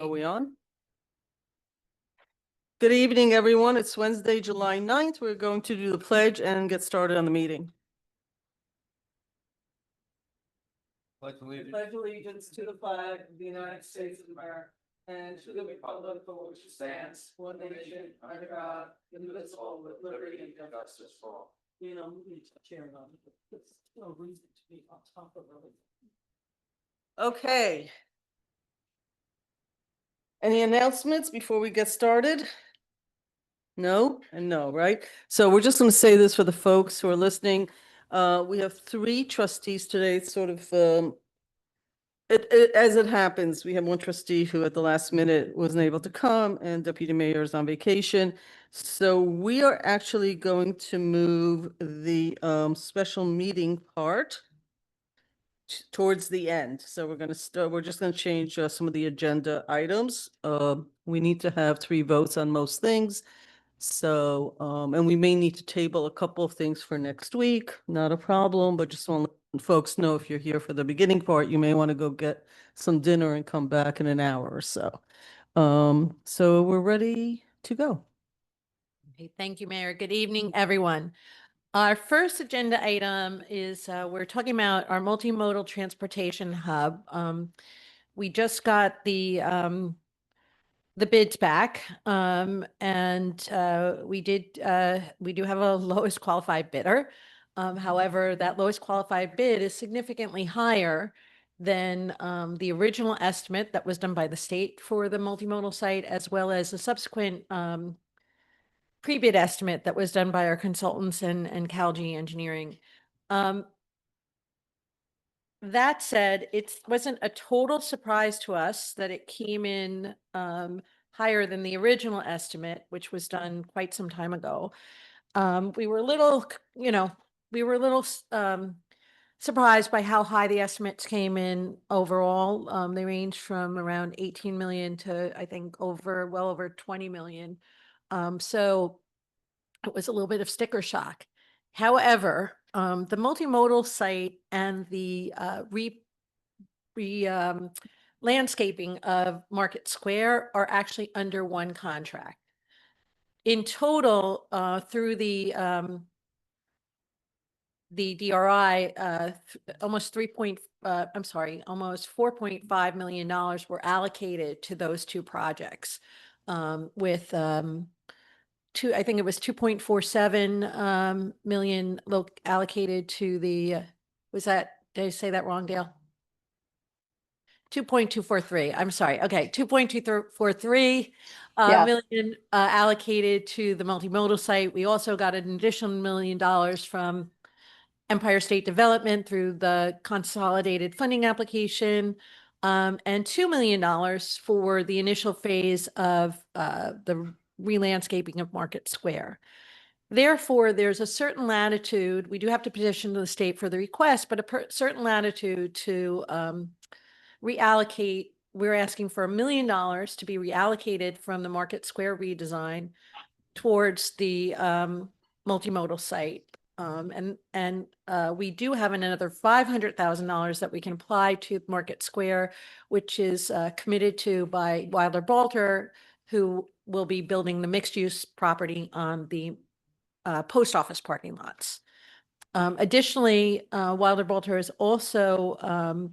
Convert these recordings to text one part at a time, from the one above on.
Are we on? Good evening, everyone. It's Wednesday, July 9th. We're going to do the pledge and get started on the meeting. Pledge allegiance to the flag of the United States of America and to the republic for which it stands, one nation, under God, indivisible, with liberty and justice for all. You know, we need to chair on it. There's no reason to be on top of everything. Okay. Any announcements before we get started? No and no, right? So we're just going to say this for the folks who are listening. We have three trustees today. It's sort of, as it happens, we have one trustee who at the last minute wasn't able to come and deputy mayor is on vacation. So we are actually going to move the special meeting part towards the end. So we're going to start, we're just going to change some of the agenda items. We need to have 3 votes on most things. So, and we may need to table a couple of things for next week, not a problem, but just want to let folks know if you're here for the beginning part, you may want to go get some dinner and come back in an hour or so. So we're ready to go. Okay, thank you, Mayor. Good evening, everyone. Our first agenda item is we're talking about our multimodal transportation hub. We just got the bids back, and we do have a lowest qualified bidder. However, that lowest qualified bid is significantly higher than the original estimate that was done by the state for the multimodal site, as well as the subsequent pre-bid estimate that was done by our consultants and CalG Engineering. That said, it wasn't a total surprise to us that it came in higher than the original estimate, which was done quite some time ago. We were a little, surprised by how high the estimates came in overall. They ranged from around 18 million to, I think, well over 20 million. So it was a little bit of sticker shock. However, the multimodal site and the landscaping of Market Square are actually under one contract. In total, through the DRI, almost $4.5 million were allocated to those 2 projects, with I think it was 2.47 million allocated to the, did I say that wrong, Dale? 2.243, I'm sorry. Okay, 2.243 million allocated to the multimodal site. We also got an additional $1 million from Empire State Development through the consolidated funding application, and $2 million for the initial phase of the re-landscaping of Market Square. Therefore, there's a certain latitude. We do have to petition to the state for the request, but a certain latitude to reallocate. We're asking for $1 million to be reallocated from the Market Square redesign towards the multimodal site. We do have another $500,000 that we can apply to Market Square, which is committed to by Wilder Balter, who will be building the mixed-use property on the post office parking lots. Additionally, Wilder Balter is also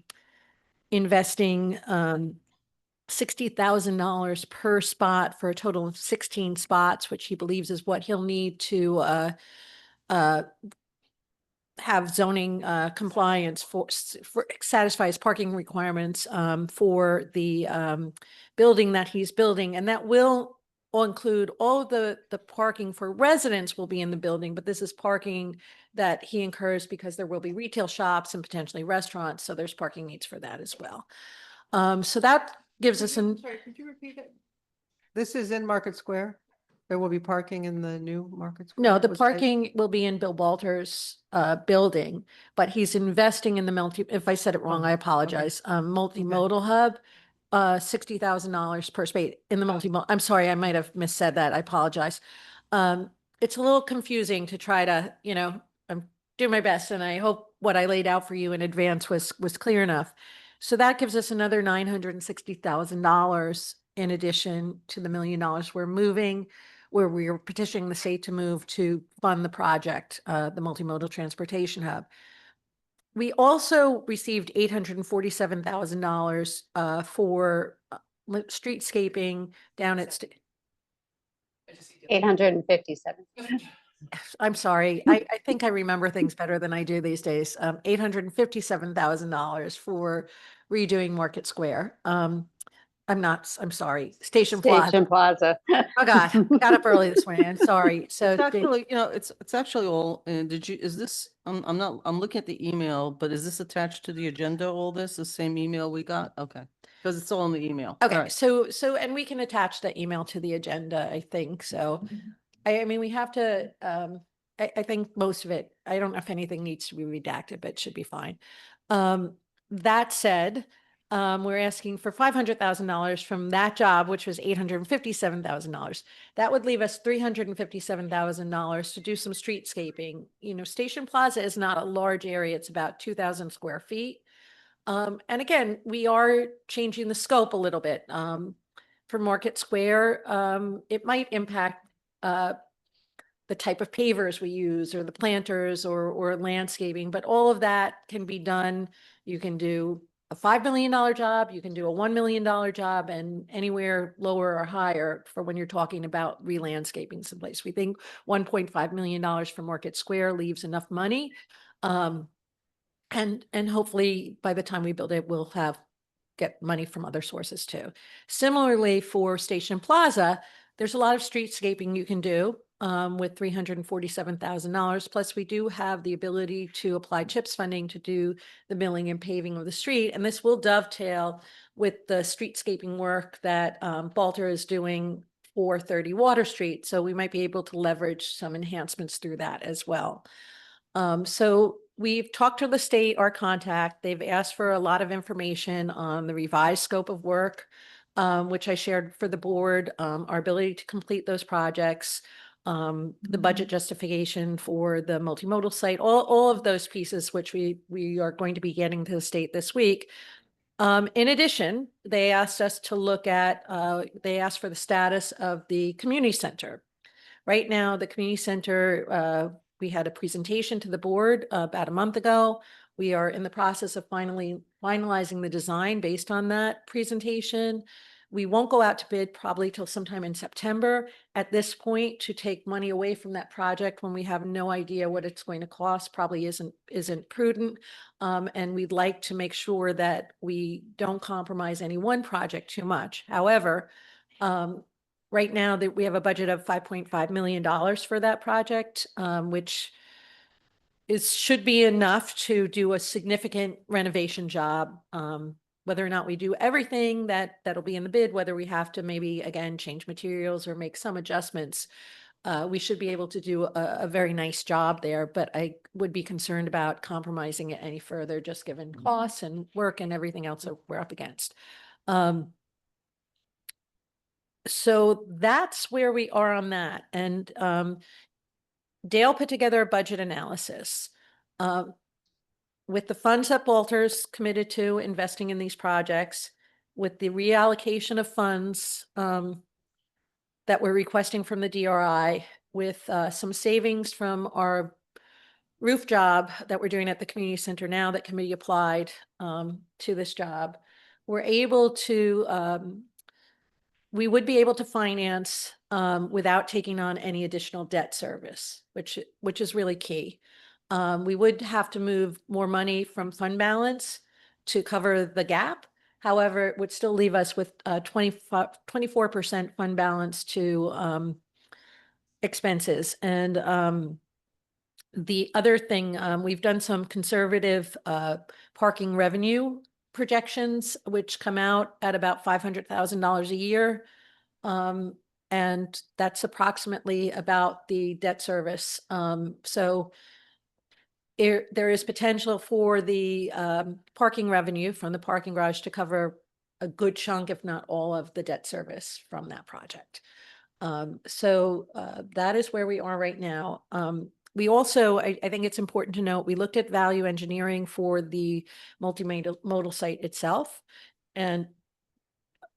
investing $60,000 per spot for a total of 16 spots, which he believes is what he'll need to have zoning compliance for satisfies parking requirements for the building that he's building, and that will include all of the parking for residents will be in the building, but this is parking that he incurs because there will be retail shops and potentially restaurants, so there's parking needs for that as well. So that gives us an. Sorry, could you repeat it? This is in Market Square? There will be parking in the new Market Square? No, the parking will be in Bill Balter's building, but he's investing in the if I said it wrong, I apologize. Multimodal hub, $60,000 per space in the multimodal. I'm sorry, I might have missaid that. I apologize. It's a little confusing to try to, I'm doing my best, and I hope what I laid out for you in advance was clear enough. So that gives us another $960,000 in addition to the $1 million we're moving, where we are petitioning the state to move to fund the project, the multimodal transportation hub. We also received $847,000 for streetscaping down at. 857. I'm sorry. I think I remember things better than I do these days. $857,000 for redoing Market Square. I'm sorry. Station Plaza. Station Plaza. Oh God, I got up early this morning. I'm sorry. So It's actually, it's actually all, and is this, I'm looking at the email, but is this attached to the agenda, all this, the same email we got? Okay, because it's all in the email. All okay. right. So, and we can attach the email to the agenda, I think. So, I mean, we have to, I think most of it, I don't know if anything needs to be redacted, but it should be fine. That said, we're asking for $500,000 from that job, which was $857,000. That would leave us $357,000 to do some streetscaping. Station Plaza is not a large area. It's about 2,000 square feet. And again, we are changing the scope a little bit. For Market Square, it might impact the type of pavers we use or the planters or landscaping, but all of that can be done. You can do a $5 million job, you can do a $1 million job, and anywhere lower or higher for when you're talking about re-landscaping someplace. We think $1.5 million for Market Square leaves enough money. And hopefully by the time we build it, we'll get money from other sources too. Similarly for Station Plaza, there's a lot of streetscaping you can do with $347,000. Plus we do have the ability to apply CHIPS funding to do the milling and paving of the street. And this will dovetail with the streetscaping work that Balter is doing for 30 Water Street. So we might be able to leverage some enhancements through that as well. So we've talked to the state, our contact. They've asked for a lot of information on the revised scope of work, which I shared for the board, our ability to complete those projects, the budget justification for the multimodal site, all of those pieces, which we are going to be getting to the state this week. In addition, they asked us to look at, they asked for the status of the community center. Right now, the community center, we had a presentation to the board about a month ago. We are in the process of finalizing the design based on that presentation. We won't go out to bid probably till sometime in September at this point. To take money away from that project when we have no idea what it's going to cost probably isn't prudent. And we'd like to make sure that we don't compromise any one project too much. However, right now that we have a budget of $5.5 million for that project, which should be enough to do a significant renovation job. Whether or not we do everything that'll be in the bid, whether we have to maybe again change materials or make some adjustments, we should be able to do a very nice job there. But I would be concerned about compromising it any further, just given costs and work and everything else that we're up against. So that's where we are on that. And Dale put together a budget analysis. With the funds that Balter's committed to investing in these projects, with the reallocation of funds that we're requesting from the DRI, with some savings from our roof job that we're doing at the community center now that can be applied to this job, we're able to we would be able to finance without taking on any additional debt service, which is really key. We would have to move more money from fund balance to cover the gap. However, it would still leave us with 24% fund balance to expenses. And the other thing, we've done some conservative parking revenue projections, which come out at about $500,000 a year. And that's approximately about the debt service. So there is potential for the parking revenue from the parking garage to cover a good chunk, if not all, of the debt service from that project. So that is where we are right now. We also, I think it's important to note, we looked at value engineering for the multimodal site itself. And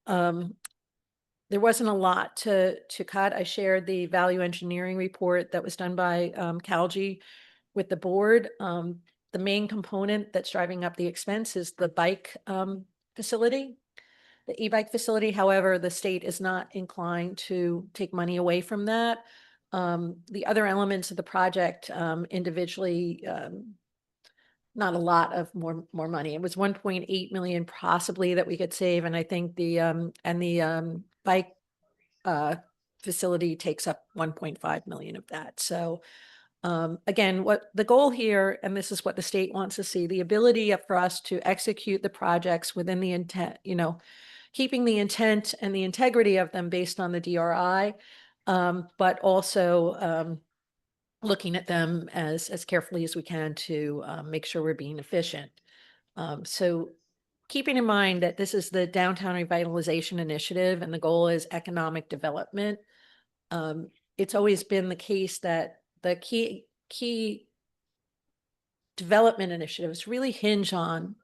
there wasn't a lot to cut. I shared the value engineering report that was done by Calgy with the board. The main component that's driving up the expense is the bike facility, the e-bike facility. However, the state is not inclined to take money away from that. The other elements of the project individually, not a lot of more money. It was 1.8 million possibly that we could save, and I think the bike facility takes up 1.5 million of that. So again, what the goal here, and this is what the state wants to see, the ability for us to execute the projects within the intent, keeping the intent and the integrity of them based on the DRI, but also looking at them as carefully as we can to make sure we're being efficient. So keeping in mind that this is the Downtown Revitalization Initiative and the goal is economic development. It's always been the case that the key development initiatives really hinge on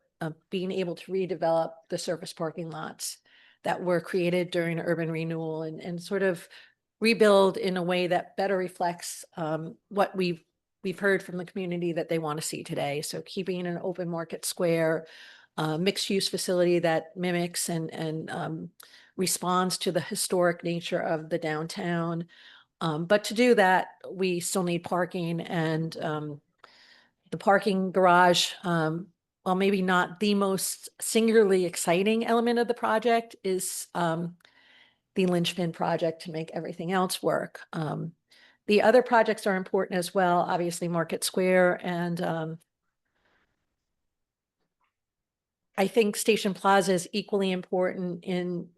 being able to redevelop the surface parking lots that were created during urban renewal and sort of rebuild in a way that better reflects what we've heard from the community that they want to see today. So keeping an open market square, mixed use facility that mimics and responds to the historic nature of the downtown. But to do that, we still need parking, and the parking garage, while maybe not the most singularly exciting element of the project, is the linchpin project to make everything else work. The other projects are important as well, obviously Market Square, and I think Station Plaza is equally important in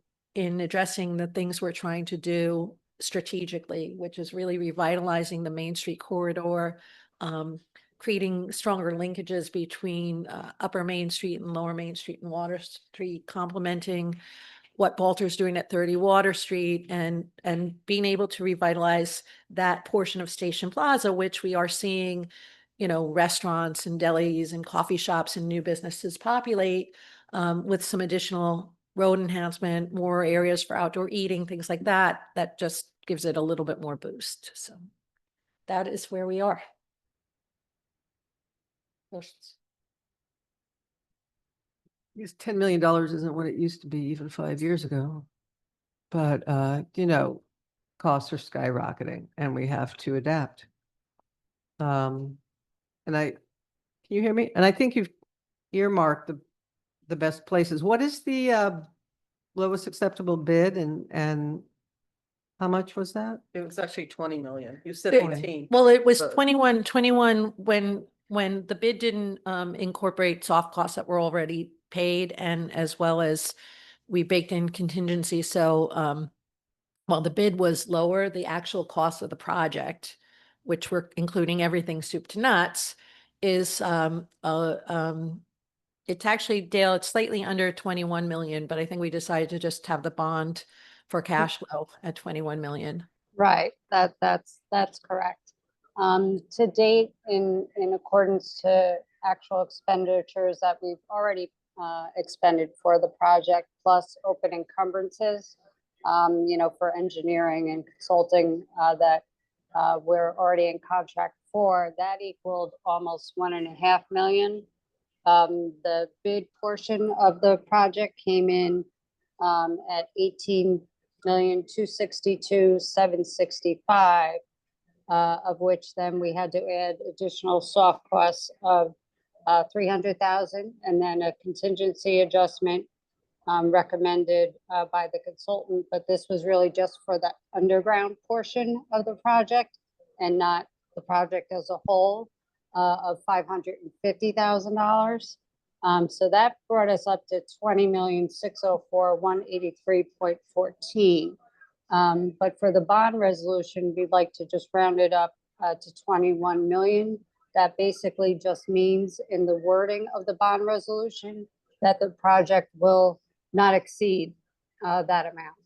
addressing the things we're trying to do strategically, which is really revitalizing the Main Street corridor, creating stronger linkages between Upper Main Street and Lower Main Street and Water Street, complementing what Balter's doing at 30 Water Street, and being able to revitalize that portion of Station Plaza, which we are seeing, restaurants and delis and coffee shops and new businesses populate with some additional road enhancement, more areas for outdoor eating, things like that, that just gives it a little bit more boost. So that is where we are. Questions? Because $10 million isn't what it used to be even 5 years ago. But, costs are skyrocketing and we have to adapt. Can you hear me? And I think you've earmarked the best places. What is the lowest acceptable bid, and how much was that? It was actually 20 million. You said It- 18. Well, it was but- 21 when the bid didn't incorporate soft costs that were already paid, and as well as we baked in contingency. So while the bid was lower, the actual cost of the project, which we're including everything soup to nuts, is it's actually, Dale, it's slightly under 21 million, but I think we decided to just have the bond for cash flow at 21 million. Right, that's correct. To date, in accordance to actual expenditures that we've already expended for the project, plus open encumbrances, for engineering and consulting that we're already in contract for, that equaled almost 1.5 million. The bid portion of the project came in at 18,262,765, of which then we had to add additional soft costs of 300,000, and then a contingency adjustment recommended by the consultant. But this was really just for the underground portion of the project and not the project as a whole, of $550,000. So that brought us up to 20,604,183.14. But for the bond resolution, we'd like to just round it up to 21 million. That basically just means, in the wording of the bond resolution, that the project will not exceed that amount.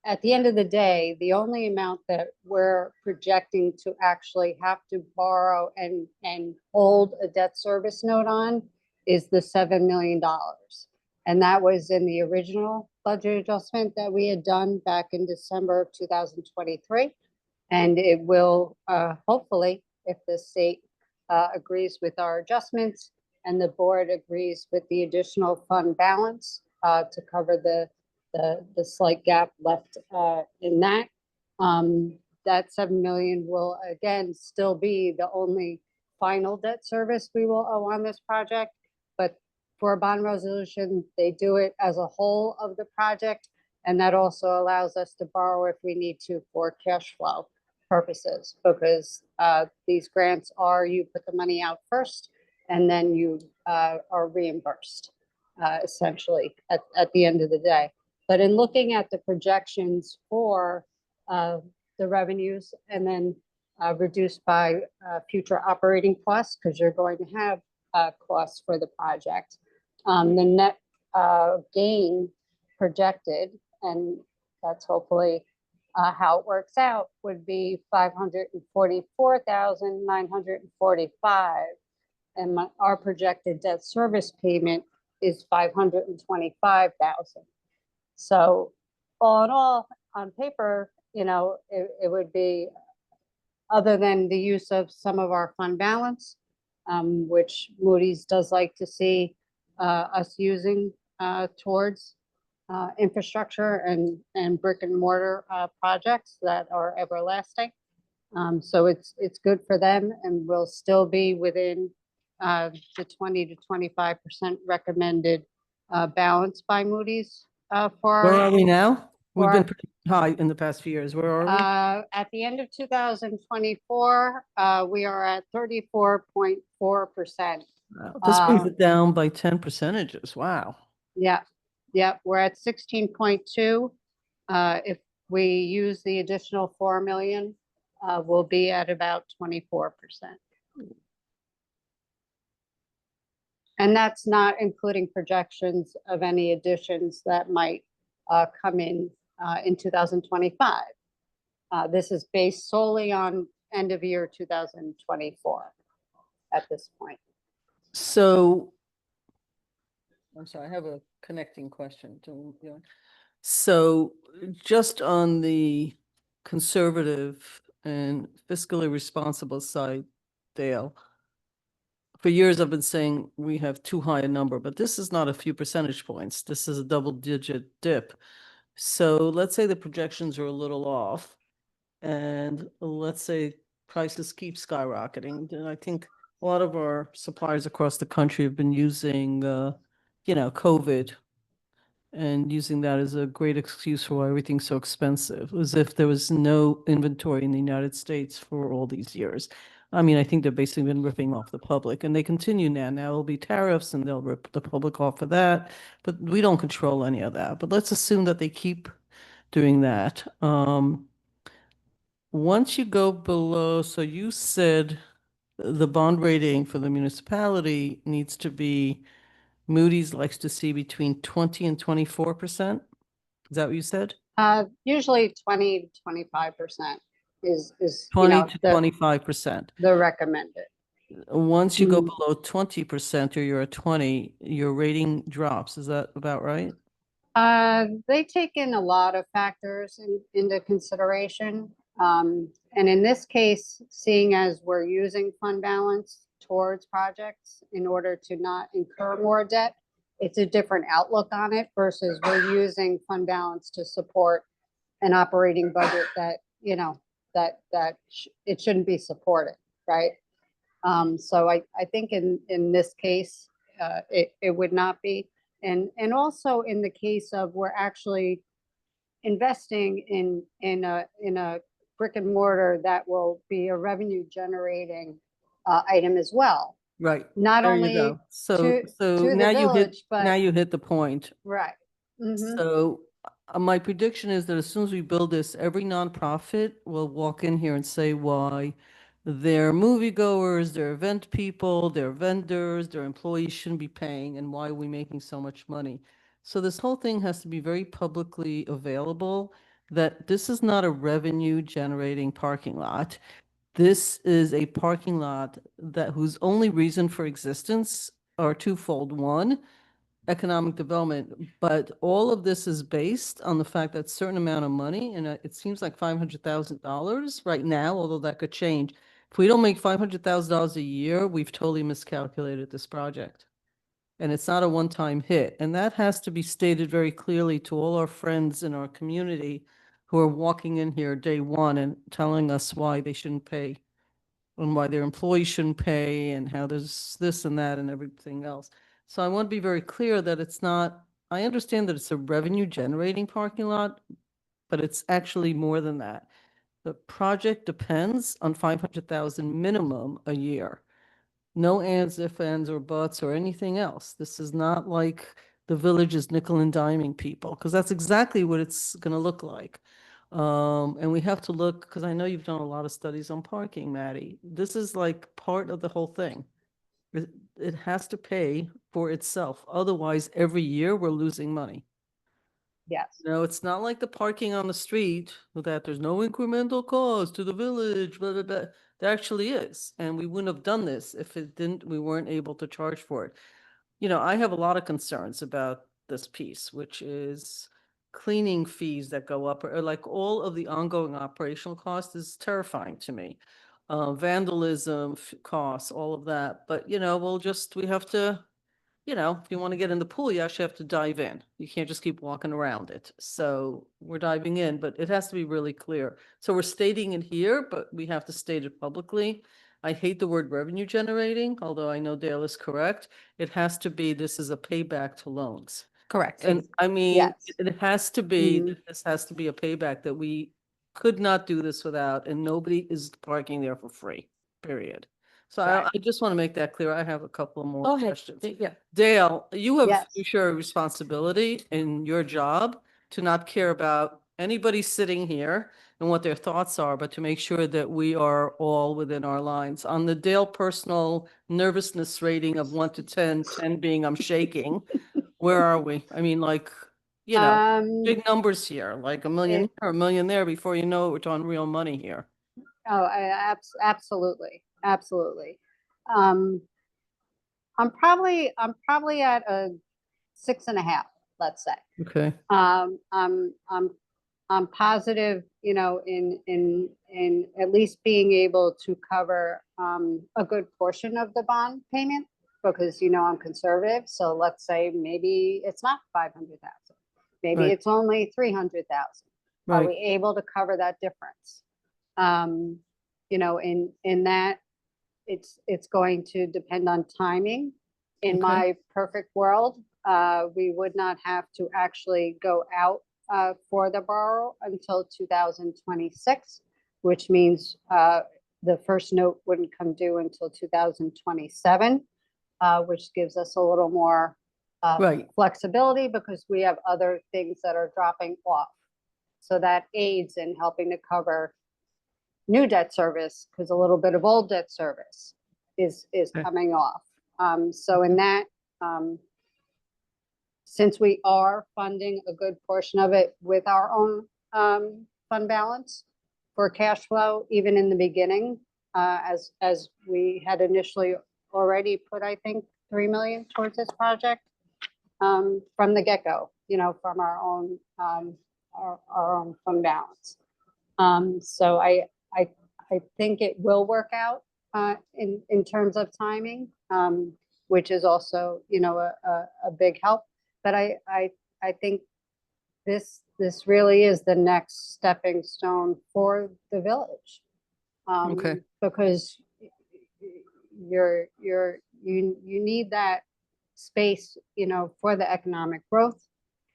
at the end of the day, the only amount that we're projecting to actually have to borrow and hold a debt service note on is the $7 million. And that was in the original budget adjustment that we had done back in December of 2023. And it will, hopefully, if the state agrees with our adjustments and the board agrees with the additional fund balance to cover the slight gap left in that, that 7 million will again still be the only final debt service we will owe on this project. But for a bond resolution, they do it as a whole of the project. And that also allows us to borrow if we need to for cash flow purposes, because these grants are, you put the money out first and then you are reimbursed essentially at the end of the day. But in looking at the projections for the revenues and then reduced by future operating costs, because you're going to have costs for the project, the net gain projected, and that's hopefully how it works out, would be 544,945, and our projected debt service payment is 525,000. So all in all, on paper, you know, it would be, other than the use of some of our fund balance, which Moody's does like to see us using towards infrastructure and brick and mortar projects that are everlasting. So it's good for them, and will still be within the 20 to 25% recommended balance by Moody's for Where are we now? We've been for- pretty high in the past few years. Where are we? at the end of 2024, we are at 34.4%. Wow, this brings it down by 10 percentages. Wow. Yeah, yeah, we're at 16.2. If we use the additional 4 million, we'll be at about 24%. And that's not including projections of any additions that might come in 2025. This is based solely on end of year 2024 at this point. So, I'm sorry, I have a connecting question to, you know. So just on the conservative and fiscally responsible side, Dale, for years I've been saying we have too high a number, but this is not a few percentage points. This is a double-digit dip. So let's say the projections are a little off, and let's say prices keep skyrocketing. Then I think a lot of our suppliers across the country have been using, you know, COVID and using that as a great excuse for why everything's so expensive, as if there was no inventory in the United States for all these years. I mean, I think they've basically been ripping off the public, and they continue now. Now it'll be tariffs and they'll rip the public off for that, but we don't control any of that. But let's assume that they keep doing that. Once you go below, so you said the bond rating for the municipality needs to be, Moody's likes to see between 20 and 24%. Is that what you said? Usually 20 to 25% is you 20 know, to 25%. the recommended. Once you go Mm. below 20% or you're at 20, your rating drops. Is that about right? They take in a lot of factors into consideration. And in this case, seeing as we're using fund balance towards projects in order to not incur more debt, it's a different outlook on it versus we're using fund balance to support an operating budget that, you know, it shouldn't be supported, right? So I think in this case, it would not be. And also in the case of we're actually investing in a brick and mortar that will be a revenue generating item as well. Right. Not There you only go. So, to the now you hit, village, but now you hit the point. right. Mhm. So my prediction is that as soon as we build this, every nonprofit will walk in here and say why their moviegoers, their event people, their vendors, their employees shouldn't be paying, and why are we making so much money. So this whole thing has to be very publicly available, that this is not a revenue generating parking lot. This is a parking lot that whose only reason for existence are twofold. One, economic development, but all of this is based on the fact that certain amount of money, and it seems like $500,000 right now, although that could change. If we don't make $500,000 a year, we've totally miscalculated this project. And it's not a one-time hit. And that has to be stated very clearly to all our friends in our community who are walking in here day one and telling us why they shouldn't pay and why their employees shouldn't pay and how there's this and that and everything else. So I want to be very clear that it's not, I understand that it's a revenue generating parking lot, but it's actually more than that. The project depends on 500,000 minimum a year. No ands, ifs, ands, or buts, or anything else. This is not like the village is nickel and diming people, because that's exactly what it's gonna look like. And we have to look, because I know you've done a lot of studies on parking, Maddie. This is like part of the whole thing. It has to pay for itself. Otherwise, every year we're losing money. Yes. No, it's not like the parking on the street that there's no incremental cost to the village, blah, blah, blah. There actually is. And we wouldn't have done this if we weren't able to charge for it. You know, I have a lot of concerns about this piece, which is cleaning fees that go up, or like all of the ongoing operational cost is terrifying to me. Vandalism costs, all of that. But, you know, we have to, you know, if you want to get in the pool, you actually have to dive in. You can't just keep walking around it. So we're diving in, but it has to be really clear. So we're stating it here, but we have to state it publicly. I hate the word revenue generating, although I know Dale is correct. It has to be, this is a payback to loans. Correct. And I mean, Yes. it has to be, Mhm. this has to be a payback that we could not do this without, and nobody is parking there for free, period. So Right. I just want to make that clear. I have a couple more Go ahead. questions. Yeah. Dale, you have Yes. fiduciary responsibility in your job to not care about anybody sitting here and what their thoughts are, but to make sure that we are all within our lines. On the Dale personal nervousness rating of 1 to 10, 10 being I'm shaking, where are we? I mean, like, you know, big numbers here, like a million it- here, a million there, before you know it, we're talking real money here. Oh, absolutely, absolutely. Um, I'm probably at a 6.5, let's say. Okay, I'm positive, you know, in at least being able to cover a good portion of the bond payment, because you know I'm conservative. So let's say maybe it's not 500,000, maybe Right. it's only 300,000. Are right, we able to cover that difference? You know, in that it's going to depend on timing. In Okay. my perfect world, we would not have to actually go out for the borrow until 2026, which means the first note wouldn't come due until 2027, which gives us a little more right, flexibility because we have other things that are dropping off. So that aids in helping to cover new debt service, because a little bit of old debt service is Okay. coming off. So in that, since we are funding a good portion of it with our own fund balance for cash flow, even in the beginning, as we had initially already put, I think, 3 million towards this project from the get-go, you know, from our own fund balance. So I think it will work out in terms of timing, which is also, you know, a big help. But I think this really is the next stepping stone for the village. Okay. Because you need that space, you know, for the economic growth,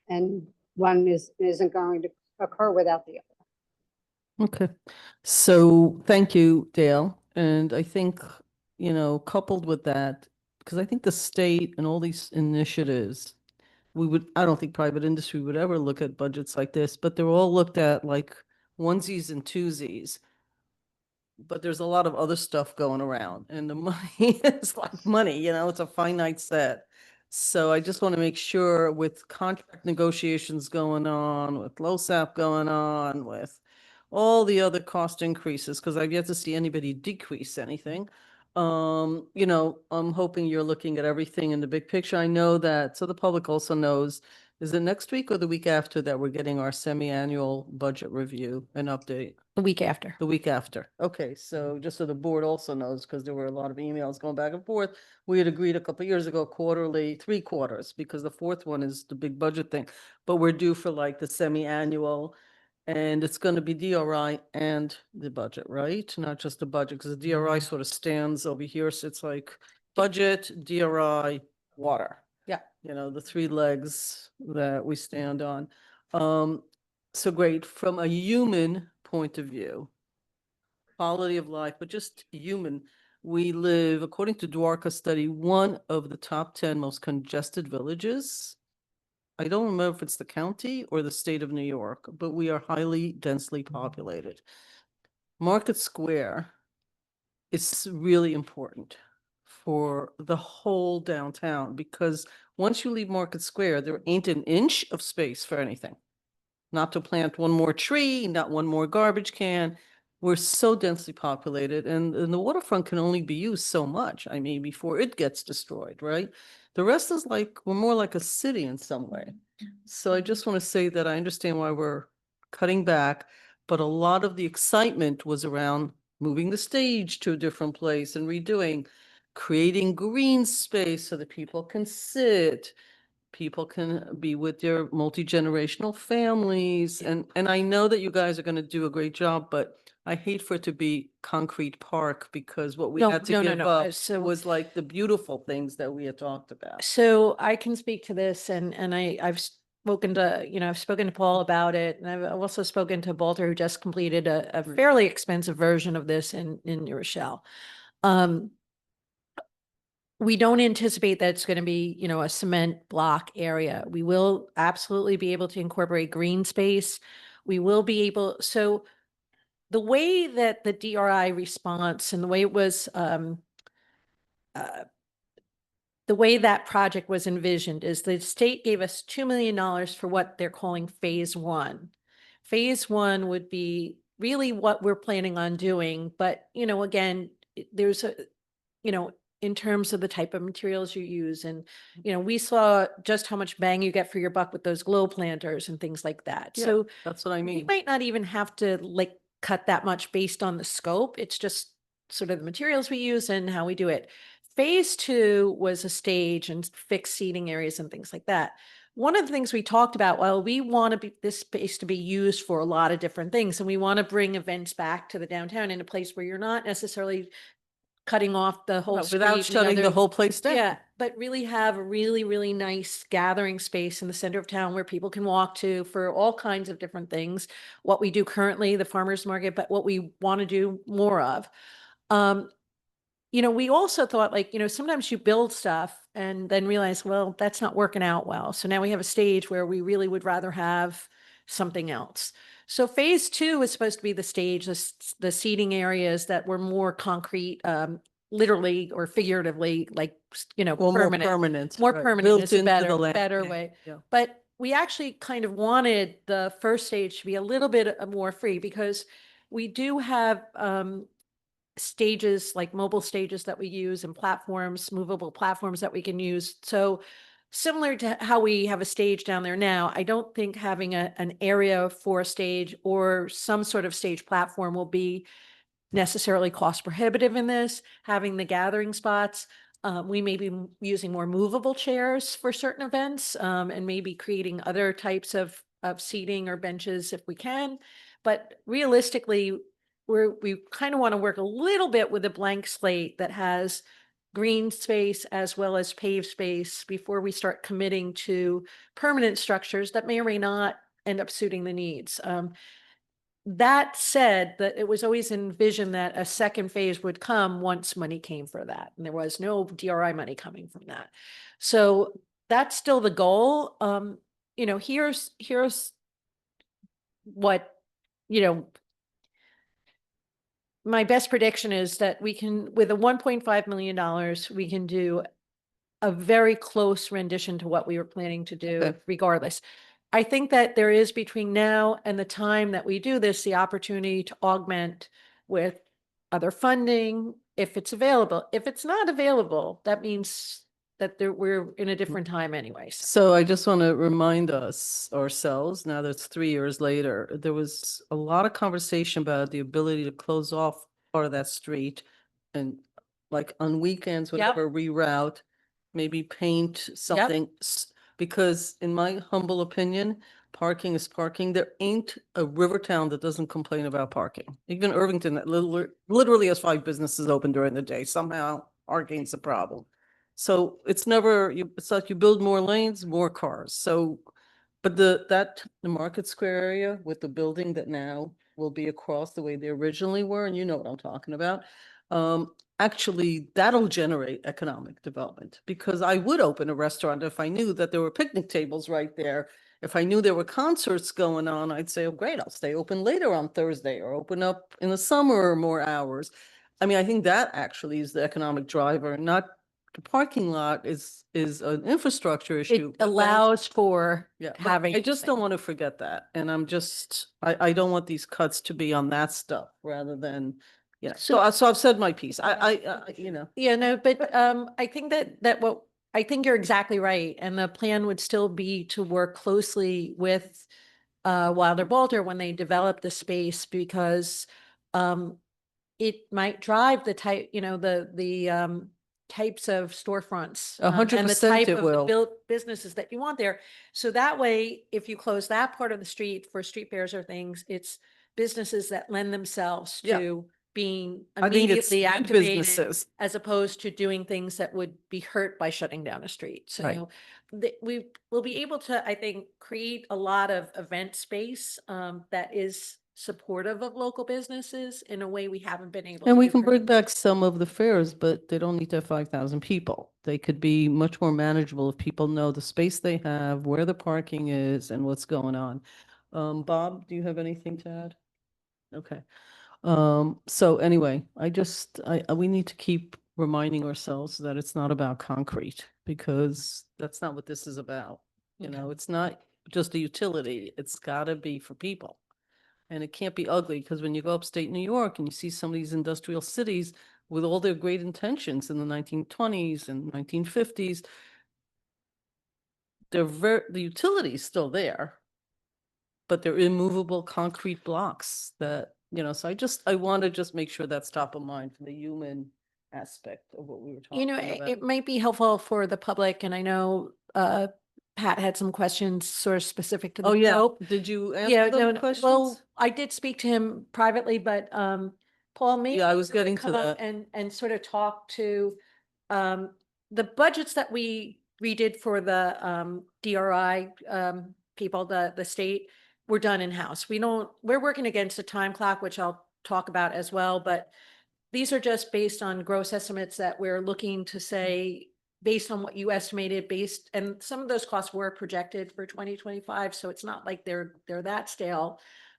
and one isn't going to occur without the other. Okay, so thank you, Dale. And I think, you know, coupled with that, because I think the state and all these initiatives, I don't think private industry would ever look at budgets like this, but they're all looked at like onesies and twosies. But there's a lot of other stuff going around, and the money is like money, you know, it's a finite set. So I just want to make sure with contract negotiations going on, with LoSAP going on, with all the other cost increases, because I've yet to see anybody decrease anything. You know, I'm hoping you're looking at everything in the big picture. I know that, so the public also knows, is it next week or the week after that we're getting our semi-annual budget review and update? The week after. The week after. Okay, so just so the board also knows, because there were a lot of emails going back and forth, we had agreed a couple of years ago, quarterly, 3 quarters, because the fourth one is the big budget thing. But we're due for like the semi-annual, and it's going to be DRI and the budget, right? Not just the budget, because the DRI sort of stands over here, so it's like budget, DRI, water. Yeah. You know, the 3 legs that we stand on. So great, from a human point of view, quality of life, but just human, we live, according to Dwarka study, one of the top 10 most congested villages. I don't remember if it's the county or the state of New York, but we are highly densely populated. Market Square is really important for the whole downtown, because once you leave Market Square, there ain't an inch of space for anything. Not to plant one more tree, not one more garbage can. We're so densely populated, and the waterfront can only be used so much, I mean, before it gets destroyed, right? The rest is like, we're more like a city in some way. So I just want to say that I understand why we're cutting back, but a lot of the excitement was around moving the stage to a different place and redoing, creating green space so that people can sit, people can be with their multi-generational families. And I know that you guys are going to do a great job, but I hate for it to be concrete park, because what we No, had to no, no, give no. up So- was like the beautiful things that we had talked about. So I can speak to this, and I've spoken to, I've spoken to Paul about it, and I've also spoken to Balter, who just completed a Right. fairly expensive version of this in New Rochelle. We don't anticipate that it's going to be, a cement block area. We will absolutely be able to incorporate green space. We will be able, so the way that the DRI response and the way it was, the way that project was envisioned is the state gave us $2 million for what they're calling phase 1. Phase 1 would be really what we're planning on doing. But, again, there's a, in terms of the type of materials you use. And, we saw just how much bang you get for your buck with those glow planters and things like that. Yeah, So that's what I we mean. might not even have to like cut that much based on the scope. It's just sort of the materials we use and how we do it. Phase 2 was a stage and fixed seating areas and things like that. One of the things we talked about, well, we want this space to be used for a lot of different things, and we want to bring events back to the downtown in a place where you're not necessarily cutting off the whole street. Without and shutting the other- whole place down. Yeah, but really have a really, really nice gathering space in the center of town where people can walk to for all kinds of different things. What we do currently, the farmers market, but what we want to do more of. We also thought, like, sometimes you build stuff and then realize, well, that's not working out well. So now we have a stage where we really would rather have something else. So phase 2 is supposed to be the stage, the seating areas that were more concrete, literally or figuratively, like, Well, permanent. More right, permanent built is a into the better landscape. way. Yeah. But we actually kind of wanted the first stage to be a little bit more free, because we do have stages, like mobile stages that we use, and platforms, movable platforms that we can use. So similar to how we have a stage down there now, I don't think having an area for a stage or some sort of stage platform will be necessarily cost prohibitive in this. Having the gathering spots, we may be using more movable chairs for certain events, and maybe creating other types of seating or benches if we can. But realistically, we kind of want to work a little bit with a blank slate that has green space as well as paved space before we start committing to permanent structures that may or may not end up suiting the needs. That said, that it was always envisioned that a second phase would come once money came for that, and there was no DRI money coming from that. So that's still the goal. Here's what, my best prediction is that we can, with a $1.5 million, we can do a very close rendition to what we were planning to do Okay. regardless. I think that there is between now and the time that we do this, the opportunity to augment with other funding if it's available. If it's not available, that means that we're in a different time anyways. So I just want to remind ourselves, now that it's 3 years later, there was a lot of conversation about the ability to close off part of that street and like on weekends, Yep. whatever, reroute, maybe paint something. Because in my humble opinion, parking is parking. There ain't a river town that doesn't complain about parking. Even Irvington, that literally has 5 businesses open during the day. Somehow parking's a problem. So it's never, it's like you build more lanes, more cars. So, but the Market Square area with the building that now will be across the way they originally were, and you know what I'm talking about. Actually, that'll generate economic development because I would open a restaurant if I knew that there were picnic tables right there. If I knew there were concerts going on, I'd say, oh, great, I'll stay open later on Thursday or open up in the summer more hours. I mean, I think that actually is the economic driver, not the parking lot is an infrastructure issue. It but then- allows for Yeah, but having. I just don't want to forget that. And I don't want these cuts to be on that stuff rather than, so I've said my piece. Yeah, no, but I think that I think you're exactly right. And the plan would still be to work closely with Wilder Boulder when they develop the space because it might drive the type, the types of storefronts. 100% and the type it of will. businesses that you want there. So that way, if you close that part of the street for street fairs or things, it's businesses that lend themselves Yeah. to being I think it's immediately good activated businesses. as opposed to doing things that would be hurt by shutting down a street. Right. So we will be able to, I think, create a lot of event space that is supportive of local businesses in a way we haven't been able to. And we do can bring previously. back some of the fairs, but they don't need to have 5,000 people. They could be much more manageable if people know the space they have, where the parking is and what's going on. Bob, do you have anything to add? Okay. So anyway, we need to keep reminding ourselves that it's not about concrete because that's not what this is about. It's not just a utility. It's gotta be for people. And it can't be ugly because when you go upstate New York and you see some of these industrial cities with all their great intentions in the 1920s and 1950s, the utility's still there, but they're immovable concrete blocks that, so I want to just make sure that's top of mind for the human aspect of what we were talking about. It might be helpful for the public, and I know Pat had some questions sort of specific to the Oh, yeah. scope. Did you Yeah, answer the no, questions? well, I did speak to him privately, but Paul, maybe Yeah, I was you would getting to come up that. and sort of talk to the budgets that we redid for the DRI people, the state, were done in-house. We're working against a time clock, which I'll talk about as well, but these are just based on gross estimates that we're looking to say, based on what you estimated, and some of those costs were projected for 2025. So it's not like they're that stale,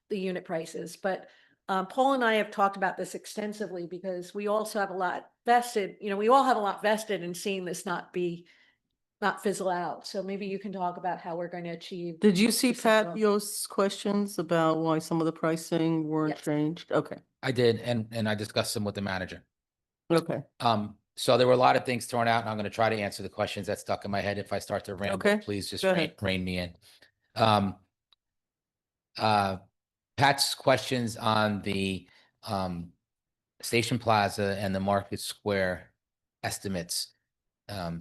the unit prices. But Paul and I have talked about this extensively because we also have a lot vested, we all have a lot vested in seeing this not fizzle out. So maybe you can talk about how we're going to achieve. Did you see this Pat goal. Yost's questions about why some of the pricing weren't Yes. changed? Okay. I did, and I discussed them with the manager. Okay. So there were a lot of things thrown out, and I'm going to try to answer the questions that stuck in my head. If I start to ramble, Okay, please just go ahead. rein me in. Pat's questions on the Station Plaza and the Market Square estimates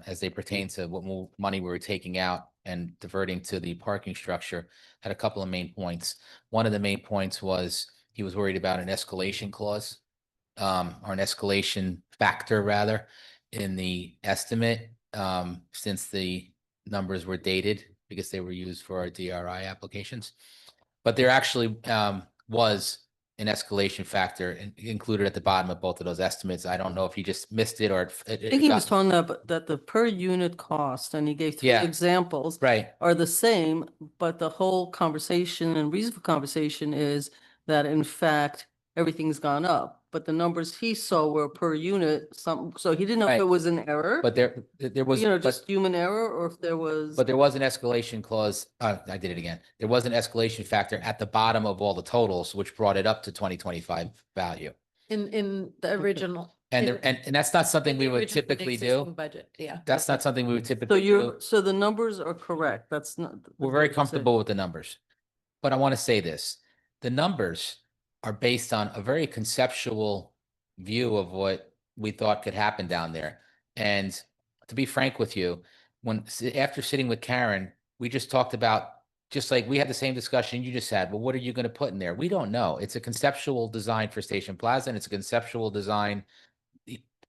as they pertain to what money we were taking out and diverting to the parking structure had a couple of main points. One of the main points was he was worried about an escalation clause or an escalation factor rather in the estimate since the numbers were dated because they were used for our DRI applications. But there actually was an escalation factor included at the bottom of both of those estimates. I don't know if he just missed it or I think he was talking about that the per unit cost, and he gave 3 Yeah. examples, right. are the same, but the whole conversation and reason for conversation is that in fact, everything's gone up. But the numbers he saw were per unit, so he didn't know if Right. it was an error. But there was, You know, but, just human error, or if there was. but there was an escalation clause. I did it again. There was an escalation factor at the bottom of all the totals, which brought it up to 2025 value. In the original. And in- there, and that's not something in we the would original typically existing do. Budget, yeah. That's not something we would So typically do. so the numbers are correct. That's not. We're very comfortable with the numbers. But I want to say this, the numbers are based on a very conceptual view of what we thought could happen down there. And to be frank with you, after sitting with Karen, we just talked about, just like we had the same discussion you just had, well, what are you going to put in there? We don't know. It's a conceptual design for Station Plaza, and it's a conceptual design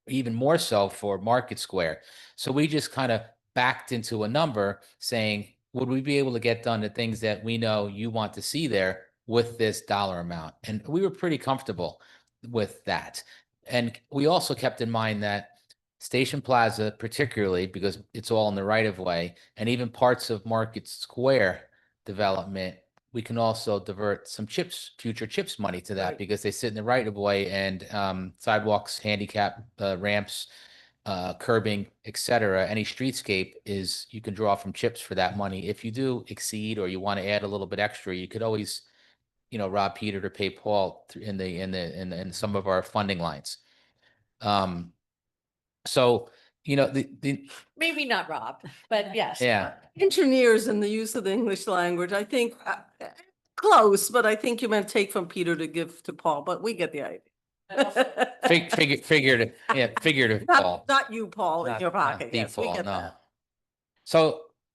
even more so for Market Square. So we just kind of backed into a number saying, would we be able to get done the things that we know you want to see there with this dollar amount? And we were pretty comfortable with that. And we also kept in mind that Station Plaza, particularly because it's all in the right of way, and even parts of Market Square development, we can also divert some future CHIPS money to that Right. because they sit in the right of way, and sidewalks, handicap ramps, curbing, et cetera. Any streetscape is, you can draw from CHIPS for that money. If you do exceed or you want to add a little bit extra, you could always, rob Peter to pay Paul in some of our funding lines. So, Maybe not Rob, but yes. yeah, Engineers and the use of the English language, I think, close, but I think you meant take from Peter to give to Paul, but we get the idea. figurative, Paul. Not you, Paul, in Not- your not pocket. the Yes, we Paul, get no. that.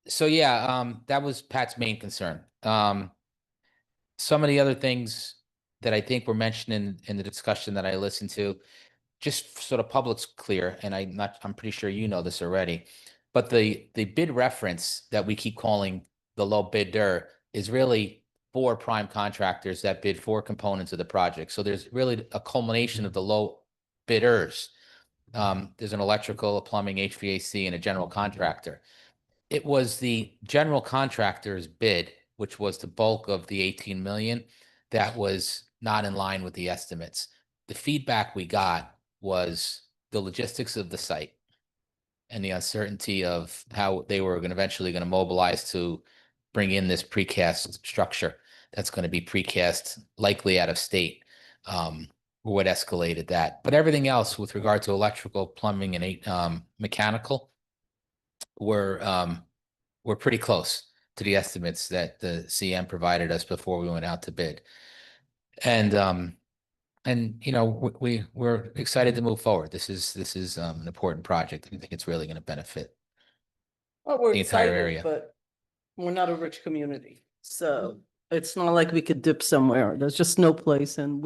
So yeah, that was Pat's main concern. Some of the other things that I think were mentioned in the discussion that I listened to, just so the public's clear, and I'm pretty sure you know this already, but the bid reference that we keep calling the low bidder is really 4 prime contractors that bid 4 components of the project. So there's really a culmination of the low bidders. There's an electrical, a plumbing, HVAC, and a general contractor. It was the general contractor's bid, which was the bulk of the 18 million, that was not in line with the estimates. The feedback we got was the logistics of the site and the uncertainty of how they were eventually going to mobilize to bring in this precast structure that's going to be precast, likely out of state, what escalated that. But everything else with regard to electrical, plumbing, and mechanical were pretty close to the estimates that the CM provided us before we went out to bid. And we're excited to move forward. This is an important project. I think it's really going to benefit Well, we're the entire excited, area. but we're not a rich community, so it's not like we could dip somewhere. There's just no place, and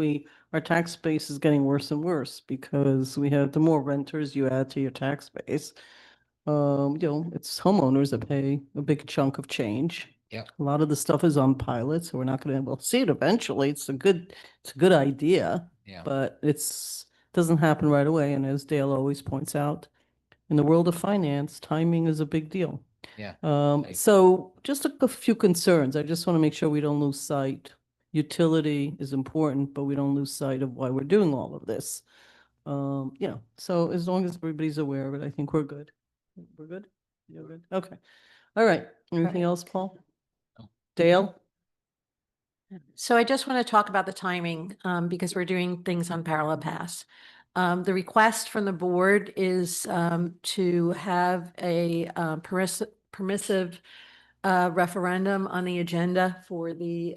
our tax base is getting worse and worse because we have the more renters you add to your tax base. It's homeowners that pay a big chunk of change. Yep. A lot of the stuff is on pilot, so we're not gonna, we'll see it eventually. It's a good idea, Yeah. but doesn't happen right away. And as Dale always points out, in the world of finance, timing is a big deal. Yeah. So just a few concerns. I just want to make sure we don't lose sight. Utility is important, but we don't lose sight of why we're doing all of this. So as long as everybody's aware of it, I think we're good. We're good? You're good? Okay. All right. Anything else, Paul? No. Dale? So I just want to talk about the timing, because we're doing things on parallel paths. The request from the board is to have a permissive referendum on the agenda for the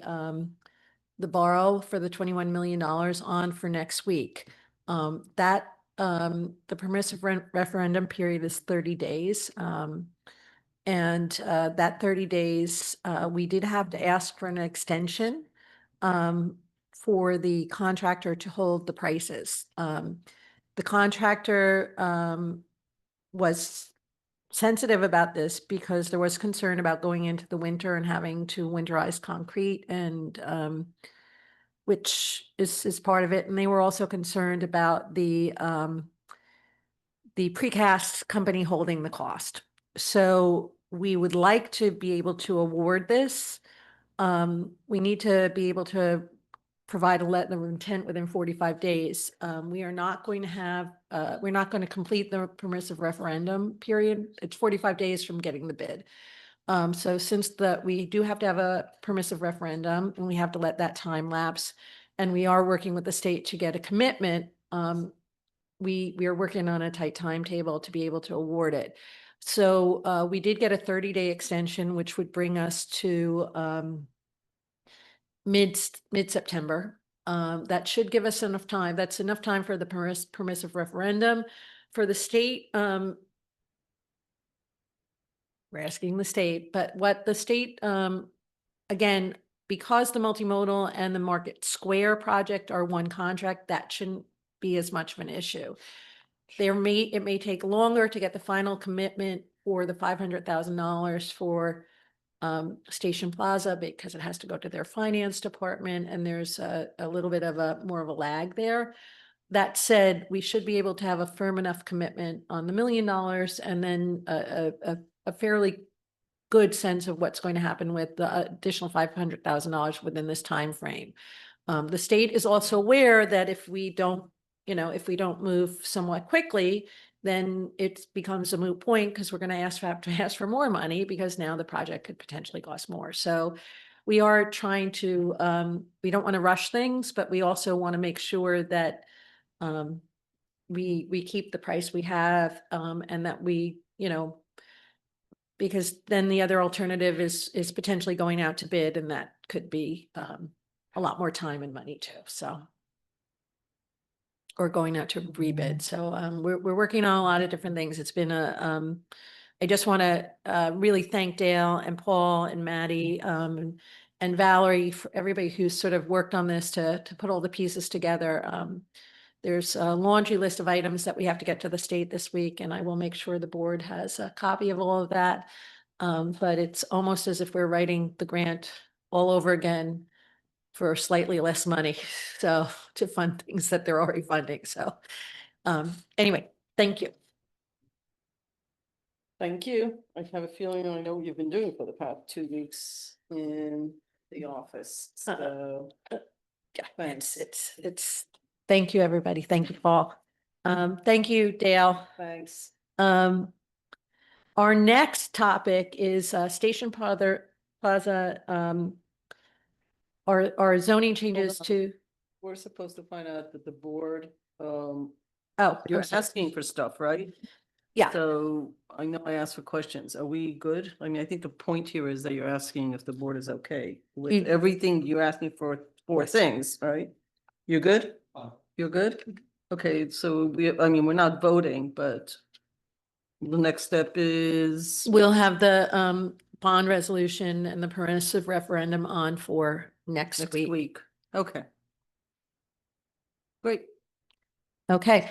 borrow for the $21 million on for next week. The permissive referendum period is 30 days. And that 30 days, we did have to ask for an extension for the contractor to hold the prices. The contractor was sensitive about this because there was concern about going into the winter and having to winterize concrete, and which is part of it. And they were also concerned about the precast company holding the cost. So we would like to be able to award this. We need to be able to provide a letter of intent within 45 days. We are not going to have, we're not going to complete the permissive referendum period. It's 45 days from getting the bid. So since we do have to have a permissive referendum and we have to let that time lapse, and we are working with the state to get a commitment, we are working on a tight timetable to be able to award it. So we did get a 30-day extension, which would bring us to mid-September. That should give us enough time. That's enough time for the permissive referendum. For the state, we're asking the state, but what the state, again, because the multimodal and the Market Square project are one contract, that shouldn't be as much of an issue. It may take longer to get the final commitment for the $500,000 for Station Plaza because it has to go to their finance department, and there's a little bit of more of a lag there. That said, we should be able to have a firm enough commitment on the $1 million and then a fairly good sense of what's going to happen with the additional $500,000 within this time frame. The state is also aware that if we don't move somewhat quickly, then it becomes a moot point because we're going to have to ask for more money because now the project could potentially cost more. So we are trying to, we don't want to rush things, but we also want to make sure that we keep the price we have, and that we, because then the other alternative is potentially going out to bid, and that could be a lot more time and money too. So, or going out to rebid. So we're working on a lot of different things. It's been I just want to really thank Dale and Paul and Maddie and Valerie, for everybody who's sort of worked on this to put all the pieces together. There's a laundry list of items that we have to get to the state this week, and I will make sure the board has a copy of all of that. But it's almost as if we're writing the grant all over again for slightly less money, so to fund things that they're already funding. So anyway, thank you. Thank you. I have a feeling I know what you've been doing for the past 2 weeks in the office, so. Yeah, Thanks. it's, thank you, everybody. Thank you, Paul. Thank you, Dale. Thanks. Our next topic is Station Plaza, our zoning changes on. to, We're supposed to find out that the board, oh, you're I'm sorry. asking for stuff, right? Yeah. So I know I asked for questions. Are we good? I mean, I think the point here is that you're asking if the board is okay with You- everything. You're asking for four things, right? You're good? You're good? Okay, so we're not voting, but the next step is We'll have the bond resolution and the permissive referendum on for next next week. week. Okay. Great. Okay.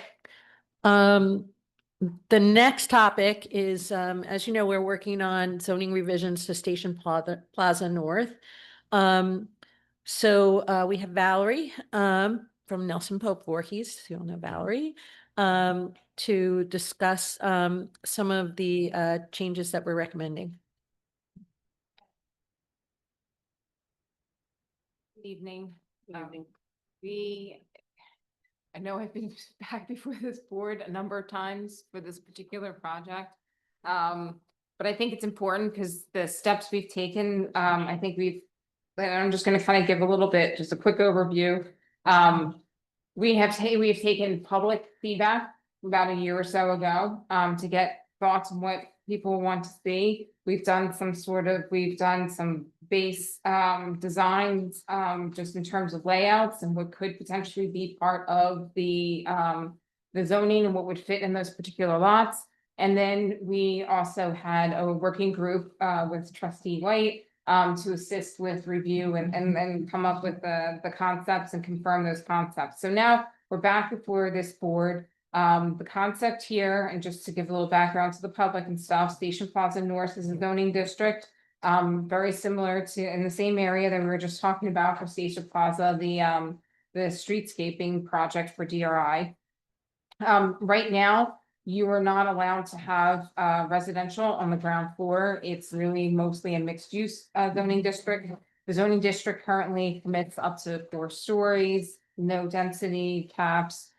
The next topic is, as you know, we're working on zoning revisions to Station Plaza North. So we have Valerie from Nelson Pope Voorhees, you all know Valerie, to discuss some of the changes that we're recommending. Good evening. Good evening. I know I've been back before this board a number of times for this particular project. But I think it's important because the steps we've taken, I think I'm just going to kind of give a little bit, just a quick overview. We have taken public feedback about a year or so ago, to get thoughts on what people want to see. We've done some base designs, just in terms of layouts and what could potentially be part of the zoning and what would fit in those particular lots. And then we also had a working group with Trustee White to assist with review and come up with the concepts and confirm those concepts. So now we're back before this board. The concept here, and just to give a little background to the public and stuff, Station Plaza North is a zoning district, very similar to, in the same area that we were just talking about for Station Plaza, the streetscaping project for DRI. Right now, you are not allowed to have residential on the ground floor. It's really mostly a mixed use zoning district. The zoning district currently permits up to 4 stories, no density caps.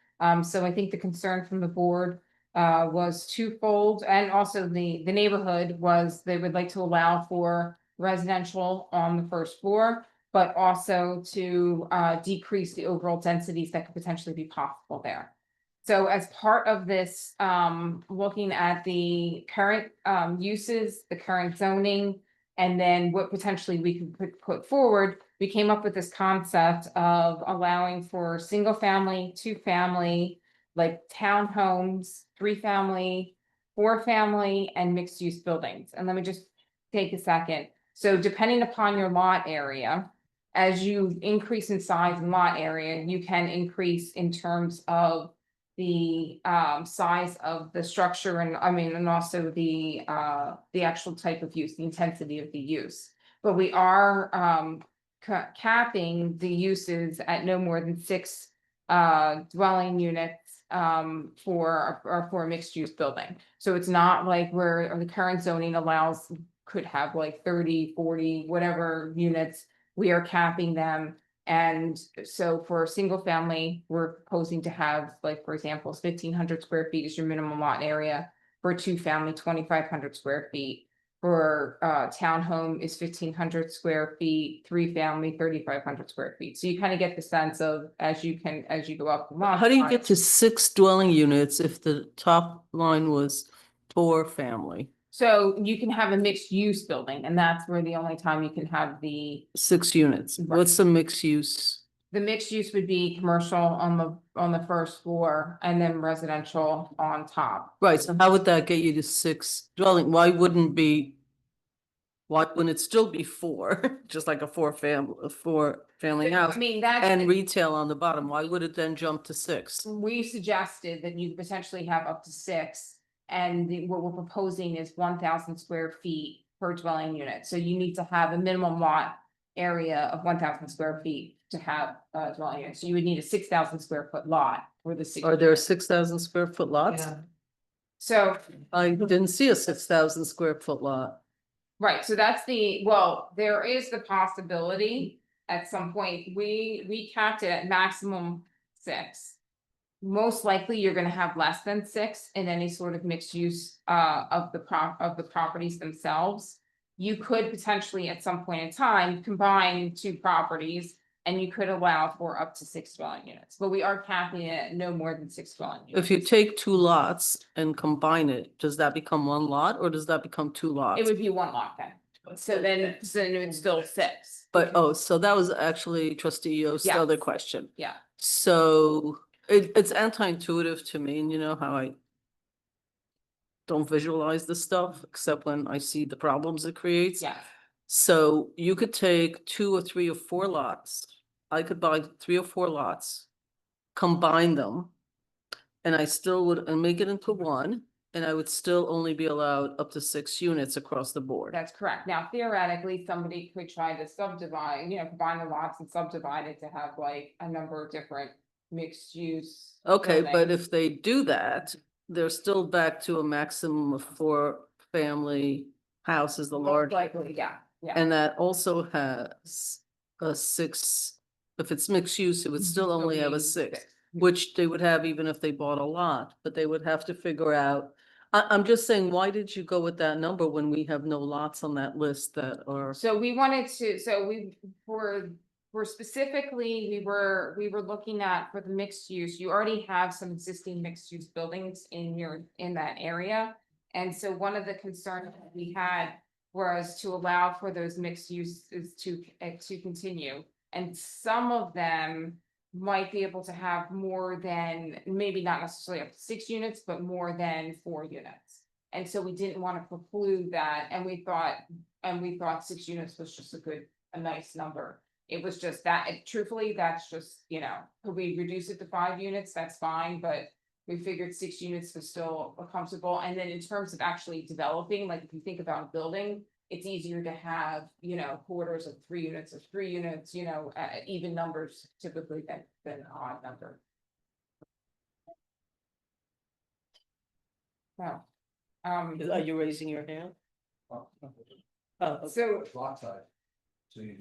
So I think the concern from the board was twofold, and also the neighborhood was they would like to allow for residential on the first floor, but also to decrease the overall densities that could potentially be possible there. So as part of this, looking at the current uses, the current zoning, and then what potentially we could put forward, we came up with this concept of allowing for single family, 2-family, like townhomes, 3-family, 4-family, and mixed use buildings. And let me just take a second. So depending upon your lot area, as you increase in size and lot area, you can increase in terms of the size of the structure, and and also the actual type of use, the intensity of the use. But we are capping the uses at no more than 6 dwelling units for a mixed use building. So it's not like where the current zoning allows, could have like 30, 40, whatever units. We are capping them. And so for a single family, we're proposing to have, like, for example, 1,500 square feet is your minimum lot area. For a 2-family, 2,500 square feet. For townhome is 1,500 square feet, 3-family, 3,500 square feet. So you kind of get the sense of as you go up. the lot How do you size. get to 6 dwelling units if the top line was 4-family? So you can have a mixed use building, and that's where the only time you can have the 6 units. Right. What's the mixed use? mixed use would be commercial on the first floor and then residential on top. Right, so how would that get you to 6 dwelling? Why wouldn't it still be 4, just like a 4-family house? I mean, that's. And retail on the bottom, why would it then jump to 6? We suggested that you potentially have up to 6, and what we're proposing is 1,000 square feet per dwelling unit. So you need to have a minimum lot area of 1,000 square feet to have a dwelling unit. So you would need a 6,000 square foot lot for the 6. Are there 6,000 square foot lots? Yeah. So, I didn't see a 6,000 square foot lot. right, so that's there is the possibility at some point, we capped it at maximum 6. Most likely, you're gonna have less than 6 in any sort of mixed use of the properties themselves. You could potentially, at some point in time, combine 2 properties, and you could allow for up to 6 dwelling units, but we are capping it at no more than 6 dwelling units. If you take 2 lots and combine it, does that become 1 lot or does that become 2 lots? It would be 1 lot then, so then it's still 6. But, so that was actually trustee Yost's Yes. other question. Yeah, So it's anti-intuitive to me, and you know how I don't visualize this stuff except when I see the problems it creates. yeah. So you could take 2 or 3 or 4 lots. I could buy 3 or 4 lots, combine them, and I still would, and make it into one, and I would still only be allowed up to 6 units across the board. That's correct. Now theoretically, somebody could try to subdivide, combine the lots and subdivide it to have like a number of different mixed use. Okay, but buildings. if they do that, they're still back to a maximum of 4-family houses, the Most large. likely, yeah. And that also has a 6, if it's mixed use, it would still only have a 6, which they would have even if they bought a lot, but they would have to figure out. I'm just saying, why did you go with that number when we have no lots on that list that are? So we wanted to, for specifically, we were looking at for the mixed use, you already have some existing mixed use buildings in that area. And so one of the concerns that we had was to allow for those mixed uses to continue. And some of them might be able to have more than, maybe not necessarily up to 6 units, but more than 4 units. And so we didn't want to preclude that, and we thought 6 units was just a nice number. It was just that, truthfully, that's just, could we reduce it to 5 units? That's fine, but we figured 6 units was still comfortable. And then in terms of actually developing, like if you think about a building, it's easier to have, quarters of 3 units or 3 units, even numbers typically than an odd number. Well, Are you raising your hand? Oh, okay. so Lot size. So you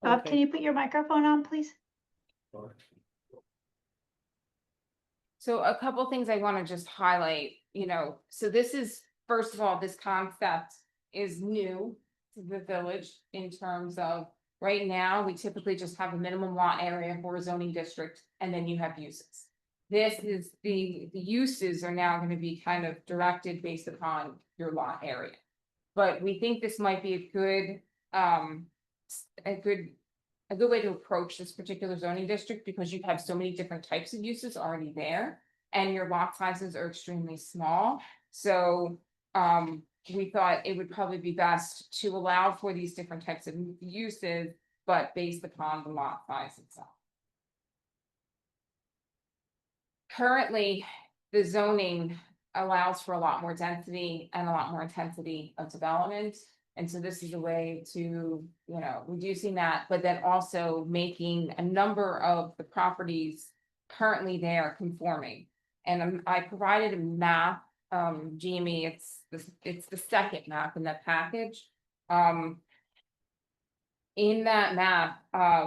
Bob, can you put your microphone on, please? So a couple things I want to just highlight, so this is, first of all, this concept is new to the village in terms of, right now, we typically just have a minimum lot area for a zoning district, and then you have uses. This is, the uses are now going to be kind of directed based upon your lot area. But we think this might be a good way to approach this particular zoning district, because you have so many different types of uses already there, and your lot sizes are extremely small. So we thought it would probably be best to allow for these different types of uses, but based upon the lot size itself. Currently, the zoning allows for a lot more density and a lot more intensity of development. And so this is a way to, reducing that, but then also making a number of the properties currently there conforming. And I provided a map, Jamie, it's the second map in that package. In that map,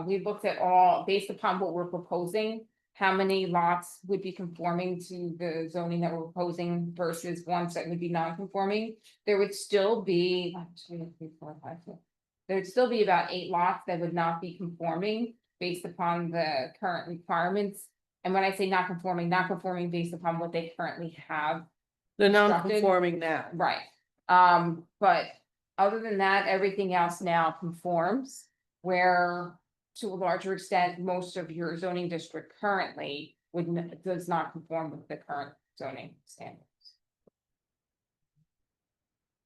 we looked at all, based upon what we're proposing, how many lots would be conforming to the zoning that we're proposing versus ones that would be non-conforming. There would still be, 1, 2, 3, 4, 5, 6. There would still be about 8 lots that would not be conforming based upon the current requirements. And when I say not conforming based upon what they currently have. They're constructed. non-conforming now. Right. But other than that, everything else now conforms, where to a larger extent, most of your zoning district currently does not conform with the current zoning standards.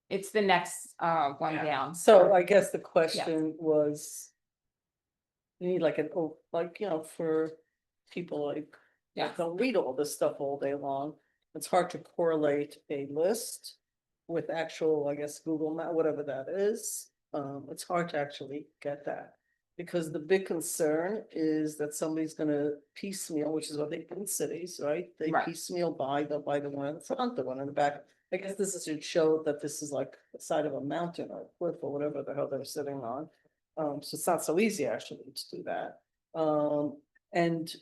It's the next one down. So I guess the question was, you need like for people like, Yeah. don't read all this stuff all day long. It's hard to correlate a list with actual, I guess, Google Map, whatever that is. It's hard to actually get that. Because the big concern is that somebody's gonna piecemeal, which is what they do in cities, right? They Right. piecemeal buy the one in the front, the one in the back. I guess this is to show that this is like the side of a mountain or a cliff or whatever the hell they're sitting on. So it's not so easy actually to do that. And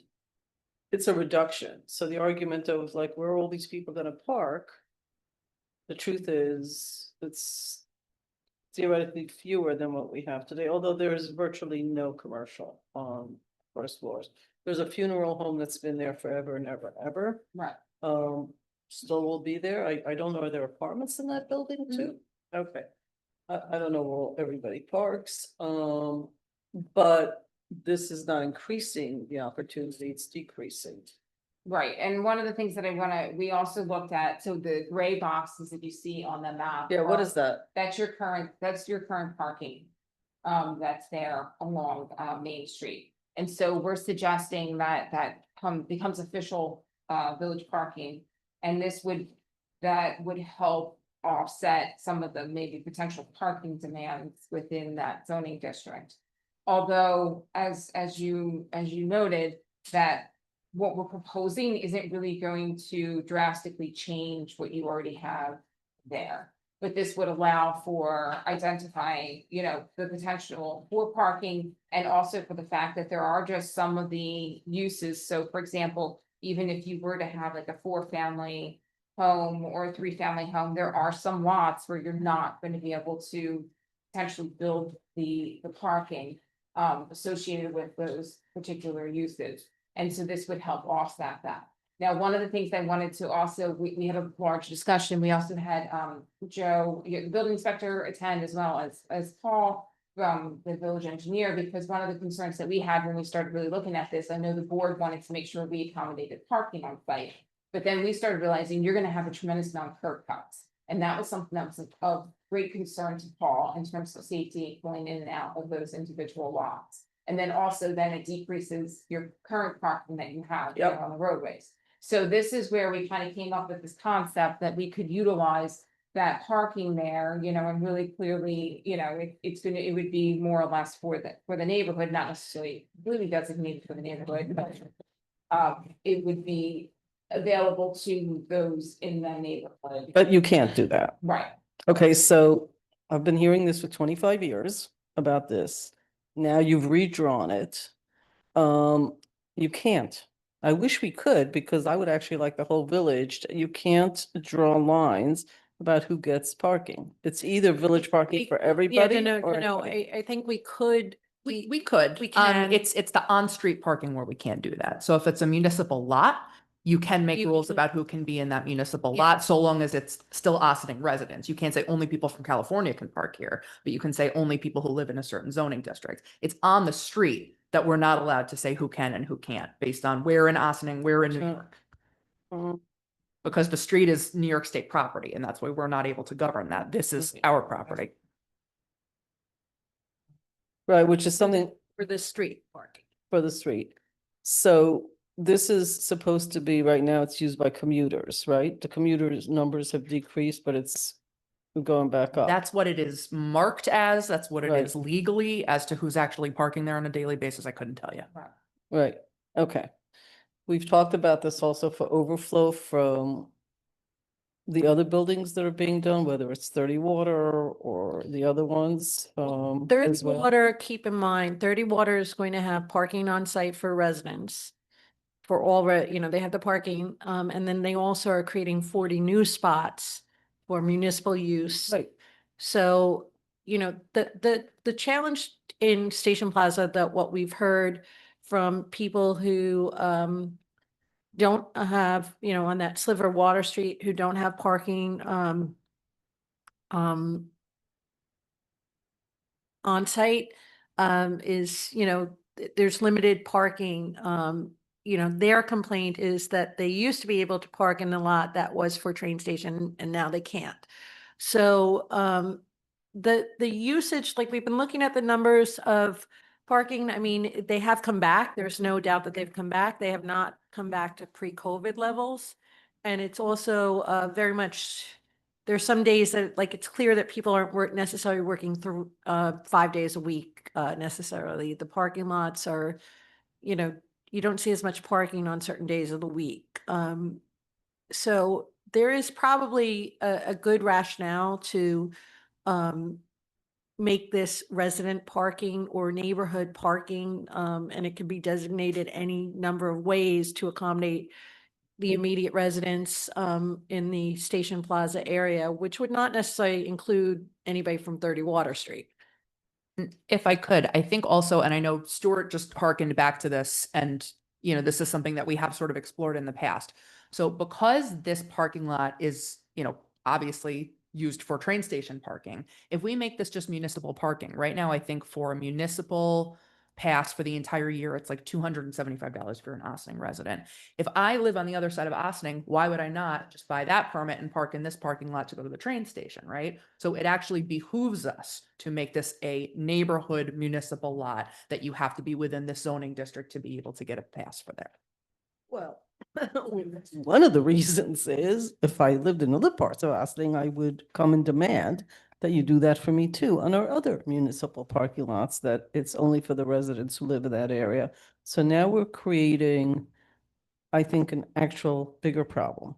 it's a reduction. So the argument of like, where are all these people gonna park? The truth is, it's theoretically fewer than what we have today, although there is virtually no commercial on first floors. There's a funeral home that's been there forever and ever, ever. Right. Still will be there. I don't know, are there apartments in that building too? Okay. I don't know where everybody parks, but this is not increasing the opportunity, it's decreasing. Right, and one of the things that we also looked at, so the gray boxes that you see on the map. Yeah, what is that? That's your current parking. That's there along Main Street. And so we're suggesting that becomes official village parking. And that would help offset some of the maybe potential parking demands within that zoning district. Although, as you noted, that what we're proposing isn't really going to drastically change what you already have there. But this would allow for identifying, the potential for parking, and also for the fact that there are just some of the uses. So for example, even if you were to have like a 4-family home or a 3-family home, there are some lots where you're not going to be able to potentially build the parking associated with those particular uses. And so this would help offset that. Now, one of the things I wanted to also, we had a large discussion. We also had Joe, the building inspector, attend, as well as Paul, the village engineer, because one of the concerns that we had when we started really looking at this, I know the board wanted to make sure we accommodated parking on site, but then we started realizing you're going to have a tremendous amount of curb cuts. And that was something that was of great concern to Paul in terms of safety going in and out of those individual lots. And then also it decreases your current parking that you have there on the roadways. So this is where we kind of came up with this concept that we could utilize that parking there, and really clearly, it would be more or less for the neighborhood, not necessarily really designated for the neighborhood, but it would be available to those in the neighborhood. But you can't do that. Right. Okay, so I've been hearing this for 25 years. about this. Now you've redrawn it. You can't. I wish we could, because I would actually like the whole village. You can't draw lines about who gets parking. It's either village parking for Yeah, everybody no, or no, anybody. I think we could. We could. we can. It's the on-street parking where we can't do that. So if it's a municipal lot, you can make You rules can- about who can be in that municipal Yeah. lot, so long as it's still Austining residents. You can't say only people from California can park here, but you can say only people who live in a certain zoning district. It's on the street that we're not allowed to say who can and who can't, based on where in Austining, where in New Sure. York. Um, Because the street is New York State property, and that's why we're not able to govern that. This is Okay. our property. Right, which is something For the street parking. for the street. So this is supposed to be, right now it's used by commuters, right? The commuters numbers have decreased, but it's going back up. That's what it is marked as. That's what it Right. is legally. As to who's actually parking there on a daily basis, I couldn't tell you. Right, okay. We've talked about this also for overflow from the other buildings that are being done, whether it's 30 Water or the other ones, Thirty as well. Water, keep in mind, 30 Water is going to have parking on site for residents. For all, they have the parking, and then they also are creating 40 new spots for municipal use. Right. So, the challenge in Station Plaza, that what we've heard from people who don't have, on that sliver of Water Street, who don't have parking on site, is, there's limited parking. Their complaint is that they used to be able to park in the lot that was for train station, and now they can't. So, the usage, like, we've been looking at the numbers of parking. I mean, they have come back. There's no doubt that they've come back. They have not come back to pre-COVID levels. And it's also very much, there's some days that, like, it's clear that people aren't necessarily working through 5 days a week necessarily. The parking lots are, you don't see as much parking on certain days of the week. So there is probably a good rationale to make this resident parking or neighborhood parking, and it could be designated any number of ways to accommodate the immediate residents in the Station Plaza area, which would not necessarily include anybody from 30 Water Street. If I could, I think also, and I know Stuart just harkened back to this, and this is something that we have sort of explored in the past. So because this parking lot is, obviously used for train station parking, if we make this just municipal parking, right now, I think for a municipal pass for the entire year, it's like $275 for an Austining resident. If I live on the other side of Austining, why would I not just buy that permit and park in this parking lot to go to the train station, right? So it actually behooves us to make this a neighborhood municipal lot that you have to be within this zoning district to be able to get a pass for that. Well, one of the reasons is if I lived in other parts of Austining, I would come and demand that you do that for me too on our other municipal parking lots, that it's only for the residents who live in that area. So now we're creating, I think, an actual bigger problem.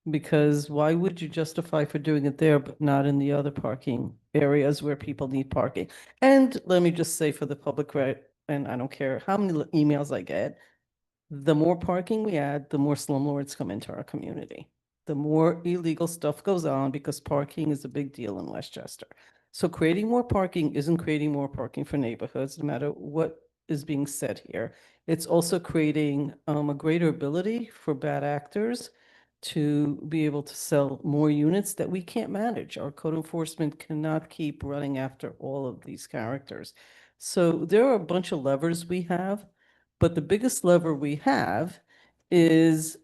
Because why would you justify for doing it there, but not in the other parking areas where people need parking? And let me just say for the public, right, and I don't care how many emails I get, the more parking we add, the more slumlords come into our community. The more illegal stuff goes on, because parking is a big deal in Westchester. So creating more parking isn't creating more parking for neighborhoods, no matter what is being said here. It's also creating a greater ability for bad actors to be able to sell more units that we can't manage. Our code enforcement cannot keep running after all of these characters. So there are a bunch of levers we have, but the biggest lever we have is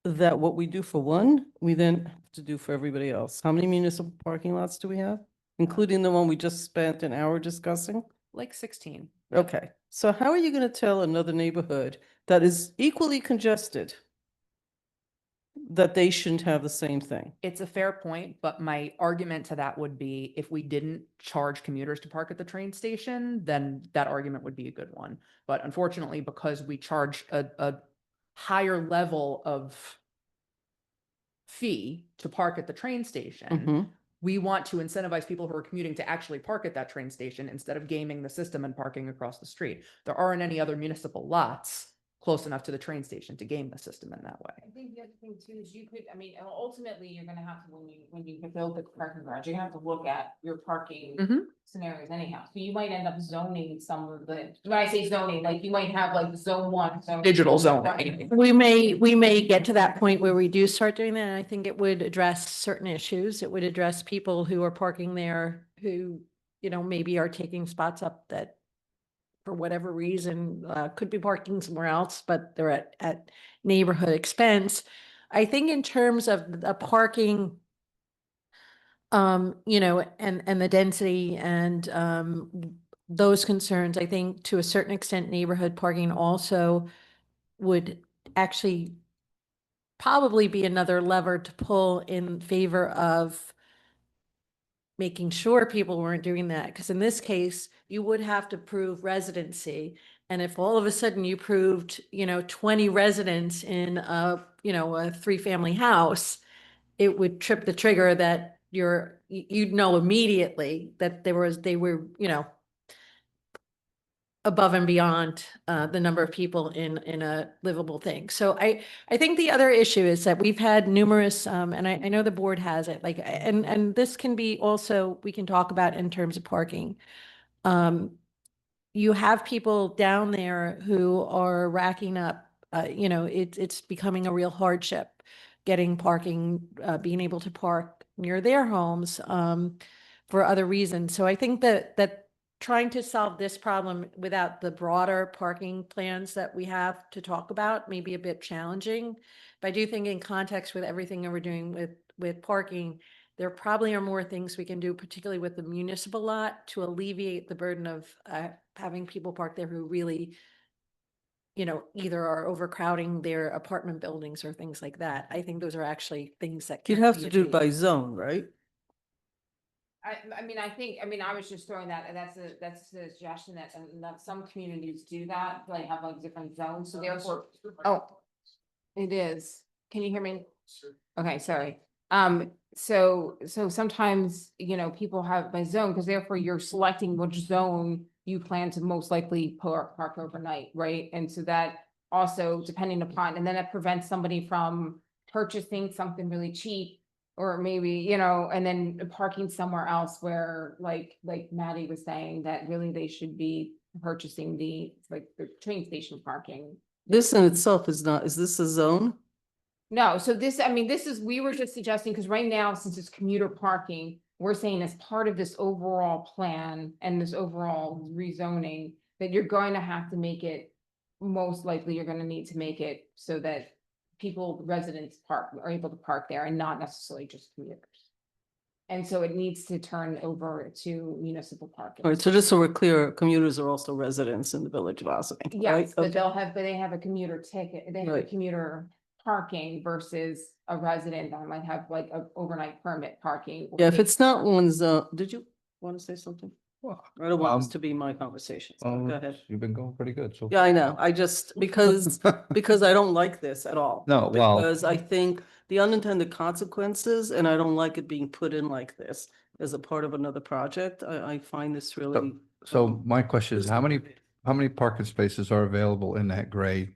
that what we do for one, we then have to do for everybody else. How many municipal parking lots do we have? Including the one we just spent an hour discussing? Like 16. Okay, so how are you going to tell another neighborhood that is equally congested that they shouldn't have the same thing? It's a fair point, but my argument to that would be if we didn't charge commuters to park at the train station, then that argument would be a good one. But unfortunately, because we charge a higher level of fee to park at the train station, Mhm. we want to incentivize people who are commuting to actually park at that train station instead of gaming the system and parking across the street. There aren't any other municipal lots close enough to the train station to game the system in that way. I think the other thing too is you could, I mean, ultimately, you're gonna have to, when you build the parking garage, you're gonna have to look at your parking Mhm. scenarios anyhow. So you might end up zoning some of the, when I say zoning, like you might have like zone one, zone. Digital zoning. Right. We may get to that point where we do start doing that. And I think it would address certain issues. It would address people who are parking there who, you know, maybe are taking spots up that for whatever reason, could be parking somewhere else, but they're at neighborhood expense. I think in terms of the parking, you know, and the density and, those concerns, I think to a certain extent, neighborhood parking also would actually probably be another lever to pull in favor of making sure people weren't doing that. Because in this case, you would have to prove residency. And if all of a sudden you proved, you know, 20 residents in a, you know, a 3-family house, it would trip the trigger that you'd know immediately that they were, you know, above and beyond the number of people in a livable thing. So I think the other issue is that we've had numerous, and I know the board has it, like, and this can be also, we can talk about in terms of parking. You have people down there who are racking up, you know, it's becoming a real hardship getting parking, being able to park near their homes for other reasons. So I think that trying to solve this problem without the broader parking plans that we have to talk about may be a bit challenging. But I do think in context with everything that we're doing with parking, there probably are more things we can do, particularly with the municipal lot, to alleviate the burden of having people park there who really, you know, either are overcrowding their apartment buildings or things like that. I think those are actually things that You'd can have be to do it by abated. zone, right? I mean, I was just throwing that, that's a suggestion that some communities do that, they have like different zones, so therefore, oh. It is, can you hear me? Okay, sorry. So sometimes, you know, people have by zone, because therefore you're selecting which zone you plan to most likely park overnight, right? And so that also depending upon, and then it prevents somebody from purchasing something really cheap. Or maybe, you know, and then parking somewhere else where like Maddie was saying that really they should be purchasing the train station parking. This in itself is not, is this a zone? No, so this, I mean, this is, we were just suggesting, because right now, since it's commuter parking, we're saying as part of this overall plan and this overall rezoning, that you're going to have to make it, most likely you're gonna need to make it so that residents are able to park there and not necessarily just commuters. And so it needs to turn over to municipal parking. All right, so just so we're clear, commuters are also residents in the village of Ossining, right? Yes, but Okay. they have a commuter ticket, they have a Right. commuter parking versus a resident that might have like a overnight permit parking. Yeah, if it's not one zone, did you want to say something? Well, I don't want this to be my conversation, so go ahead. You've been going pretty good, so. Yeah, I know. I just, because I don't like this at all. No, well- Because I think the unintended consequences, and I don't like it being put in like this as a part of another project. I find this really. So my question is, how many parking spaces are available in that gray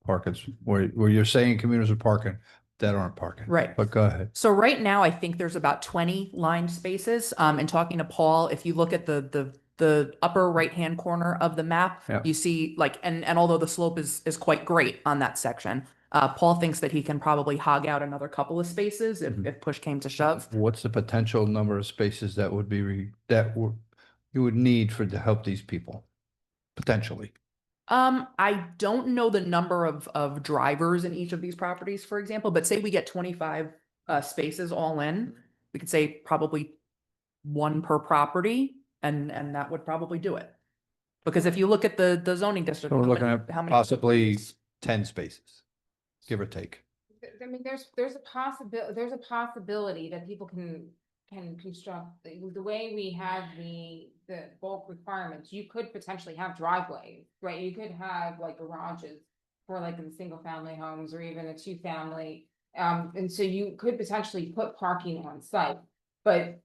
parking, where you're saying commuters are parking that aren't parking? Right. But go ahead. So right now, I think there's about 20 lined spaces. And talking to Paul, if you look at the upper right-hand corner of the map, Yeah. you see like, and although the slope is quite great on that section, Paul thinks that he can probably hog out another couple of spaces if push came to shove. What's the potential number of spaces that would be, you would need to help these people? Potentially. I don't know the number of drivers in each of these properties, for example, but say we get 25 spaces all in, we could say probably one per property, and that would probably do it. Because if you look at the zoning district, So we're looking how at many possibly 10 spaces, give or take. I mean, there's a possibility that people can construct, the way we have the bulk requirements, you could potentially have driveways, right? You could have like garages for like in single family homes or even a 2-family. And so you could potentially put parking on site. But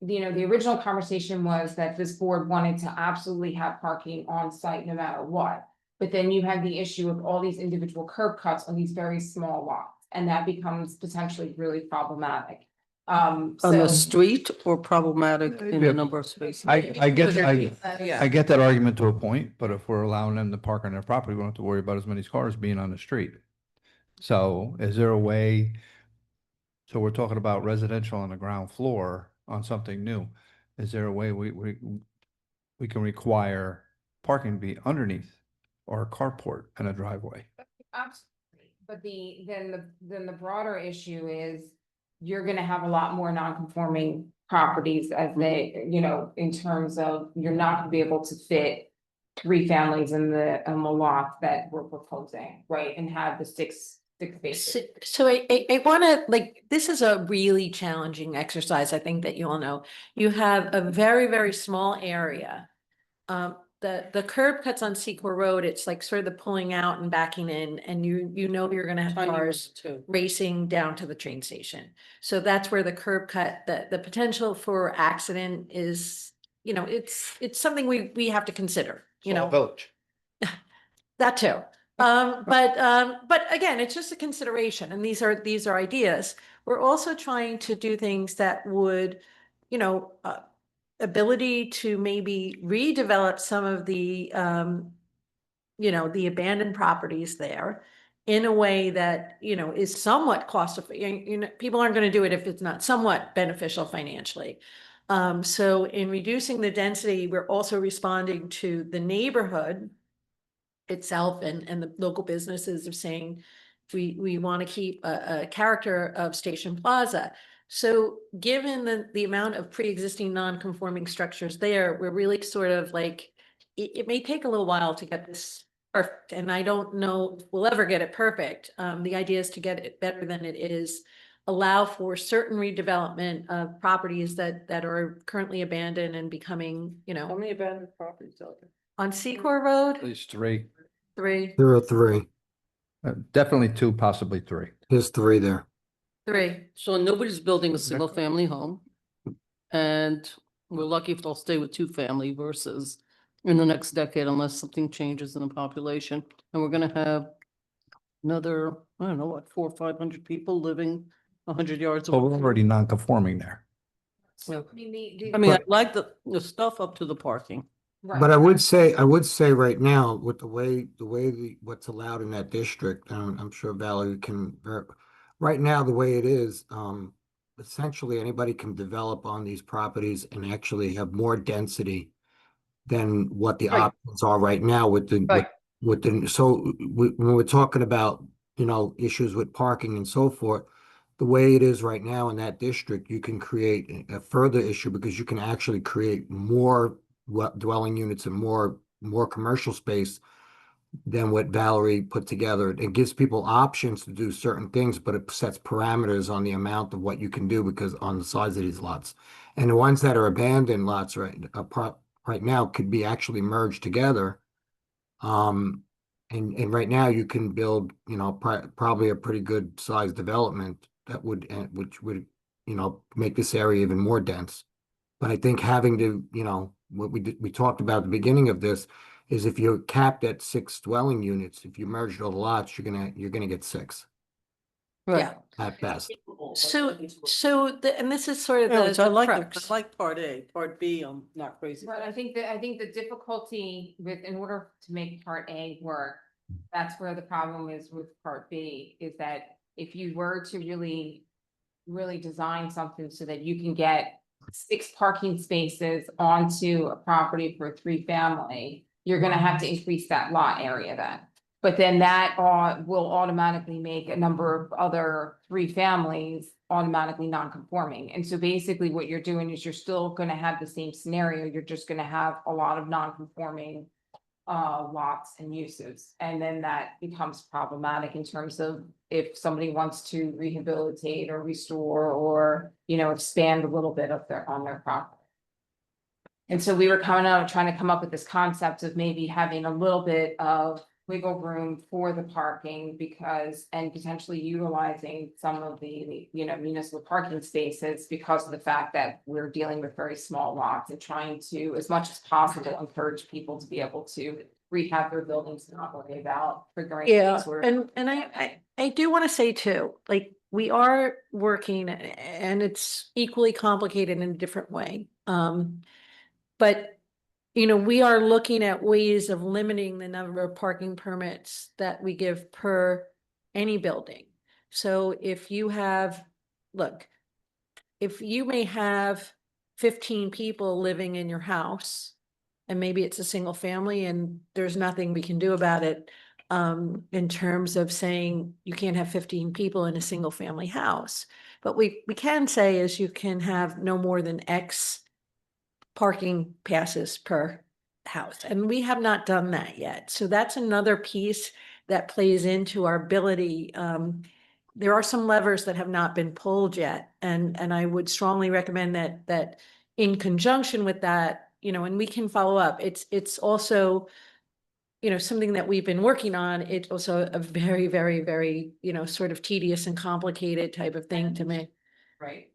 the original conversation was that this board wanted to absolutely have parking on site no matter what. But then you have the issue of all these individual curb cuts on these very small lots, and that becomes potentially really problematic. On the So, street or problematic in Yeah. the number of spaces? I get, Yeah. I get that argument to a point, but if we're allowing them to park on their property, we don't have to worry about as many cars being on the street. So is there a way? So we're talking about residential on the ground floor on something new. Is there a way we can require parking to be underneath or a carport and a driveway? absolutely, but then the broader issue is you're gonna have a lot more non-conforming properties as they, in terms of you're not gonna be able to fit three families in the lot that we're proposing, right, and have the six spaces. So I want to, this is a really challenging exercise, I think that you all know. You have a very, very small area. The curb cuts on Secor Road, it's like sort of the pulling out and backing in, and you're gonna have Tiny cars ones too. racing down to the train station. So that's where the curb cut, the potential for accident is, it's something we have to consider, Village. that too. But again, it's just a consideration, and these are ideas. We're also trying to do things that would, ability to maybe redevelop some of the, the abandoned properties there in a way that, is somewhat cost effective. People aren't going to do it if it's not somewhat beneficial financially. So in reducing the density, we're also responding to the neighborhood itself and the local businesses are saying, we want to keep a character of Station Plaza. So given the amount of pre-existing non-conforming structures there, we're really sort of like, it may take a little while to get this perfect, and I don't know if we'll ever get it perfect. The idea is to get it better than it is, allow for certain redevelopment of properties that are currently abandoned and becoming, How many abandoned properties out there? on Secor Road, At least three. 3. There are three. Definitely two, possibly three. There's three there. 3. So nobody's building a single family home. And we're lucky if they'll stay with two family versus in the next decade, unless something changes in the population. And we're gonna have another, I don't know, what, 400 or 500 people living 100 yards So we're away. already non-conforming there. I mean, I mean, I like the stuff up to the parking. But I would say right now, with the way what's allowed in that district, I'm sure Valerie can, right now, the way it is, essentially anybody can develop on these properties and actually have more density than what the Right. options are right now Right. when we're talking about, issues with parking and so forth, the way it is right now in that district, you can create a further issue because you can actually create more dwelling units and more commercial space than what Valerie put together. It gives people options to do certain things, but it sets parameters on the amount of what you can do because on the size of these lots. And the ones that are abandoned lots right now could be actually merged together. And right now you can build, probably a pretty good sized development that which would, make this area even more dense. But I think having to, what we talked about at the beginning of this is if you're capped at 6 dwelling units, if you merged all the lots, you're gonna get 6 Right. at best. And this is sort of Yeah, the which I like, crux. I like part A, part B, I'm not crazy. But I think the difficulty in order to make part A work, that's where the problem is with part B, is that if you were to really design something so that you can get 6 parking spaces onto a property for a 3-family, you're gonna have to increase that lot area then. But then that will automatically make a number of other 3 families automatically non-conforming. And so basically what you're doing is you're still gonna have the same scenario. You're just gonna have a lot of non-conforming lots and uses. And then that becomes problematic in terms of if somebody wants to rehabilitate or restore or, expand a little bit on their property. And so we were trying to come up with this concept of maybe having a little bit of wiggle room for the parking because, and potentially utilizing some of the, you know, municipal parking spaces because of the fact that we're dealing with very small lots and trying to, as much as possible, encourage people to be able to rehab their buildings and not worry about figuring Yeah, things where. and I do want to say too, like, we are working and it's equally complicated in a different way. But you know, we are looking at ways of limiting the number of parking permits that we give per any building. So if you have, look, if you may have 15 people living in your house, and maybe it's a single family and there's nothing we can do about it, in terms of saying you can't have 15 people in a single family house. But we can say is you can have no more than X parking passes per house, and we have not done that yet. So that's another piece that plays into our ability. There are some levers that have not been pulled yet, and I would strongly recommend that in conjunction with that, you know, and we can follow up. It's also, you know, something that we've been working on. It's also a very, very, very, you know, sort of tedious and complicated type of thing to me. Right.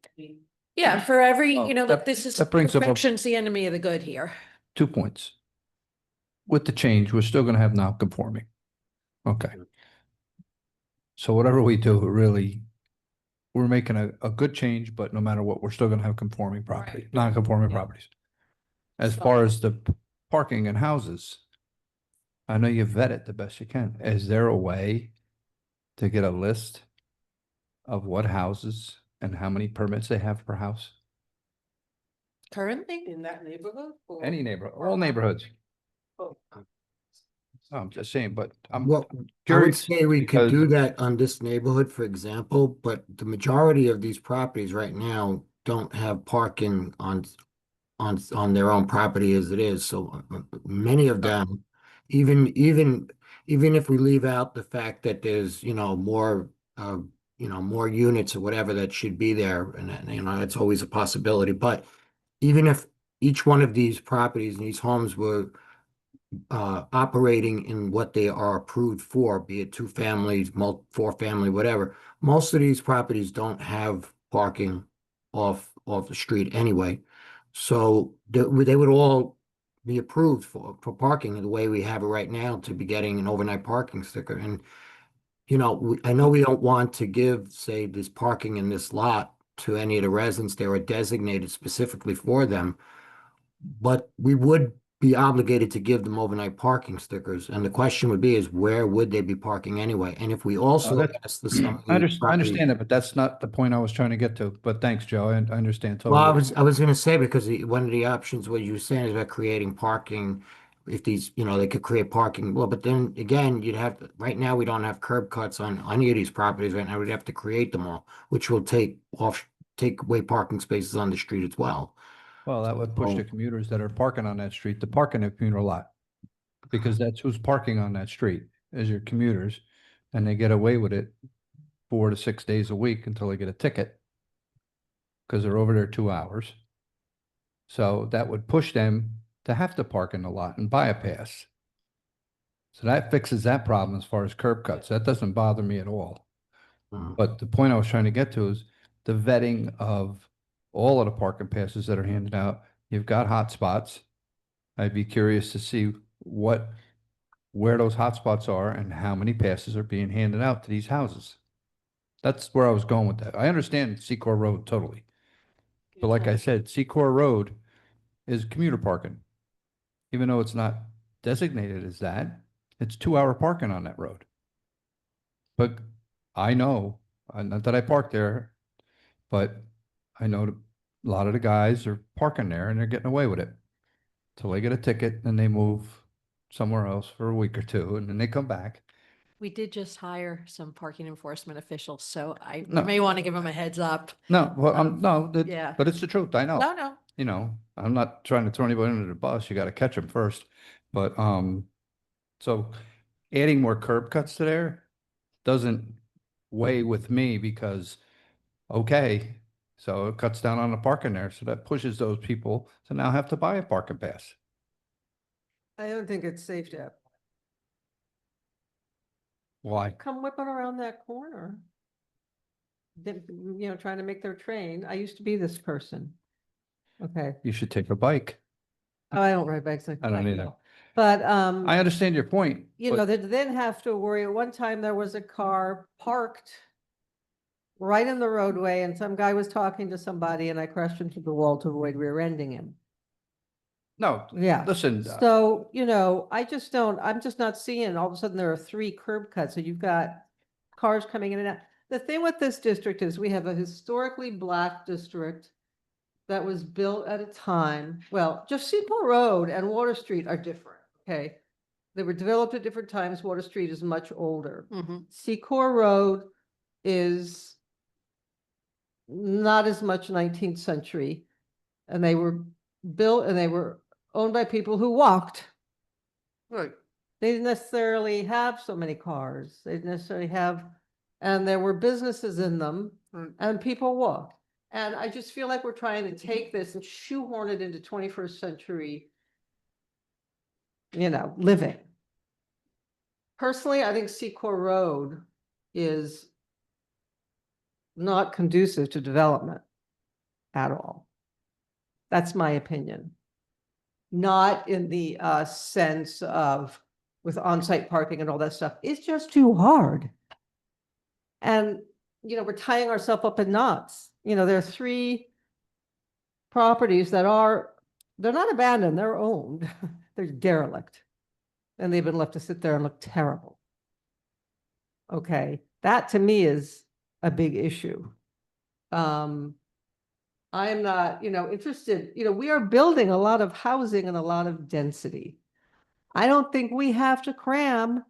Yeah, for every, Well, you know, that- look, this is that brings up a- perfection's the enemy of the good here. 2 points. With the change, we're still gonna have non-conforming. Okay. So whatever we do, really, we're making a good change, but no matter what, we're still gonna have conforming property, Right. non-conforming Yeah. properties. As So- far as the parking in houses, I know you vet it the best you can. Is there a way to get a list of what houses and how many permits they have per house? Currently? In that neighborhood? or- Any neighborhood, all neighborhoods. Oh, No, I'm just saying, but I'm Well, I would curious say we could because- do that on this neighborhood, for example, but the majority of these properties right now don't have parking on their own property as it is. So many of them, even if we leave out the fact that there's, more, more units or whatever that should be there, and it's always a possibility. But even if each one of these properties and these homes were operating in what they are approved for, be it two families, four family, whatever. Most of these properties don't have parking off the street anyway. So they would all be approved for parking the way we have it right now to be getting an overnight parking sticker. And, I know we don't want to give, say, this parking in this lot to any of the residents. They are designated specifically for them. But we would be obligated to give them overnight parking stickers. And the question would be is where would they be parking anyway? And if we also that- ask the some of I these understand it, but that's not the point I was trying to get to. But thanks, Joe. I understand Well, I totally. was going to say because one of the options what you were saying is about creating parking. If these, they could create parking. Well, but then again, right now we don't have curb cuts on any of these properties right now. We'd have to create them all, which will take away parking spaces on the street as well. Well, that would push the commuters that are parking on that street to park in the commuter lot. Because that's who's parking on that street is your commuters. And they get away with it 4 to 6 days a week until they get a ticket. Because they're over there 2 hours. So that would push them to have to park in the lot and buy a pass. So that fixes that problem as far as curb cuts. That doesn't bother me at all. But the point I was trying to get to is the vetting of all of the parking passes that are handed out. You've got hotspots. I'd be curious to see where those hotspots are and how many passes are being handed out to these houses. That's where I was going with that. I understand Secor Road totally. But like I said, Secor Road is commuter parking. Even though it's not designated as that, it's 2-hour parking on that road. But I know, not that I park there, but I know a lot of the guys are parking there and they're getting away with it. Till they get a ticket and they move somewhere else for a week or two and then they come back. We did just hire some parking enforcement officials, so I No. may want to give them a heads up. No, well, Yeah. but it's the truth. I know. No. I'm not trying to throw anybody under the bus. You got to catch them first. But, so adding more curb cuts to there doesn't weigh with me because, okay, so it cuts down on the parking there. So that pushes those people to now have to buy a parking pass. I don't think it's safe to have Why? come whipping around that corner. Trying to make their train. I used to be this person. Okay. You should take a bike. Oh, I don't ride bikes. I don't either. But, I understand your point. but they then have to worry. At one time, there was a car parked right in the roadway and some guy was talking to somebody and I crashed into the wall to avoid rear-ending him. No, Yeah. listen, So, I'm just not seeing, all of a sudden there are 3 curb cuts, so you've got cars coming in and out. The thing with this district is we have a historically black district that was built at a time, well, just Seaport Road and Water Street are different, okay? They were developed at different times. Water Street is much older. Secor Road is not as much 19th century, and they were built and they were owned by people who walked. Right. They didn't necessarily have so many cars. They didn't necessarily have, and there were businesses in them, and people walked. And I just feel like we're trying to take this and shoehorn it into 21st century, living. Personally, I think Secor Road is not conducive to development at all. That's my opinion. Not in the sense of with on-site parking and all that stuff. It's just too hard. And, we're tying ourselves up in knots. There are 3 properties that they're not abandoned, they're owned. They're derelict. And they've been left to sit there and look terrible. Okay, that to me is a big issue. I am not, interested, we are building a lot of housing and a lot of density. I don't think we have to cram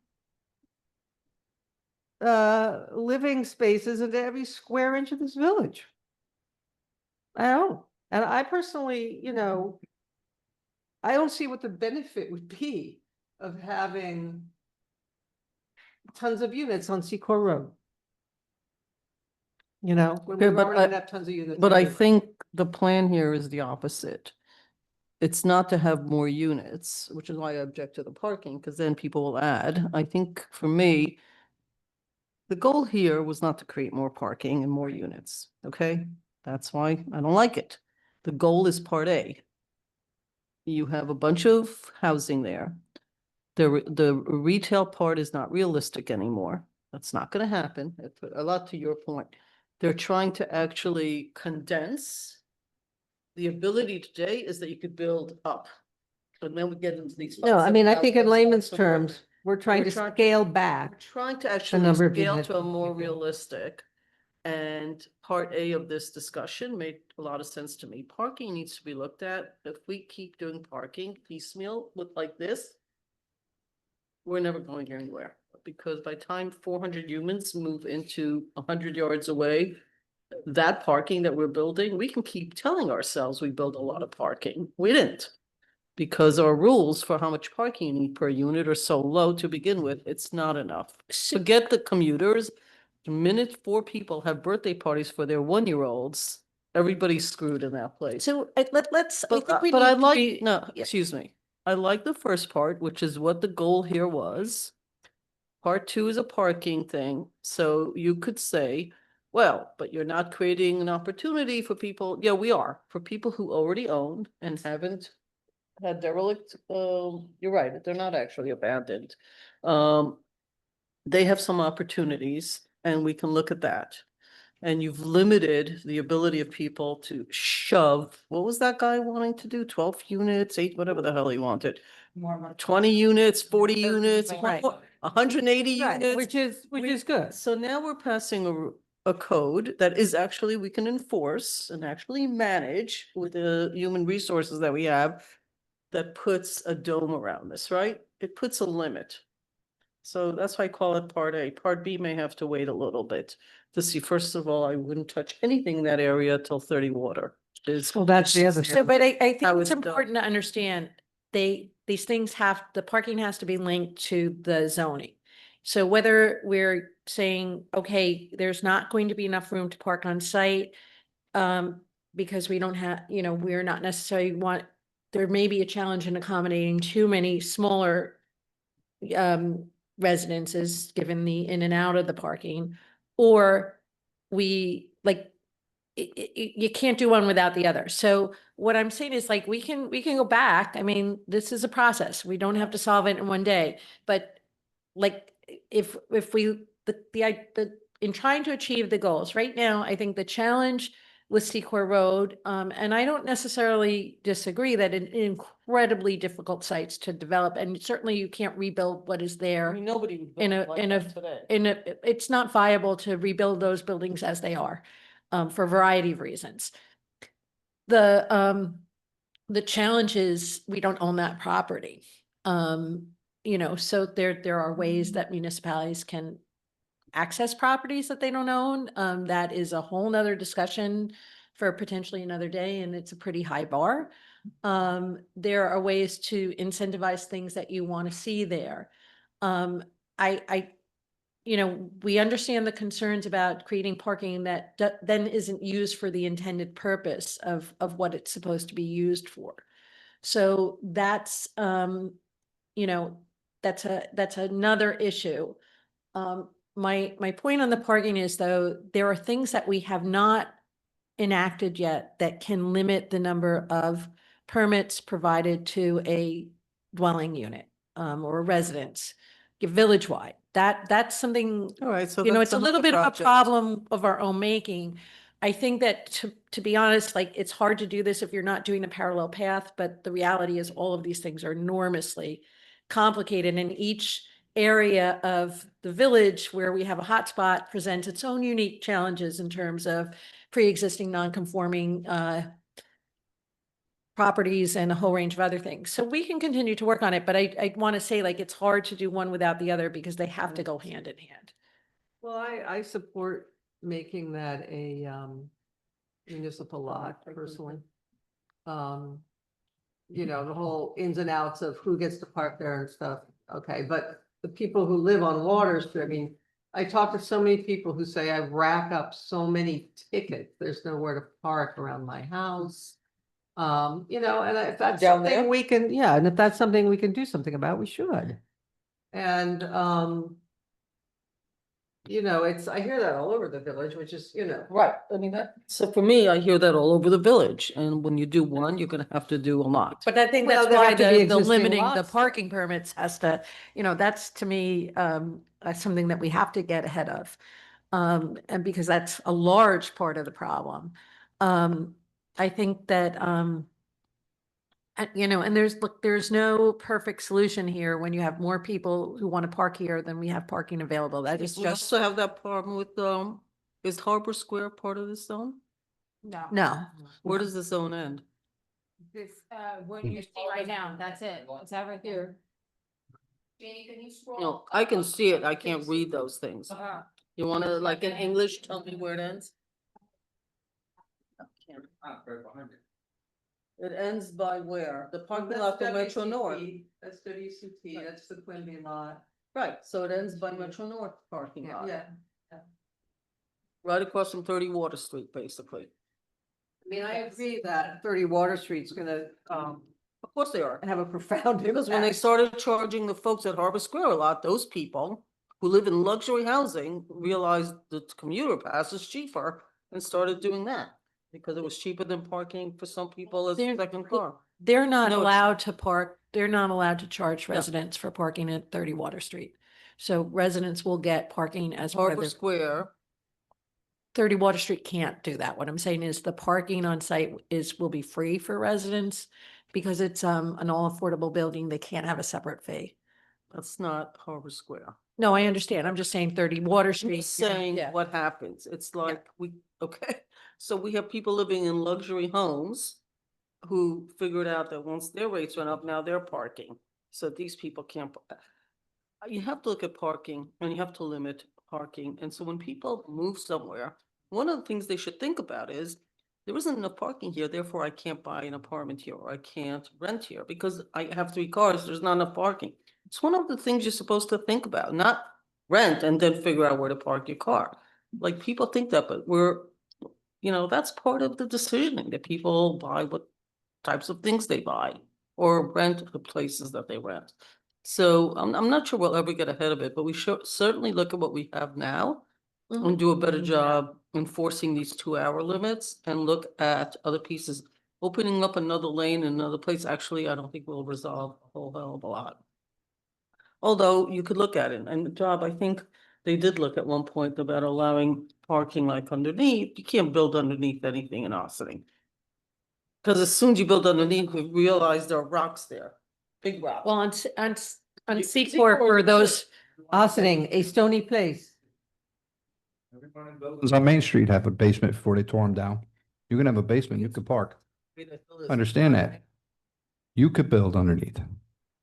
living spaces into every square inch of this village. I don't. And I personally, I don't see what the benefit would be of having tons of units on Secor Road. When Okay, we're but already gonna have tons of units. But I anyway. think the plan here is the opposite. It's not to have more units, which is why I object to the parking, because then people will add. I think for me, the goal here was not to create more parking and more units, okay? That's why I don't like it. The goal is part A. You have a bunch of housing there. The retail part is not realistic anymore. That's not gonna happen. A lot to your point. They're trying to actually condense. The ability today is that you could build up. And then we get into these. No, I mean, I think in 5,000 layman's apartments. terms, we're trying We're to trying- scale We're back. trying to actually number of scale units to a per more people. realistic. And part A of this discussion made a lot of sense to me. Parking needs to be looked at. If we keep doing parking piecemeal with like this, we're never going anywhere. Because by time 400 humans move into 100 yards away, that parking that we're building, we can keep telling ourselves we build a lot of parking. We didn't. Because our rules for how much parking you need per unit are so low to begin with, it's not enough. Forget the commuters. The minute 4 people have birthday parties for their 1-year-olds, everybody's screwed in that place. So let's, I think we But I need to like, be- no, yeah. excuse me. I like the first part, which is what the goal here was. Part 2 is a parking thing. So you could say, well, but you're not creating an opportunity for people. Yeah, we are. For people who already own and haven't had derelict, you're right, they're not actually abandoned. They have some opportunities and we can look at that. And you've limited the ability of people to shove, what was that guy wanting to do? 12 units, 8, whatever the hell he wanted. 20 units, 40 units, Right. 180 Right, units. which is good. So now we're passing a code that is actually, we can enforce and actually manage with the human resources that we have that puts a dome around this, right? It puts a limit. So that's why I call it part A. Part B may have to wait a little bit to see. First of all, I wouldn't touch anything in that area till 30 water. Well, that's the other So, but I think How it's it's done. important to understand, these things the parking has to be linked to the zoning. So whether we're saying, okay, there's not going to be enough room to park on site, because we don't have, we're not necessarily there may be a challenge in accommodating too many smaller, residences, given the in and out of the parking, or we like, you can't do one without the other. So what I'm saying is like, we can go back. I mean, this is a process. We don't have to solve it in one day, but like, if we, in trying to achieve the goals, right now, I think the challenge with Secor Road, and I don't necessarily disagree that an incredibly difficult sites to develop, and certainly you can't rebuild what is I there. mean, nobody would In build a, like in that a, today. it's not viable to rebuild those buildings as they are, for a variety of reasons. The challenge is we don't own that property. So there are ways that municipalities can access properties that they don't own. That is a whole nother discussion for potentially another day, and it's a pretty high bar. There are ways to incentivize things that you want to see there. We understand the concerns about creating parking that then isn't used for the intended purpose of what it's supposed to be used for. So that's, that's another issue. My point on the parking is, though, there are things that we have not enacted yet that can limit the number of permits provided to a dwelling unit, or a residence, village-wide. That's something, All right, so it's that's a little another bit of a project. problem of our own making. I think that to be honest, like, it's hard to do this if you're not doing a parallel path, but the reality is all of these things are enormously complicated, and each area of the village where we have a hotspot presents its own unique challenges in terms of pre-existing non-conforming properties and a whole range of other things. So we can continue to work on it, but I want to say, like, it's hard to do one without the other because they have to go hand in hand. Well, I support making that a municipal lot personally. The whole ins and outs of who gets to park there and stuff. Okay, but the people who live on Water Street, I mean, I talk to so many people who say I rack up so many tickets. There's nowhere to park around my house. And if that's Down there? something we can, yeah, and if that's something we can do something about, we should. And, I hear that all over the village, which is, Right, I mean, so for me, I hear that all over the village, and when you do one, you're gonna have to do a lot. But I think Well, that's there why have to be the existing limiting the lots. parking permits has to, that's to me, something that we have to get ahead of. And because that's a large part of the problem. I think that, and there's no perfect solution here when you have more people who want to park here than we have parking available. That is We just, also have that problem with, is Harbor Square part of this zone? no. Where does the zone end? This, what you see right now, that's it. It's everything. Here. Janie, can you scroll? No, I can see it, I can't read those things. Uh-huh. You wanna, like, in English, tell me where it ends? It ends by where? The parking lot for Metro North. That's WCT, that's the Quimby lot. Right, so it ends by Metro North parking lot. Yeah. Right across from 30 Water Street, basically. I mean, I agree that 30 Water Street's gonna, Of course they are. have a profound Because when they impact. started charging the folks at Harbor Square a lot, those people who live in luxury housing realized that commuter pass is cheaper and started doing that. Because it was cheaper than parking for some people as a They're- second car. They're not No, it's- allowed to park, they're not allowed to charge No. residents for parking at 30 Water Street. So residents will get parking as part of Harbor their Square, 30 Water Street can't do that. What I'm saying is the parking on site will be free for residents because it's an all affordable building. They can't have a separate fee. that's not Harbor Square. No, I understand. I'm just saying 30 Water I'm Street. just saying yeah. what happens. It's like okay, so we have people living in luxury homes who figured out that once their rates went up, now they're parking. So these people can't. You have to look at parking and you have to limit parking. And so when people move somewhere, one of the things they should think about is there isn't enough parking here, therefore I can't buy an apartment here or I can't rent here because I have 3 cars, there's not enough parking. It's one of the things you're supposed to think about, not rent and then figure out where to park your car. Like people think that, but that's part of the decisioning that people buy what types of things they buy or rent the places that they rent. So I'm not sure we'll ever get ahead of it, but we should certainly look at what we have now and do a better job enforcing these 2-hour limits and look at other pieces. Opening up another lane in another place, actually, I don't think will resolve a whole hell of a lot. Although you could look at it, and the job, I think they did look at one point about allowing parking like underneath. You can't build underneath anything in Austining. Because as soon as you build underneath, we realize there are rocks there, big rocks. Well, on You- Secor for those, Austining, a stony place. Buildings on Main Street have a basement before they tore them down. You can have a basement, you could park. Understand that. You could build underneath.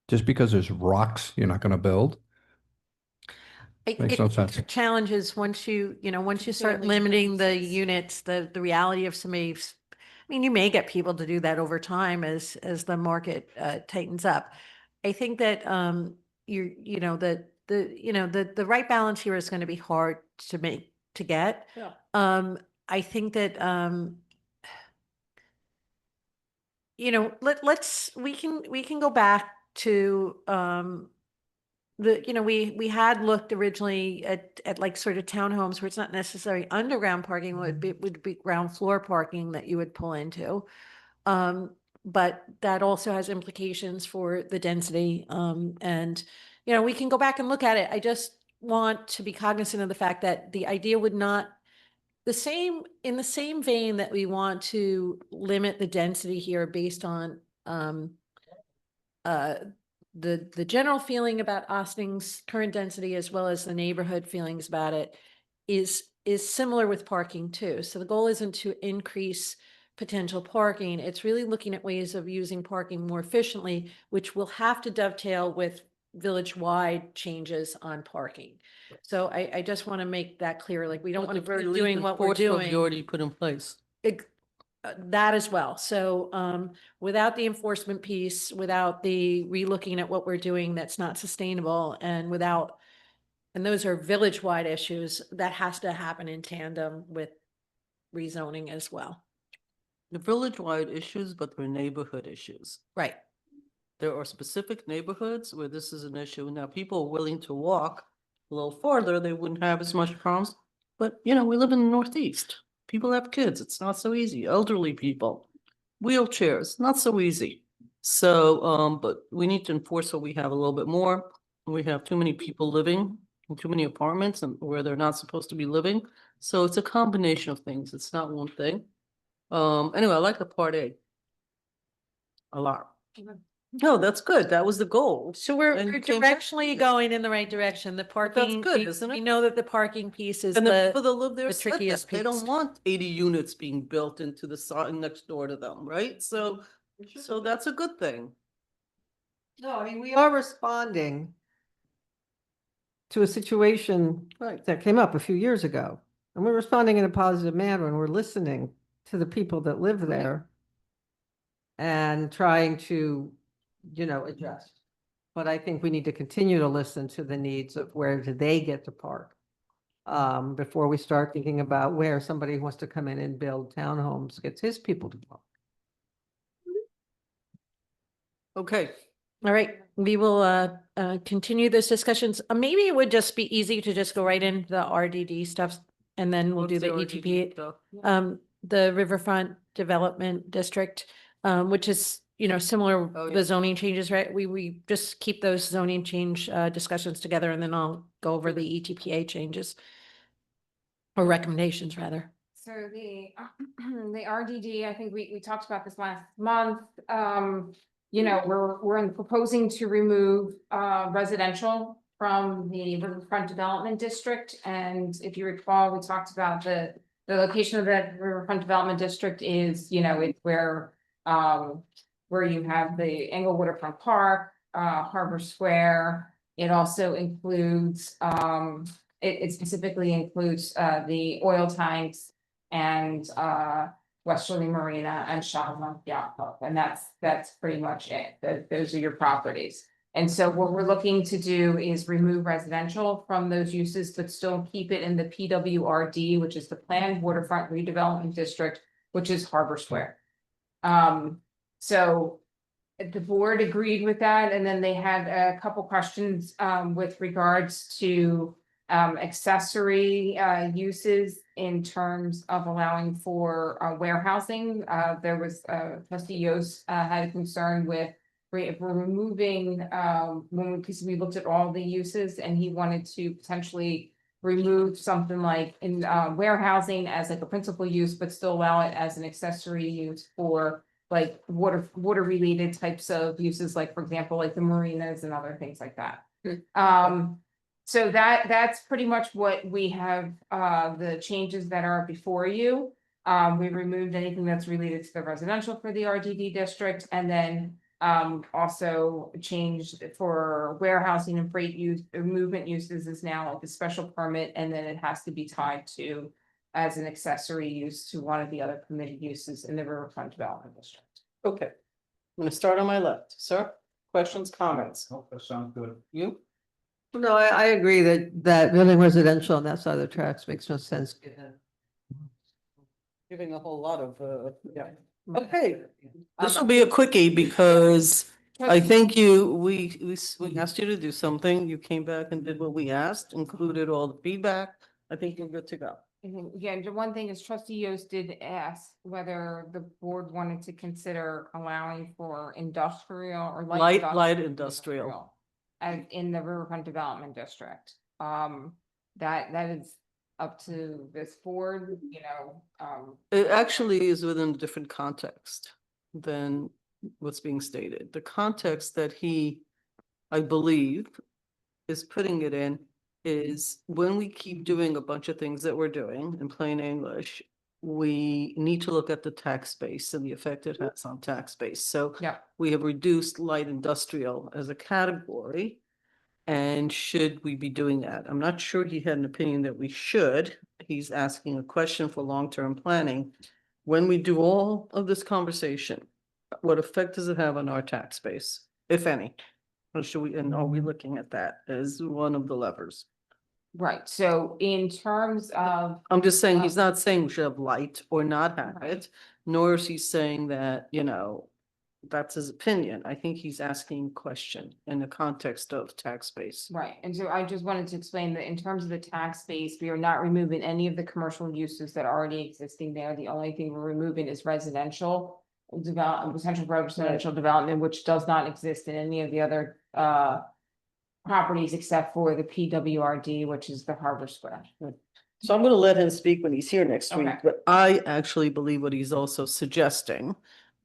Just because there's rocks, you're not gonna build. Makes no sense. Challenges once you start Certainly limiting the differences. units, the reality of somebody, I mean, you may get people to do that over time as the market tightens up. I think that the right balance here is going to be hard to get. Yeah. I think that we can go back to we had looked originally at like sort of townhomes where it's not necessarily underground parking, would be ground floor parking that you would pull into. But that also has implications for the density. And we can go back and look at it. I just want to be cognizant of the fact that the idea would not in the same vein that we want to limit the density here based on the general feeling about Austin's current density as well as the neighborhood feelings about it is similar with parking too. So the goal isn't to increase potential parking. It's really looking at ways of using parking more efficiently, which will have to dovetail with village-wide changes on parking. So I just want to make that clear. Like, we don't want to be doing what we're doing. You already put in place. That as well. So without the enforcement piece, without the relooking at what we're doing that's not sustainable, and those are village-wide issues, that has to happen in tandem with rezoning as well. The village-wide issues, but they're neighborhood issues. Right. There are specific neighborhoods where this is an issue. Now, people are willing to walk a little farther, they wouldn't have as much problems. But, we live in the Northeast. People have kids. It's not so easy. Elderly people, wheelchairs, not so easy. So, but we need to enforce what we have a little bit more. We have too many people living in too many apartments and where they're not supposed to be living. So it's a combination of things. It's not one thing. Anyway, I like the part A a lot. No, that's good. That was the goal. So we're And you came back directionally going in the right direction. The parking, good, we- isn't it? We know that the parking piece is And the people that the live there the said trickiest that. They piece. don't want 80 units being built into the side next door to them, right? So that's a good thing. No, I mean, we are responding to a situation Right. that came up a few years ago. And we're responding in a positive manner, and we're listening to the people that live there and trying to, adjust. But I think we need to continue to listen to the needs of where do they get to park, before we start thinking about where somebody who wants to come in and build townhomes gets his people to park. Okay. All right, we will continue those discussions. Maybe it would just be easy to just go right into the RDD stuff, and then we'll do the ETP. stuff? The Riverfront Development District, which is, similar, Oh, yeah. the zoning changes, right? We just keep those zoning change discussions together, and then I'll go over the ETPA changes. Or recommendations, rather. So the RDD, I think we talked about this last month. We're proposing to remove residential from the Riverfront Development District. And if you recall, we talked about the location of that Riverfront Development District is, it's where you have the Englewood Waterfront Park, Harbor Square. It also includes, it specifically includes the oil tanks and Westerly Marina and Chatham Yacht Club. And that's pretty much it. Those are your properties. And so what we're looking to do is remove residential from those uses, but still keep it in the PWRD, which is the Planned Waterfront Redevelopment District, which is Harbor Square. So the board agreed with that, and then they had a couple questions with regards to accessory uses in terms of allowing for warehousing. There was trustee Yost had a concern with removing because we looked at all the uses and he wanted to potentially remove something like in warehousing as like a principal use, but still allow it as an accessory use for like water related types of uses, like for example, like the marinas and other things like that. So that's pretty much what we have, the changes that are before you. We removed anything that's related to the residential for the RDD district, and then also changed for warehousing and freight use, movement uses is now like a special permit, and then it has to be tied to as an accessory use to one of the other permitted uses in the riverfront development district. Okay. I'm gonna start on my left. Sir, questions, comments? Oh, that sounds good. You? No, I agree that building residential on that side of the tracks makes no sense. Giving a whole lot of, yeah. Okay, this will be a quickie because I think we asked you to do something. You came back and did what we asked, included all the feedback. I think you're good to go. Yeah, the one thing is trustee Yost did ask whether the board wanted to consider allowing for industrial or Light industrial. as in the riverfront development district. That is up to this board, you know, It actually is within a different context than what's being stated. The context that he, I believe, is putting it in is when we keep doing a bunch of things that we're doing in plain English, we need to look at the tax base and the effect it has on tax base. So yeah. we have reduced light industrial as a category. And should we be doing that? I'm not sure he had an opinion that we should. He's asking a question for long-term planning. When we do all of this conversation, what effect does it have on our tax base, if any? Or should we, and are we looking at that as one of the levers? Right, so in terms of, I'm just saying, he's not saying we should have light or not have it, nor is he saying that, you know, that's his opinion. I think he's asking a question in the context of tax base. right, and so I just wanted to explain that in terms of the tax base, we are not removing any of the commercial uses that are already existing there. The only thing we're removing is residential development, potential residential development, which does not exist in any of the other properties except for the PWRD, which is the Harbor Square. So I'm gonna let him speak when he's here next week, Okay. but I actually believe what he's also suggesting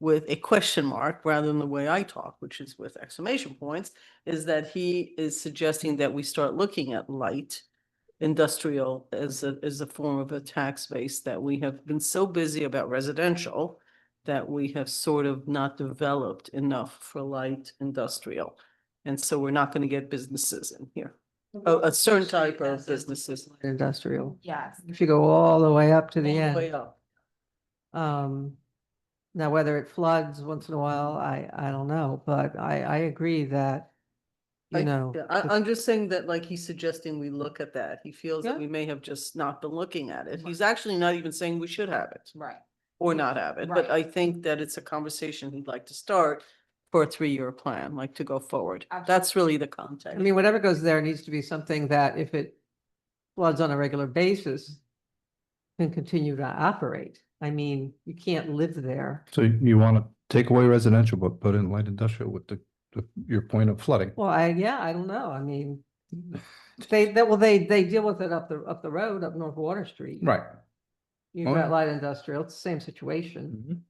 with a question mark rather than the way I talk, which is with exclamation points, is that he is suggesting that we start looking at light industrial as a form of a tax base, that we have been so busy about residential that we have sort of not developed enough for light industrial. And so we're not gonna get businesses in here. A certain type of businesses. Industrial. Yes. If you go all the way up to the All the way end. up. Now whether it floods once in a while, I don't know, but I agree that, you know. Yeah, I'm just saying that like he's suggesting we look at that. He feels that Yeah. we may have just not been looking at it. He's actually not even saying we should have it Right. or not have it, but Right. I think that it's a conversation he'd like to start for a 3-year plan, like to go forward. Absolutely. That's really the I context. mean, whatever goes there needs to be something that if it floods on a regular basis, can continue to operate. I mean, you can't live there. So you want to take away residential, but put in light industrial with your point of flooding. Well, I don't know. I mean, they deal with it up the road, up North Water Street. Right. You've Oh, got yeah. light industrial, it's the same situation. Mhm.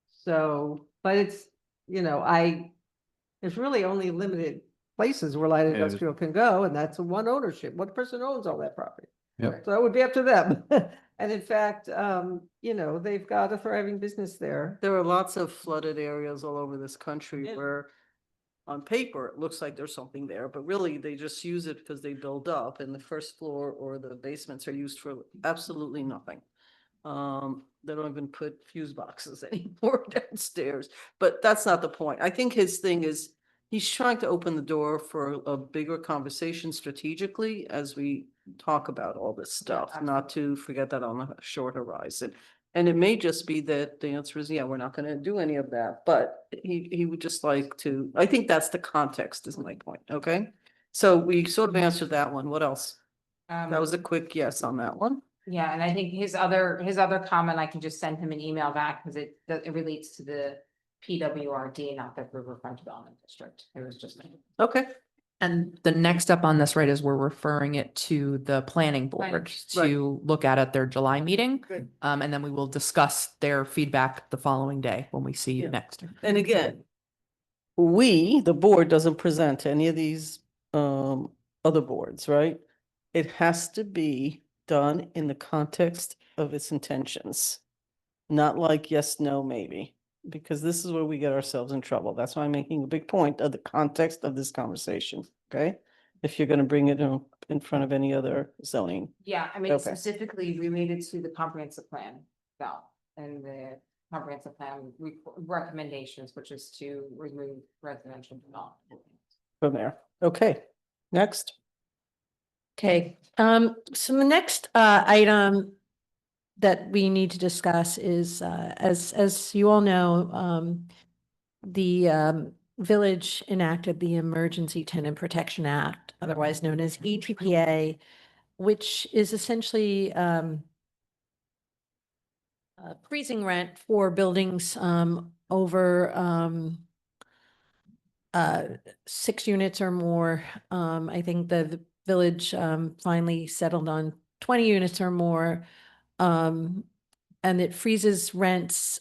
So, but it's, you know, there's really only limited places where light Yeah, there's- industrial can go, and that's one ownership. One person owns all that property. Yep. So it would be up to them. And in fact, you know, they've got a thriving business there. There are lots of flooded areas all over this country Yeah. where on paper, it looks like there's something there, but really they just use it because they build up and the first floor or the basements are used for absolutely nothing. They don't even put fuse boxes anymore downstairs, but that's not the point. I think his thing is he's trying to open the door for a bigger conversation strategically as we talk about all this stuff, not to forget that on a short horizon. And it may just be that the answer is, yeah, we're not gonna do any of that, but he would just like to, I think that's the context is my point, okay? So we sort of answered that one. What else? That was a quick yes on that one. Yeah, and I think his other comment, I can just send him an email back because it relates to the PWRD, not the Riverfront Development District. It was just. Okay, And the next step on this, right, is we're referring it to the planning board Right. to look at their July meeting. Good. And then we will discuss their feedback the following day when we see you Yeah. next. and again, the board doesn't present to any of these other boards, right? It has to be done in the context of its intentions. Not like yes, no, maybe, because this is where we get ourselves in trouble. That's why I'm making a big point of the context of this conversation, okay? If you're gonna bring it in front of any other zoning. Yeah, I mean, Okay. specifically related to the comprehensive plan, though, and the comprehensive plan recommendations, which is to remove residential development. From there. Okay, next. Okay, so the next item that we need to discuss is, as you all know, the village enacted the Emergency Tenant Protection Act, otherwise known as ETPA, which is essentially freezing rent for buildings over 6 units or more. I think the village finally settled on 20 units or more. And it freezes rents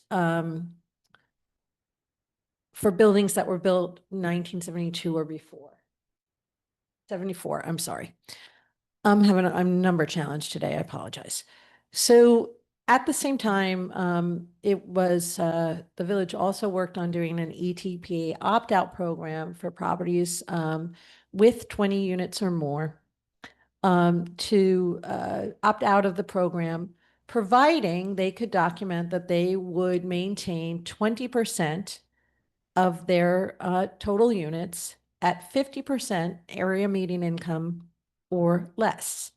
for buildings that were built 1972 or before. 74, I'm sorry. I'm number challenged today, I apologize. So at the same time, it was, the village also worked on doing an ETPA opt-out program for properties with 20 units or more to opt out of the program, providing they could document that they would maintain 20% of their total units at 50% area median income or less.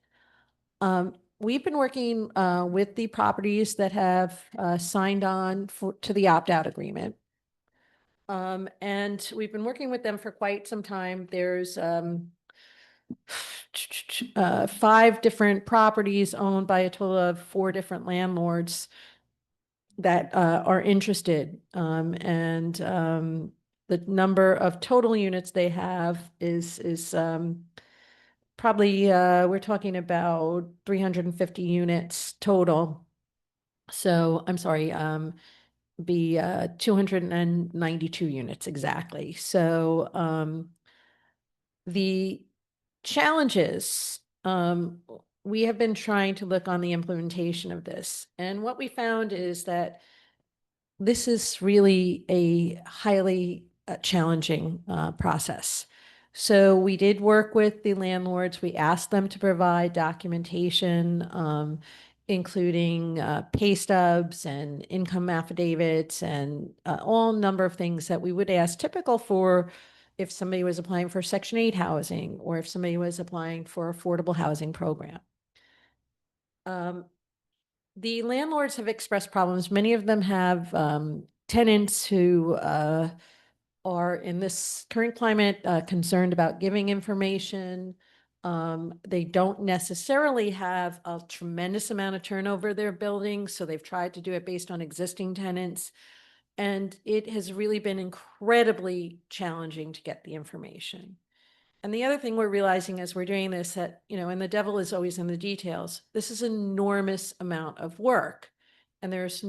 We've been working with the properties that have signed on to the opt-out agreement. And we've been working with them for quite some time. There's 5 different properties owned by a total of 4 different landlords that are interested. The number of total units they have is probably, we're talking about 350 units total. So I'm sorry, be 292 units exactly. So the challenges, we have been trying to look on the implementation of this. And what we found is that this is really a highly challenging process. So we did work with the landlords. We asked them to provide documentation, including pay stubs and income affidavits and all number of things that we would ask, typical for if somebody was applying for Section 8 housing or if somebody was applying for affordable housing program. The landlords have expressed problems. Many of them have tenants who are in this current climate concerned about giving information. They don't necessarily have a tremendous amount of turnover in their buildings, so they've tried to do it based on existing tenants. And it has really been incredibly challenging to get the information. And the other thing we're realizing as we're doing this, that, and the devil is always in the details, this is an enormous amount of work. And there's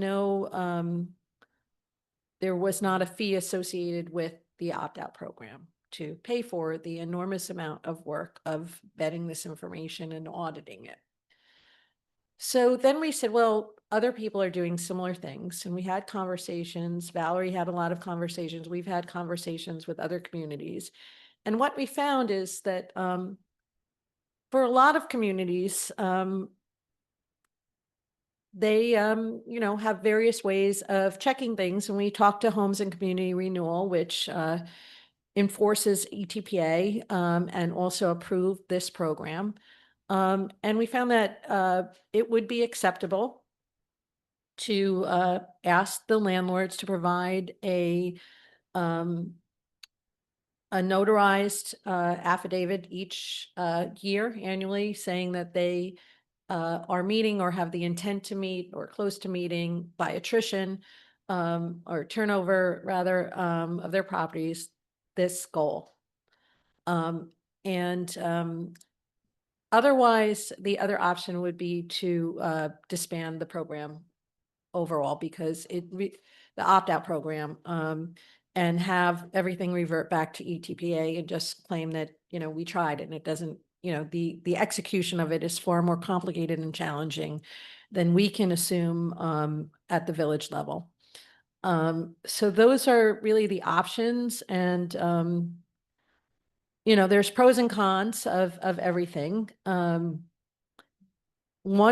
there was not a fee associated with the opt-out program to pay for the enormous amount of work of vetting this information and auditing it. So then we said, well, other people are doing similar things. And we had conversations. Valerie had a lot of conversations. We've had conversations with other communities. And what we found is that for a lot of communities, they, have various ways of checking things. And we talked to Homes and Community Renewal, which enforces ETPA and also approved this program. And we found that it would be acceptable to ask the landlords to provide a notarized affidavit each year annually saying that they are meeting or have the intent to meet or close to meeting by attrition or turnover rather of their properties, this goal. And otherwise, the other option would be to disband the program overall because the opt-out program and have everything revert back to ETPA and just claim that, you know, we tried and it doesn't, you know, the execution of it is far more complicated and challenging than we can assume at the village level. So those are really the options, and you know, there's pros and cons of everything. One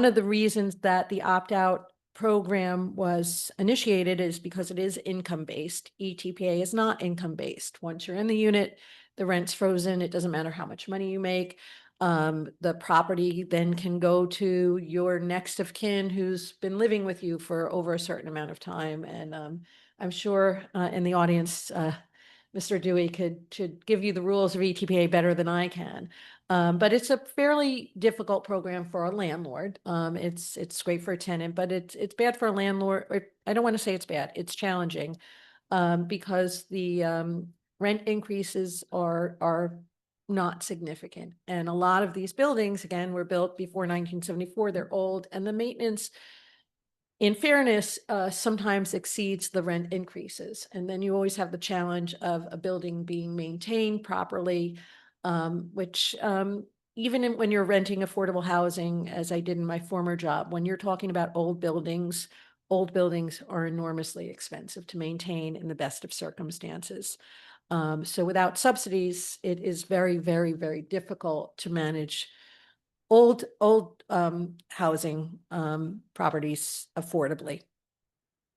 of the reasons that the opt-out program was initiated is because it is income-based. ETPA is not income-based. Once you're in the unit, the rent's frozen. It doesn't matter how much money you make. The property then can go to your next of kin who's been living with you for over a certain amount of time. And I'm sure in the audience, Mr. Dewey should give you the rules of ETPA better than I can. But it's a fairly difficult program for a landlord. It's great for a tenant, but it's bad for a landlord. I don't want to say it's bad. It's challenging because the rent increases are not significant. And a lot of these buildings, again, were built before 1974. They're old, and the maintenance, in fairness, sometimes exceeds the rent increases. And then you always have the challenge of a building being maintained properly, which even when you're renting affordable housing, as I did in my former job, when you're talking about old buildings are enormously expensive to maintain in the best of circumstances. So without subsidies, it is very, very, very difficult to manage old housing properties affordably.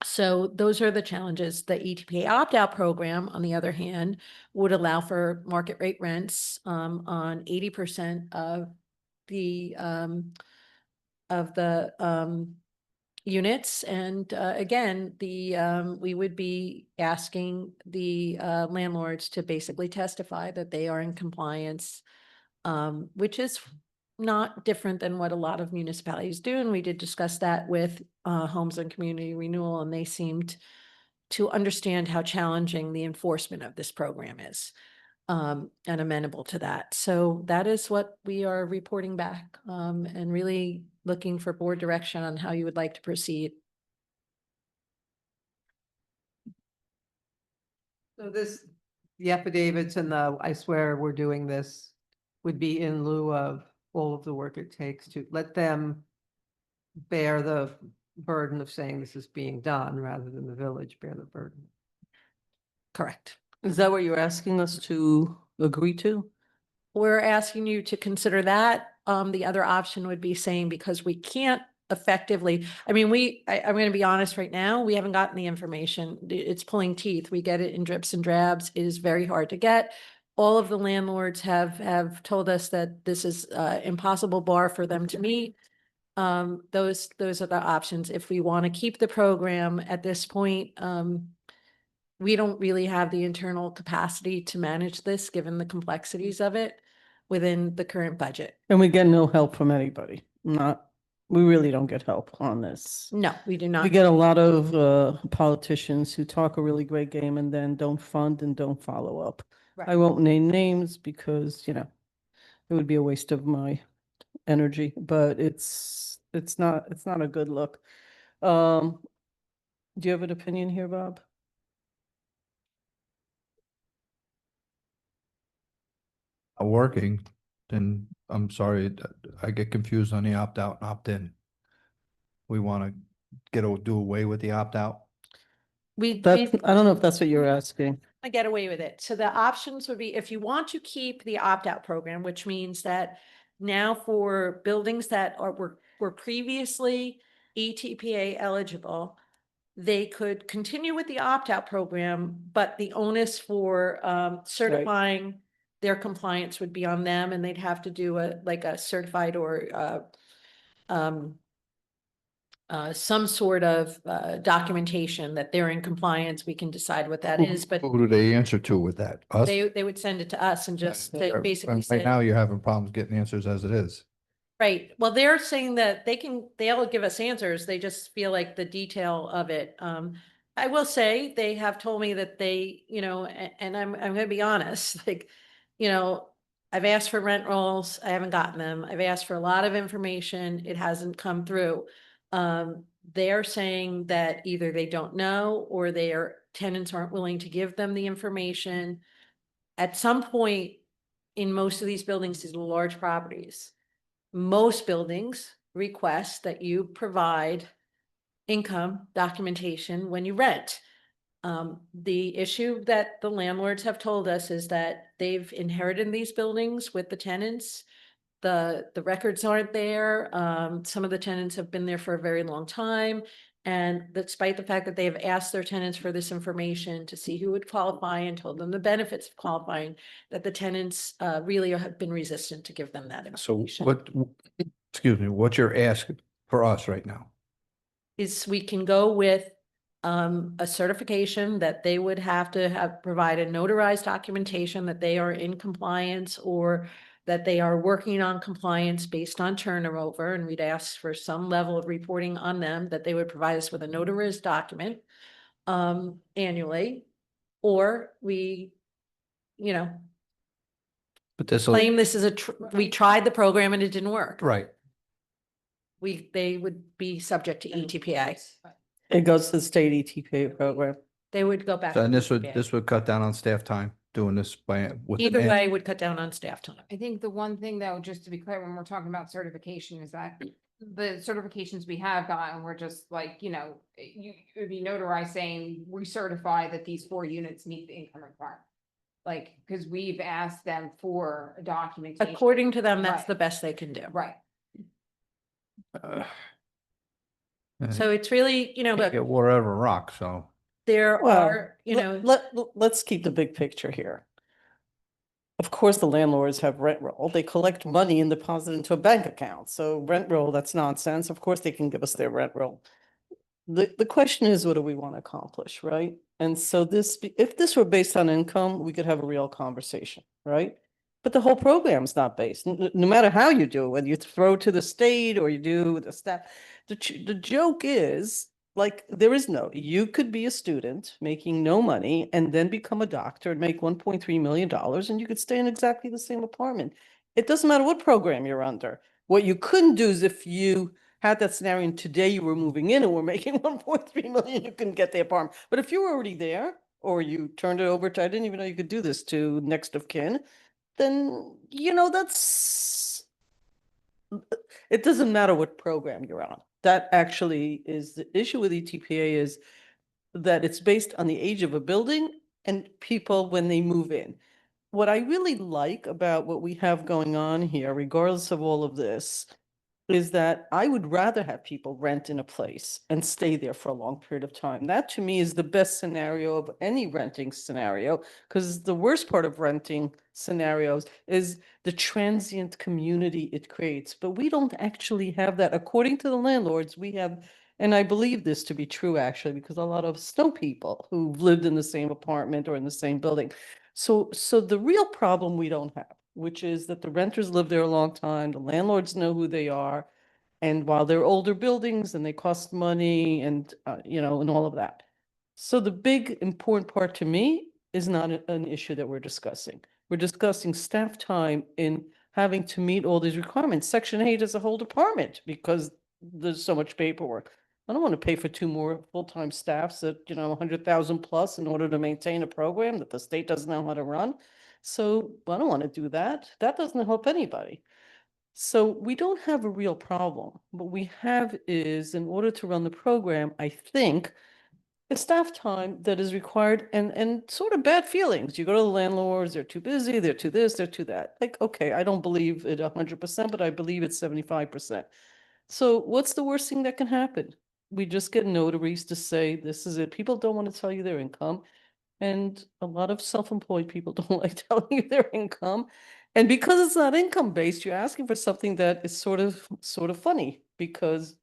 So those are the challenges. The ETPA opt-out program, on the other hand, would allow for market rate rents on 80% of the units. And again, we would be asking the landlords to basically testify that they are in compliance, which is not different than what a lot of municipalities do. And we did discuss that with Homes and Community Renewal, and they seemed to understand how challenging the enforcement of this program is and amenable to that. So that is what we are reporting back and really looking for board direction on how you would like to proceed. So the affidavits and I swear we're doing this would be in lieu of all of the work it takes to let them bear the burden of saying this is being done rather than the village bear the burden. Correct. Is that what you're asking us to agree to? We're asking you to consider that. The other option would be saying, because we can't effectively, I mean, I'm going to be honest right now, we haven't gotten the information. It's pulling teeth. We get it in drips and drabs. It is very hard to get. All of the landlords have told us that this is impossible bar for them to meet. Those are the options. If we want to keep the program at this point, we don't really have the internal capacity to manage this, given the complexities of it within the current budget. And we get no help from anybody. We really don't get help on this. No, we do not. We get a lot of politicians who talk a really great game and then don't fund and don't follow up. I Right. won't name names because, you know, it would be a waste of my energy, but it's not a good look. Do you have an opinion here, Bob? Working, then I'm sorry, I get confused on the opt-out and opt-in. We want to do away with the opt-out. I I don't know if that's what you're asking. get away with it. So the options would be, if you want to keep the opt-out program, which means that now for buildings that were previously ETPA eligible, they could continue with the opt-out program, but the onus for certifying their compliance would be on them, and they'd have to do a certified or some sort of documentation that they're in compliance, we can decide what that is, but Who do they answer to with that? Us? they would send it to us and just they Right basically say. now, you're having problems getting answers as it is. Right. Well, they're saying that they'll give us answers. They just feel like the detail of it. I will say they have told me that they, and I'm gonna be honest, like, I've asked for rent rolls. I haven't gotten them. I've asked for a lot of information. It hasn't come through. They're saying that either they don't know or their tenants aren't willing to give them the information. At some point in most of these buildings, these large properties, most buildings request that you provide income documentation when you rent. The issue that the landlords have told us is that they've inherited these buildings with the tenants. The records aren't there. Some of the tenants have been there for a very long time. And despite the fact that they have asked their tenants for this information to see who would qualify and told them the benefits of qualifying, that the tenants really have been resistant to give them that So information. excuse me, what you're asking for us right now? Is we can go with a certification that they would have to have provide a notarized documentation that they are in compliance or that they are working on compliance based on turnover. And we'd ask for some level of reporting on them, that they would provide us with a notarized document annually, or we, But this claim this is we tried the program and it didn't work. right. They would be subject to ETPA. It goes to the state ETPA program. They would go back. So, and to this would, ETPA. this would cut down on staff time doing this by with. Either way would cut down on staff time. I think the one thing though, just to be clear, when we're talking about certification, is that the certifications we have gotten, we're just like, it would be notarized saying, we certify that these 4 units meet the income requirement. Like, because we've asked them for a documentation. According to them, that's Right. the best they can do. Right. So it's really, but Get water out of a rock, so. there Well, are, let's keep the big picture here. Of course, the landlords have rent roll. They collect money and deposit into a bank account. So rent roll, that's nonsense. Of course, they can give us their rent roll. The question is, what do we want to accomplish, right? And so if this were based on income, we could have a real conversation, right? But the whole program's not based, no matter how you do it, whether you throw to the state or you do the staff. The joke is, like, you could be a student making no money and then become a doctor and make $1.3 million and you could stay in exactly the same apartment. It doesn't matter what program you're under. What you couldn't do is if you had that scenario and today you were moving in and were making 1.3 million, you couldn't get the apartment. But if you were already there or you turned it over to, I didn't even know you could do this, to next of kin, then, it doesn't matter what program you're on. That actually is the issue with ETPA, is that it's based on the age of a building and people when they move in. What I really like about what we have going on here, regardless of all of this, is that I would rather have people rent in a place and stay there for a long period of time. That to me is the best scenario of any renting scenario, because the worst part of renting scenarios is the transient community it creates. But we don't actually have that. According to the landlords, we have, and I believe this to be true actually, because a lot of snow people who've lived in the same apartment or in the same building. So the real problem we don't have, which is that the renters live there a long time, the landlords know who they are. And while they're older buildings and they cost money and, and all of that. So the big important part to me is not an issue that we're discussing. We're discussing staff time in having to meet all these requirements. Section 8 is a whole department because there's so much paperwork. I don't want to pay for 2 more full-time staffs at, 100,000 plus in order to maintain a program that the state doesn't know how to run. So I don't want to do that. That doesn't help anybody. So we don't have a real problem. What we have is, in order to run the program, I think, it's staff time that is required and sort of bad feelings. You go to the landlords, they're too busy, they're too this, they're too that. Like, okay, I don't believe it 100%, but I believe it's 75%. So what's the worst thing that can happen? We just get notaries to say, this is it. People don't want to tell you their income. And a lot of self-employed people don't like telling you their income. And because it's not income based, you're asking for something that is sort of funny, because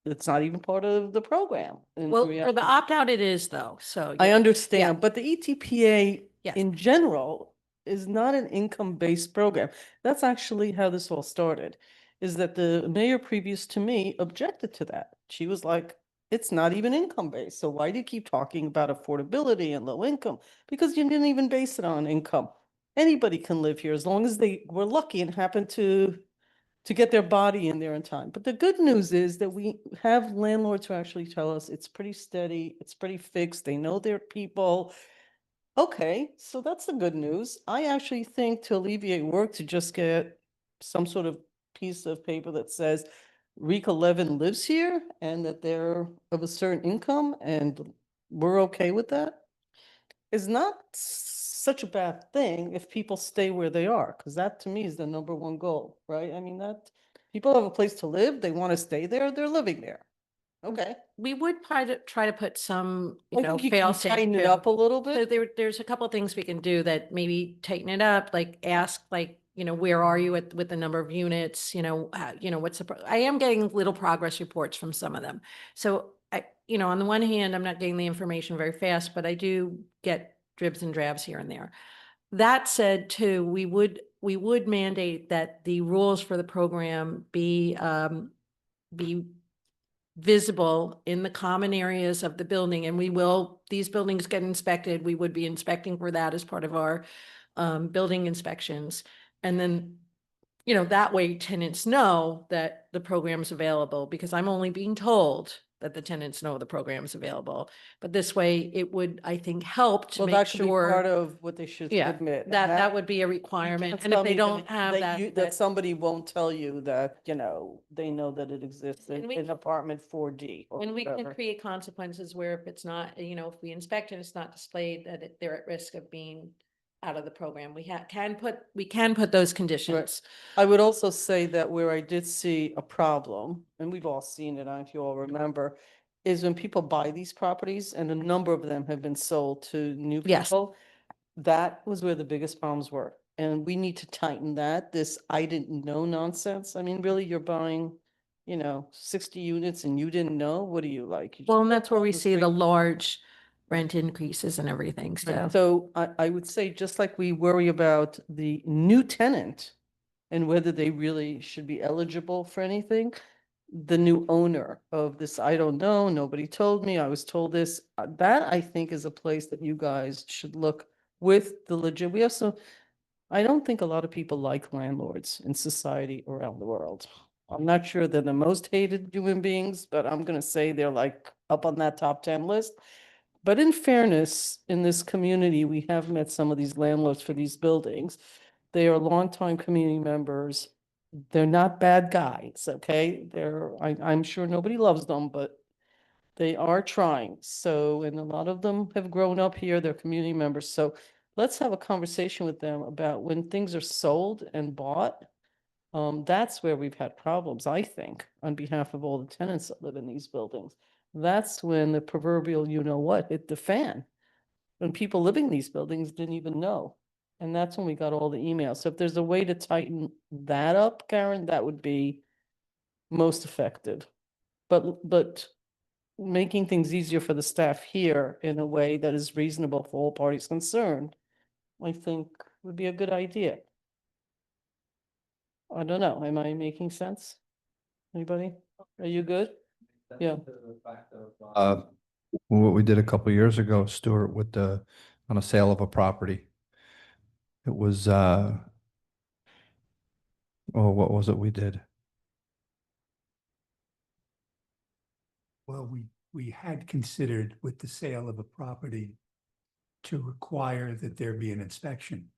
it's not even part of the program. in Well, for reality. the opt-out it is though, so. I yeah. understand, but the ETPA Yes. in general is not an income-based program. That's actually how this all started, is that the mayor previous to me objected to that. She was like, it's not even income-based, so why do you keep talking about affordability and low income? Because you didn't even base it on income. Anybody can live here as long as they were lucky and happen to get their body in there in time. But the good news is that we have landlords who actually tell us it's pretty steady, it's pretty fixed, they know their people. Okay, so that's the good news. I actually think to alleviate work to just get some sort of piece of paper that says Rika Levin lives here and that they're of a certain income and we're okay with that is not such a bad thing if people stay where they are, because that to me is the number one goal, right? I mean, that people have a place to live, they want to stay there, they're living there. Okay. We would try to put some, I you know, think you can fail safe tighten it too. up a little So bit. there's a couple of things we can do that maybe tighten it up, like ask, like, you know, where are you with the number of units, you know, what's I am getting little progress reports from some of them. So you know, on the one hand, I'm not getting the information very fast, but I do get dribs and drabs here and there. That said, too, we would mandate that the rules for the program be visible in the common areas of the building, and these buildings get inspected, we would be inspecting for that as part of our building inspections. And then, you know, that way tenants know that the program's available, because I'm only being told that the tenants know the program's available. But this way it would, I think, help to Well, make that should be part sure, of what they should yeah, submit. that would be a You requirement. can't And if tell they me don't have that, that somebody won't tell you that, they know that it exists And we- in apartment 4D or and we can whatever. create consequences where if it's not, you know, if we inspect and it's not displayed, that they're at risk of being out of the program. We can put those conditions. I would also say that where I did see a problem, and we've all seen it, if you all remember, is when people buy these properties and a number of them have been sold to new Yes. people. That was where the biggest problems were. And we need to tighten that, this I didn't know nonsense. I mean, really, you're buying, 60 units and you didn't know? What do you like? You just Well, and that's where walk we the see the street? large rent increases and everything, so. So I would say, just like we worry about the new tenant and whether they really should be eligible for anything, the new owner of this, I don't know, nobody told me, I was told this, that I think is a place that you guys should look with the legit, we have some, I don't think a lot of people like landlords in society around the world. I'm not sure they're the most hated human beings, but I'm gonna say they're like up on that top 10 list. But in fairness, in this community, we have met some of these landlords for these buildings. They are longtime community members. They're not bad guys, okay? I'm sure nobody loves them, but they are trying. So, and a lot of them have grown up here, they're community members. So let's have a conversation with them about when things are sold and bought. That's where we've had problems, I think, on behalf of all the tenants that live in these buildings. That's when the proverbial you-know-what hit the fan. When people living in these buildings didn't even know. And that's when we got all the emails. So if there's a way to tighten that up, Karen, that would be most effective. But making things easier for the staff here in a way that is reasonable for all parties concerned, I think would be a good idea. I don't know, am I making sense? Anybody? Are you good? Yeah. Uh, what we did a couple years ago, Stuart, on a sale of a property. It was, what was it we did? Well, we had considered with the sale of a property to require that there be an inspection,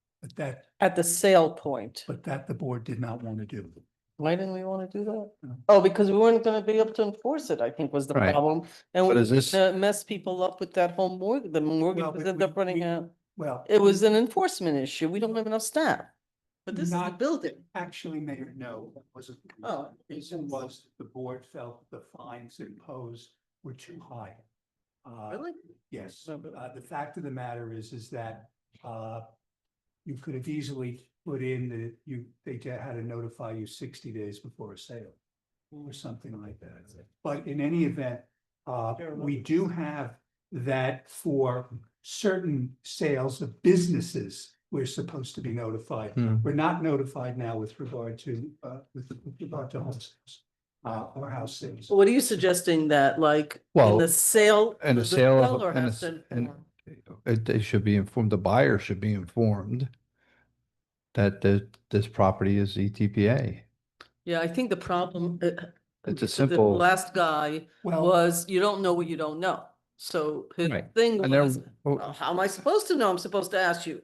At the sale point. but that the board did not want to do. Why didn't we want to do that? No. Oh, because we weren't gonna be able to enforce it, I think was the Right. problem. And But we is this- mess people up with that whole mortgage, the mortgage Well, was but ended up we- running we- out. Well. It was an enforcement issue. We don't have enough staff. But this is the Not- building. Actually, Mayor, no, that wasn't. Oh. The reason was the board felt the fines imposed were too high. Really? Yes, No, but- the fact of the matter is that, you could have easily put in they had to notify you 60 days before a sale. or something like that. But in any event, we do have that for certain sales of businesses, we're supposed to be notified. We're not notified now with regard to homes, or house sales. What are you suggesting that like in Well, the sale? and the the sale of, seller and has the to s- and inform? they should be informed, the buyer should be informed that this property is E ETPA. Yeah, I think the problem. It's a The simple. last guy Well, was, you don't know what you don't know. So his Right. thing And there- was, well, how am I supposed to know? I'm supposed to ask you.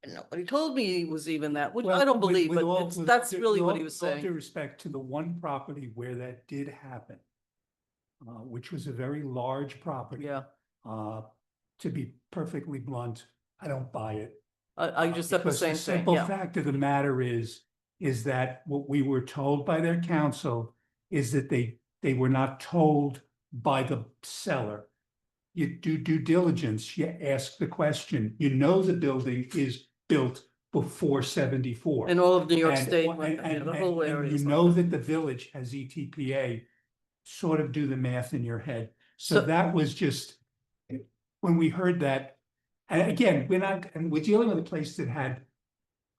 And nobody told me he was even that, which I well, don't with- believe, with but all- it's, with- that's with really what all- he was with all due saying. respect to the one property where that did happen, which was a very large property. Yeah, To be perfectly blunt, I don't buy it. I just said the Because same thing, simple yeah. fact of the matter is that what we were told by their counsel is that they were not told by the seller. You do due diligence, you ask the question, you know the building is built before 74. In all of New York And- State, and- the whole and area. you is know like that the village has ETPA, sort of do the math in your head. So So- that was just, when we heard that, and again, we're dealing with a place that had,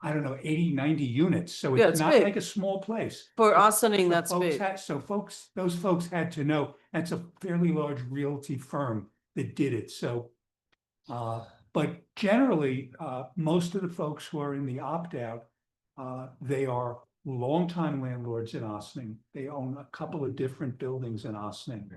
I don't know, 80, 90 units, so Yeah, it's it's not big. like a small place. For So- Austining, so that's folks big. had- So those folks had to know, that's a fairly large realty firm that did it, so. But generally, most of the folks who are in the opt-out, they are longtime landlords in Austining. They own a couple of different buildings in Austining.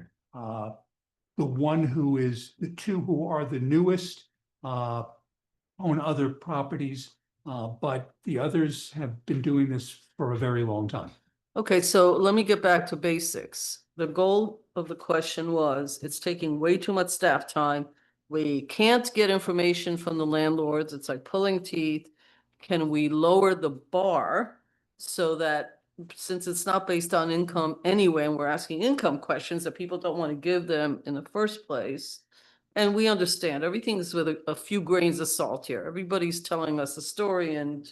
The two who are the newest, own other properties, but the others have been doing this for a very long time. Okay, so let me get back to basics. The goal of the question was, it's taking way too much staff time. We can't get information from the landlords. It's like pulling teeth. Can we lower the bar so that, since it's not based on income anyway, and we're asking income questions that people don't want to give them in the first place? And we understand everything's with a few grains of salt here. Everybody's telling us a story and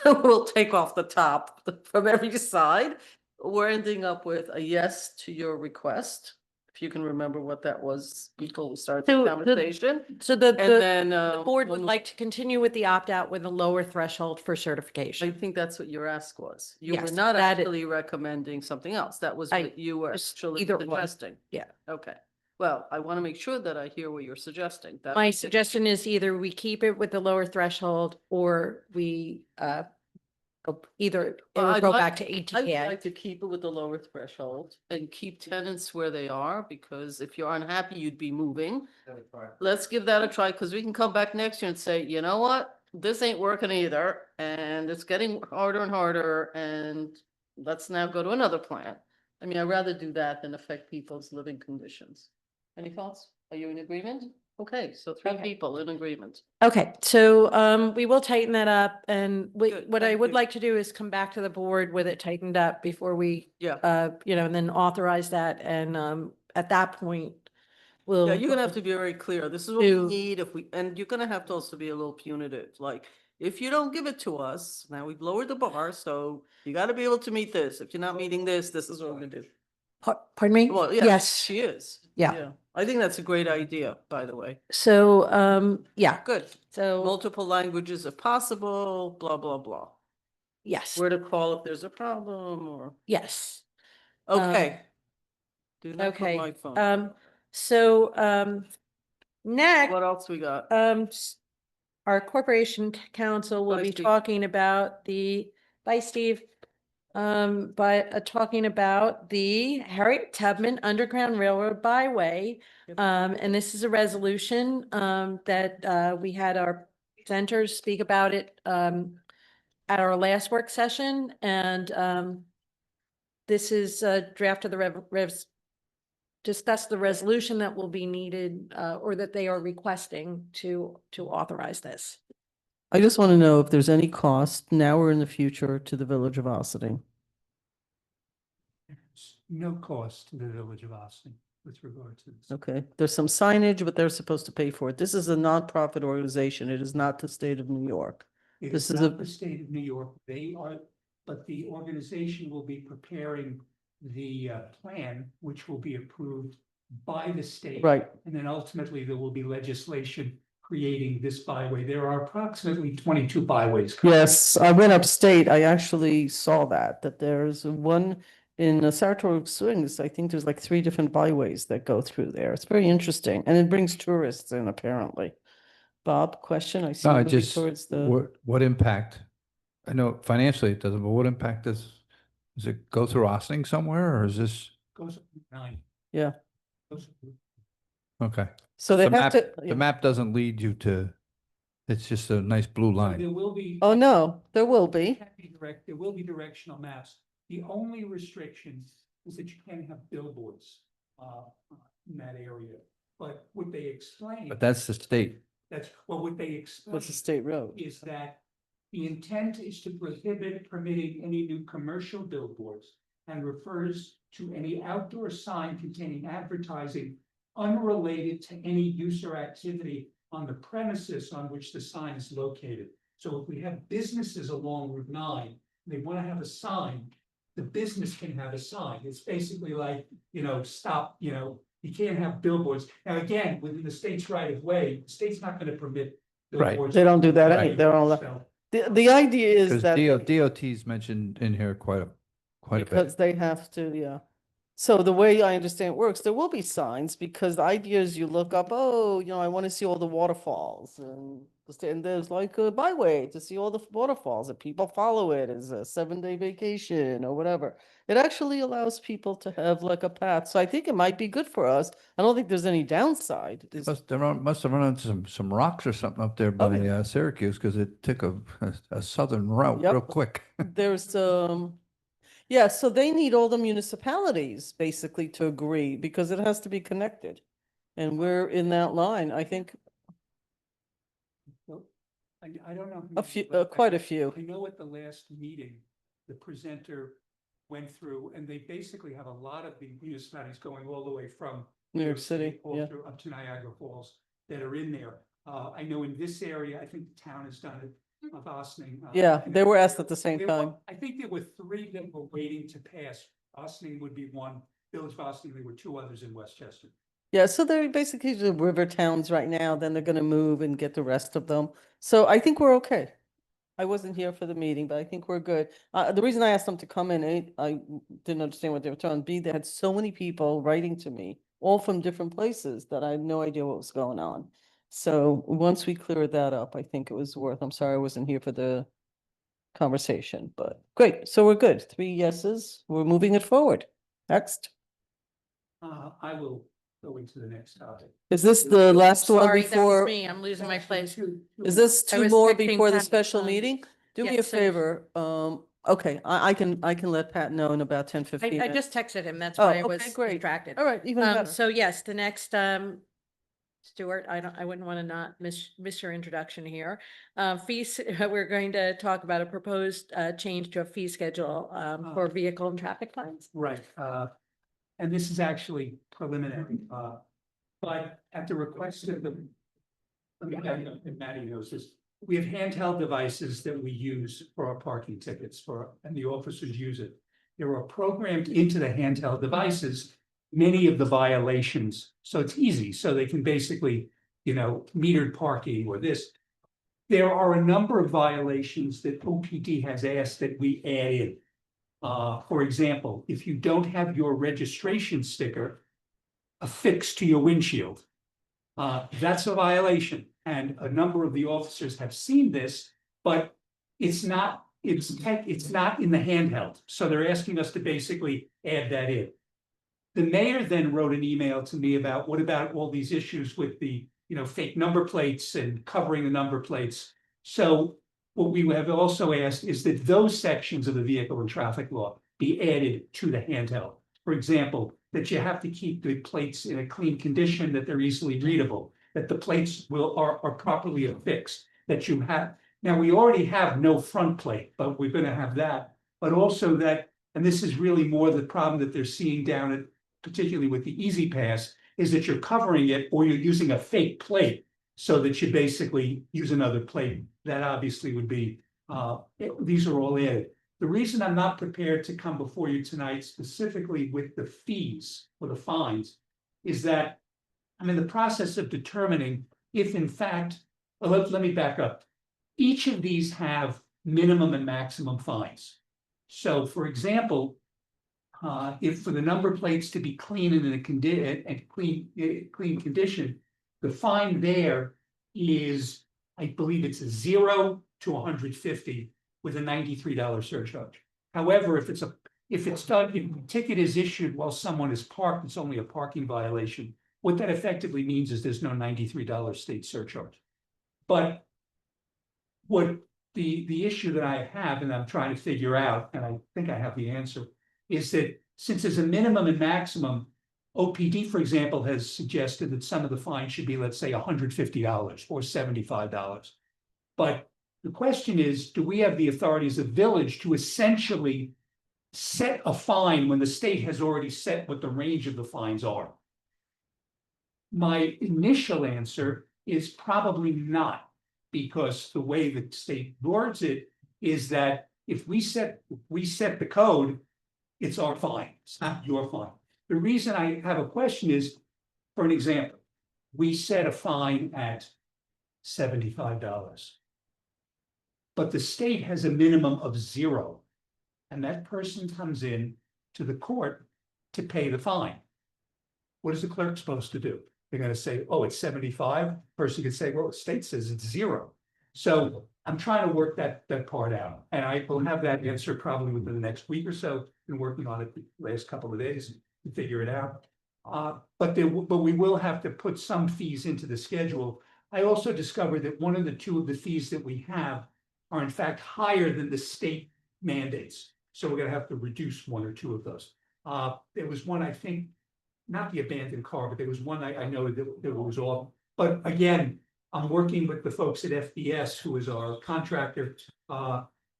we'll take off the top from every side. We're ending up with a yes to your request. If you can remember what that was before we started So the the- conversation. So the And then, the board would when- like to continue with the opt-out with a lower threshold for I certification. think that's what your ask was. You were Yes, not that is- actually recommending something else. That was I- what you were just actually either one. suggesting. Yeah. Okay. Well, I want to make sure that I hear what you're suggesting. That- My suggestion is either we keep it with the lower threshold or we either it Well, would I'd go like- back to I would ATPA. like to keep it with the lower threshold and keep tenants where they are, because if you're unhappy, you'd be moving. Let's give that a try, because we can come back next year and say, you know what? This ain't working either, and it's getting harder and harder, and let's now go to another plan. I mean, I'd rather do that than affect people's living conditions. Any thoughts? Are you in agreement? Okay, so three Okay. people in agreement. Okay, so we will tighten that up, and Good, what I thank would you. like to do is come back to the board with it tightened up before we Yeah. and then authorize that, and at that point, we'll. Yeah, you're gonna have to be very clear. This is what we do- need if we, and you're gonna have to also be a little punitive, like, if you don't give it to us, now we've lowered the bar, so you gotta be able to meet this. If you're not meeting this, this is what we're gonna do. Pardon me? Well, yeah, Yes, she is. Yeah. I think that's a great idea, by the way. so, yeah, Good. so, Multiple languages if possible, blah, blah, blah. yes, Where to call if there's a problem or, yes. okay. Do not put Okay, my phone. so, next, What else we got? our corporation council will Bye, be Steve. talking about bye, Steve. Talking about the Harriet Tubman Underground Railroad Byway. And this is a resolution, that, we had our presenters speak about it, at our last work session, and, this is a draft of the discuss the resolution that will be needed, or that they are requesting to authorize this. I just want to know if there's any cost now or in the future to the village of Austining. There's no cost to the village of Austin with regard to this. Okay, there's some signage, but they're supposed to pay for it. This is a nonprofit organization. It is not the state of New York. It This is is not a- the state of New York. They are, but the organization will be preparing the plan, which will be approved by the state. Right. And then ultimately there will be legislation creating this byway. There are approximately 22 byways. Yes, I went upstate. I actually saw that there's one in Saratoga Springs. I think there's like 3 different byways that go through there. It's very interesting, and it brings tourists in apparently. Bob, question? I see No, you I looking just, towards the, what impact? I know financially it doesn't, but what impact does it go through Ossining somewhere or is this, Goes up Route 9. yeah. Goes up Route- So okay. they The have map, to, the yeah. map doesn't lead you to, it's just a nice blue So line. there will be. Oh, no, there will be. There will be directional maps. The only restriction is that you can't have billboards in that area. But what they explain. But that's the state. What they explain. What's a state road? Is that the intent is to prohibit permitting any new commercial billboards and refers to any outdoor sign containing advertising unrelated to any use or activity on the premises on which the sign is located. So if we have businesses along Route 9, they want to have a sign, the business can have a sign. It's basically like, stop, you can't have billboards. Now, again, within the state's right of way, the state's not going to permit Right. billboards. They don't do that. Right. They're all, So- the idea is Because that. DOT's mentioned in here quite a Because bit. they have to, yeah. So the way I understand it works, there will be signs because the idea is you look up, oh, I want to see all the waterfalls and there's like a byway to see all the waterfalls and people follow it as a 7-day vacation or whatever. It actually allows people to have like a path. So I think it might be good for us. I don't think there's any downside. Must have run into some rocks or something up there by yeah. Syracuse because it took a southern route Yep. real quick. There's yeah, so they need all the municipalities basically to agree because it has to be connected. And we're in that line, I think I don't know. a few, quite a few. I know at the last meeting, the presenter went through and they basically have a lot of the municipalities going all the way from New York City, all yeah. through up to Niagara Falls that are in there. I know in this area, I think the town has done it of Ossining. Yeah, and they were asked at the same there time. were- I think there were 3 that were waiting to pass. Ossining would be one, Village of Ossining, there were 2 others in Westchester. Yeah, so they're basically the river towns right now, then they're gonna move and get the rest of them. So I think we're okay. I wasn't here for the meeting, but I think we're good. The reason I asked them to come in, I didn't understand what they were telling. B, they had so many people writing to me, all from different places, that I had no idea what was going on. So once we cleared that up, I think it was worth, I'm sorry I wasn't here for the conversation, but great. So we're good. 3 yeses. We're moving it forward. Next. I will go into the next topic. Is this the last one Sorry, that was before? me. I'm losing my place. Is this I 2 was more texting before the Pat, special meeting? Do me yeah, a so- favor. Okay, I can let Pat know in about 10, 15 I minutes. just texted him. That's Oh, why I okay, was great. distracted. All right, even better. So yes, the next, Stuart, I wouldn't want to not miss your introduction here. Fees, we're going to talk about a proposed, change to a fee schedule, for vehicle and traffic fines. Right, and this is actually preliminary, but at the request of the. Maddie knows this, we have handheld devices that we use for our parking tickets and the officers use it. There are programmed into the handheld devices, many of the violations, so it's easy, so they can basically, metered parking or this. There are a number of violations that OPD has asked that we add in. For example, if you don't have your registration sticker affixed to your windshield, that's a violation. And a number of the officers have seen this, but it's not in the handheld. So they're asking us to basically add that in. The mayor then wrote an email to me about what about all these issues with the, fake number plates and covering the number plates. So what we have also asked is that those sections of the vehicle and traffic law be added to the handheld. For example, that you have to keep the plates in a clean condition, that they're easily readable, that the plates are properly affixed, that you have. Now, we already have no front plate, but we're going to have that. But also that, and this is really more the problem that they're seeing down at, particularly with the Easy Pass, is that you're covering it or you're using a fake plate so that you basically use another plate. That obviously would be, these are all added. The reason I'm not prepared to come before you tonight specifically with the fees or the fines is that I'm in the process of determining if in fact, well, let me back up. Each of these have minimum and maximum fines. So for example, if for the number plates to be clean and in a clean condition, the fine there is, I believe it's a 0 to 150 with a $93 surcharge. However, if it's done, if the ticket is issued while someone is parked, it's only a parking violation. What that effectively means is there's no $93 state surcharge. But what the issue that I have, and I'm trying to figure out, and I think I have the answer, is that since there's a minimum and maximum, OPD, for example, has suggested that some of the fines should be, let's say, $150 or $75. But the question is, do we have the authority as a village to essentially set a fine when the state has already set what the range of the fines are? My initial answer is probably not, because the way the state words it is that if we set the code, it's our fine, it's not your fine. The reason I have a question is, for an example, we set a fine at $75. But the state has a minimum of 0. And that person comes in to the court to pay the fine. What is the clerk supposed to do? They're going to say, oh, it's 75. Person could say, well, the state says it's 0. So I'm trying to work that part out. And I will have that answer probably within the next week or so. Been working on it the last couple of days to figure it out. But we will have to put some fees into the schedule. I also discovered that one of the two of the fees that we have are in fact higher than the state mandates. So we're gonna have to reduce one or two of those. There was one, I think, not the abandoned car, but there was one I noted that was off. But again, I'm working with the folks at FBS, who is our contractor.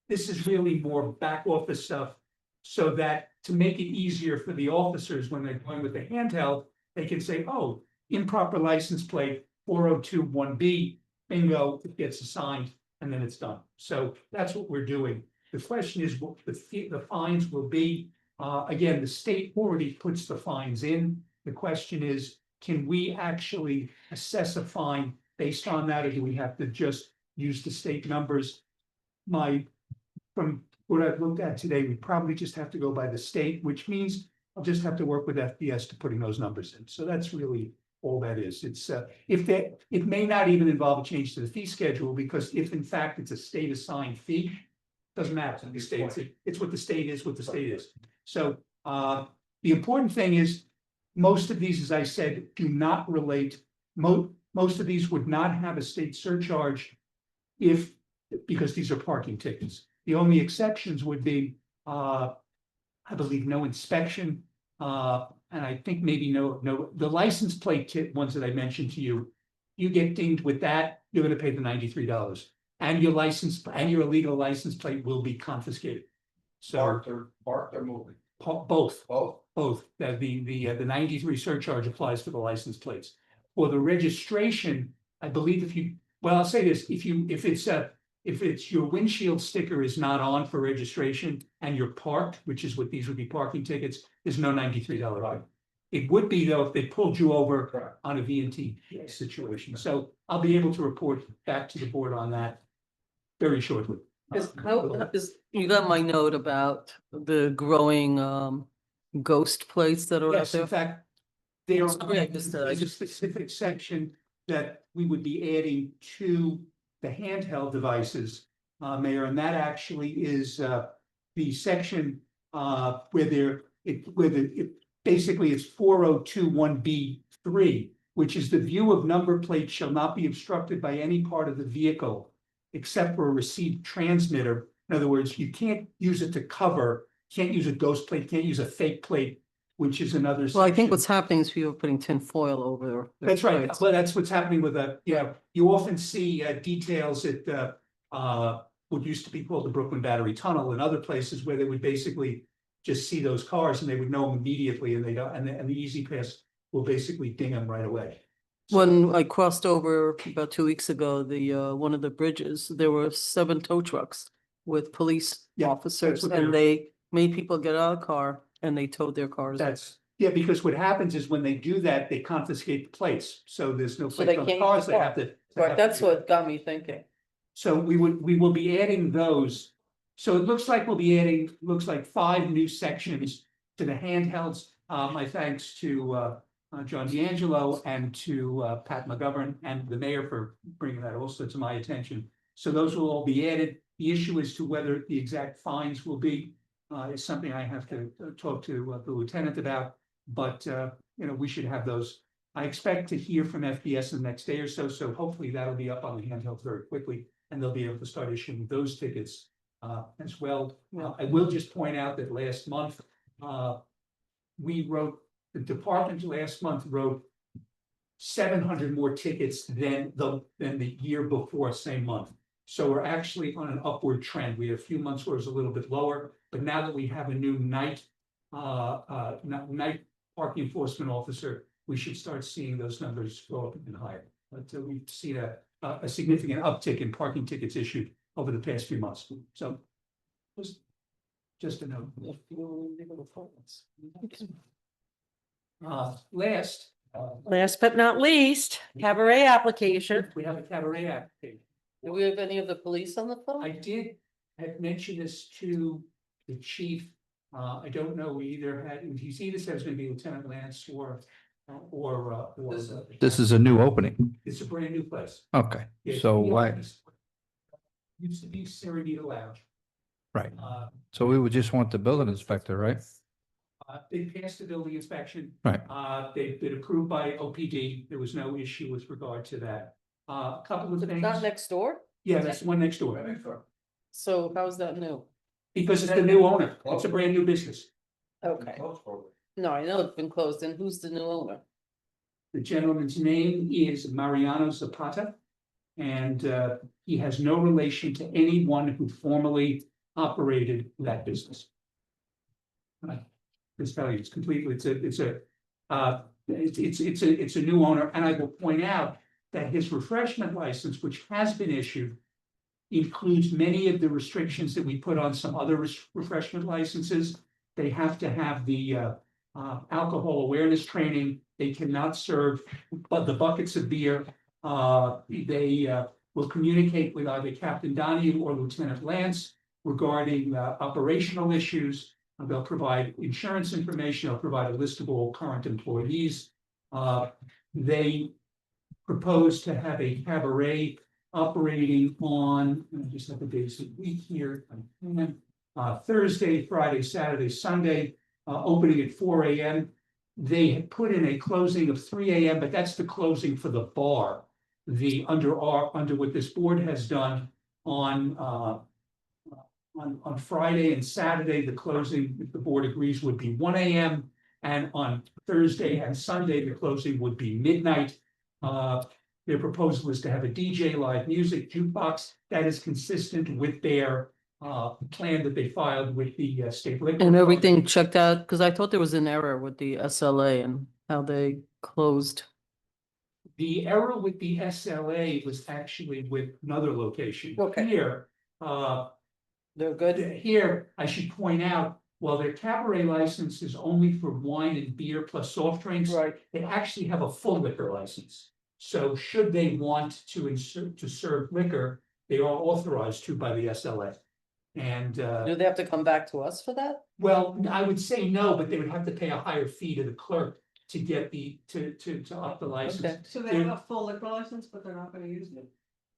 This is really more back office stuff, so that to make it easier for the officers when they're going with the handheld, they can say, oh, improper license plate 4021B, bingo, it gets assigned, and then it's done. So that's what we're doing. The question is what the fines will be. Again, the state already puts the fines in. The question is, can we actually assess a fine based on that, or do we have to just use the state numbers? From what I've looked at today, we probably just have to go by the state, which means I'll just have to work with FBS to putting those numbers in. So that's really all that is. It's it may not even involve a change to the fee schedule, because if in fact it's a state assigned fee, doesn't matter. The state, it's what the state is, what the state is. So the important thing is most of these, as I said, do not relate. Most of these would not have a state surcharge because these are parking tickets. The only exceptions would be, I believe, no inspection, and I think maybe the license plate ones that I mentioned to you. You get dinged with that, you're going to pay the $93, and your license and your illegal license plate will be confiscated. So Parked or moving? Both. The 93 surcharge applies for the license plates. For the registration, I believe I'll say this, if it's your windshield sticker is not on for registration and you're parked, which is what these would be, parking tickets, there's no $93 fine. It would be though if they pulled you over on a V&T situation. So I'll be able to report back to the board on that very shortly. You got my note about the growing ghost plates that are out Yes, there? in fact, there's Sorry, I missed that. a specific section that we would be adding to the handheld devices, Mayor, and that actually is the section where basically it's 4021B3, which is the view of number plates shall not be obstructed by any part of the vehicle except for a received transmitter. In other words, you can't use it to cover, can't use a ghost plate, can't use a fake plate, which is another Well, I think section. what's happening is people are putting tin foil over their That's right. plates. Well, that's what's happening with you often see details at what used to be called the Brooklyn Battery Tunnel and other places where they would basically just see those cars and they would know them immediately, and the Easy Pass will basically ding them right away. When I crossed over about 2 weeks ago, one of the bridges, there were 7 tow trucks with police Yeah, that's officers what and they're- they made people get out of the car and they towed their cars. Yeah, because what happens is when they do that, they confiscate the plates, so there's no So plates they on the can't cars, use the they car. have to. Right, that's what got me thinking. So we will be adding those. So it looks like we'll be adding, looks like 5 new sections to the handhelds. My thanks to John D'Angelo and to Pat McGovern and the mayor for bringing that also to my attention. So those will all be added. The issue as to whether the exact fines will be is something I have to talk to the lieutenant about. But you know, we should have those. I expect to hear from FBS in the next day or so, so hopefully that'll be up on the handheld very quickly, and they'll be able to start issuing those tickets as well. I will just point out that last month, the department last month wrote 700 more tickets than the year before, same month. So we're actually on an upward trend. We had a few months where it was a little bit lower, but now that we have a new night parking enforcement officer, we should start seeing those numbers go up even higher. But we've seen a significant uptick in parking tickets issued over the past few months. So just a note. Last but not least, cabaret application. We have a cabaret application. Do we have any of the police on the phone? I mentioned this to the chief. I don't know, he either said it's gonna be Lieutenant Lance or. This is a new opening. It's a brand new place. Okay, Yeah, it's so the why, office. Used to be Serenita Lounge. right, Uh, so we would just want the building inspector, right? They passed the building inspection. Right. They've been approved by OPD. There was no issue with regard to that. A couple of It's things. not next door? Yeah, that's the one next door. So how's that new? Because it's the new owner. It's a brand new business. Okay. No, I know it's been closed. And who's the new owner? The gentleman's name is Mariano Zapata. And he has no relation to anyone who formerly operated that business. Just tell you, it's completely, it's a new owner, and I will point out that his refreshment license, which has been issued, includes many of the restrictions that we put on some other refreshment licenses. They have to have the alcohol awareness training. They cannot serve but the buckets of beer. They will communicate with either Captain Donahue or Lieutenant Lance regarding operational issues. They'll provide insurance information. They'll provide a list of all current employees. They propose to have a cabaret operating on, I just have the days of the week here. Thursday, Friday, Saturday, Sunday, opening at 4 a.m. They had put in a closing of 3 a.m., but that's the closing for the bar. Under what this board has done on Friday and Saturday, the closing, if the board agrees, would be 1 a.m. And on Thursday and Sunday, the closing would be midnight. Their proposal is to have a DJ, live music, jukebox that is consistent with their plan that they filed with the state liquor. And everything checked out, because I thought there was an error with the SLA and how they closed. The error with the SLA was actually with another location. Okay. Here, They're good? here, I should point out, while their cabaret license is only for wine and beer plus soft drinks, Right. they actually have a full liquor license. So should they want to serve liquor, they are authorized to by the SLA. And Do they have to come back to us for that? well, I would say no, but they would have to pay a higher fee to the clerk to get to up the license. Okay. So they have a full liquor license, but they're not gonna use it?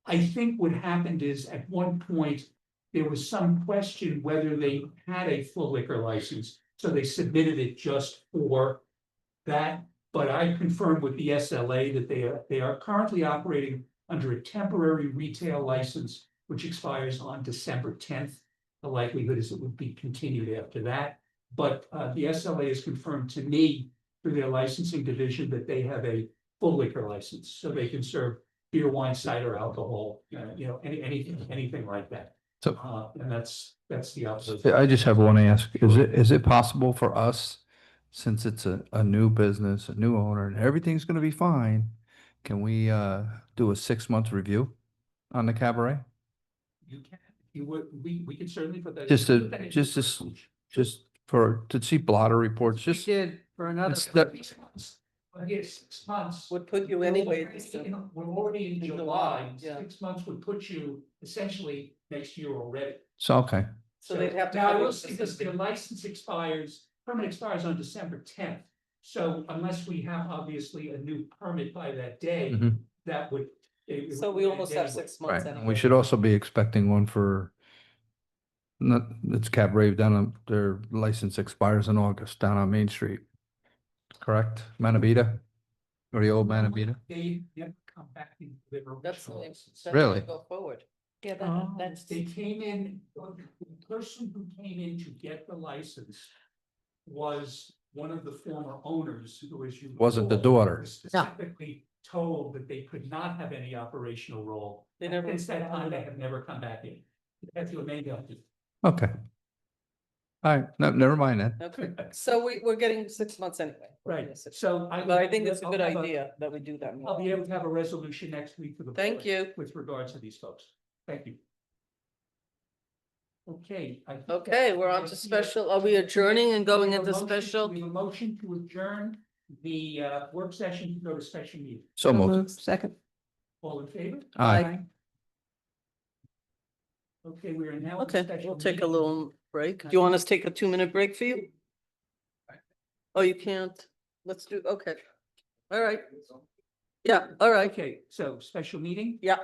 I think what happened is at one point, there was some question whether they had a full liquor license, so they submitted it just for that. But I confirmed with the SLA that they are currently operating under a temporary retail license, which expires on December 10th. The likelihood is it would be continued after that, but the SLA has confirmed to me through their licensing division that they have a full liquor license, so they can serve beer, wine, cider, alcohol, anything like that. So And that's the opposite. I just have one ask, is it possible for us, since it's a new business, a new owner, and everything's gonna be fine, can we do a 6-month review on the cabaret? You can, You would, we can certainly put that. Just put that into just the this, resolution. just to see blotter reports, We just. did for another. It's that- 6 months. But yes, 6 months. Would put you We're anyway. we're already in in July, yeah. 6 months would put you essentially next year already. So, okay, So they'd have to. Now, I come will in say this, their license expires, permit expires on December 10th. So unless we have obviously a new permit by that day, Mhm. that would. it So would we end almost have anyway. 6 months right. And anyway. we should also be expecting one for, not, it's Cab Rave down on, their license expires in August down on Main Street. Correct? Manabita? Or the old Manabita? They never come back and deliver. That's the original way, license. that's the way Really? to go forward. Yeah, Oh, that's. They came in, the person who came in to get the license was one of the former owners who, as you. Wasn't the recall, daughter. was specifically told that they could not have any operational role. They And never since that time, followed they up. have never come back in. That's what made them. Okay. All right, no, never mind then. Okay, so we're getting 6 months anyway. Right, Yes, it's- so But I think it's a I'll good have idea that we do that. I'll be able to have a resolution next week for the. Thank board you. With regards to these folks. Thank you. Okay. I think Okay, that- we're on to special, are we adjourning and going We have a into motion- special? We have a motion to adjourn the work session to go to special meeting. So moved. Second. All in favor? Aye. Okay, we are now. in Okay, special we'll take a meeting. little break. Do you want us to take a 2-minute break for you? Oh, you can't? Let's do, okay. All right. Yeah, all right. Okay, so special meeting, Yeah,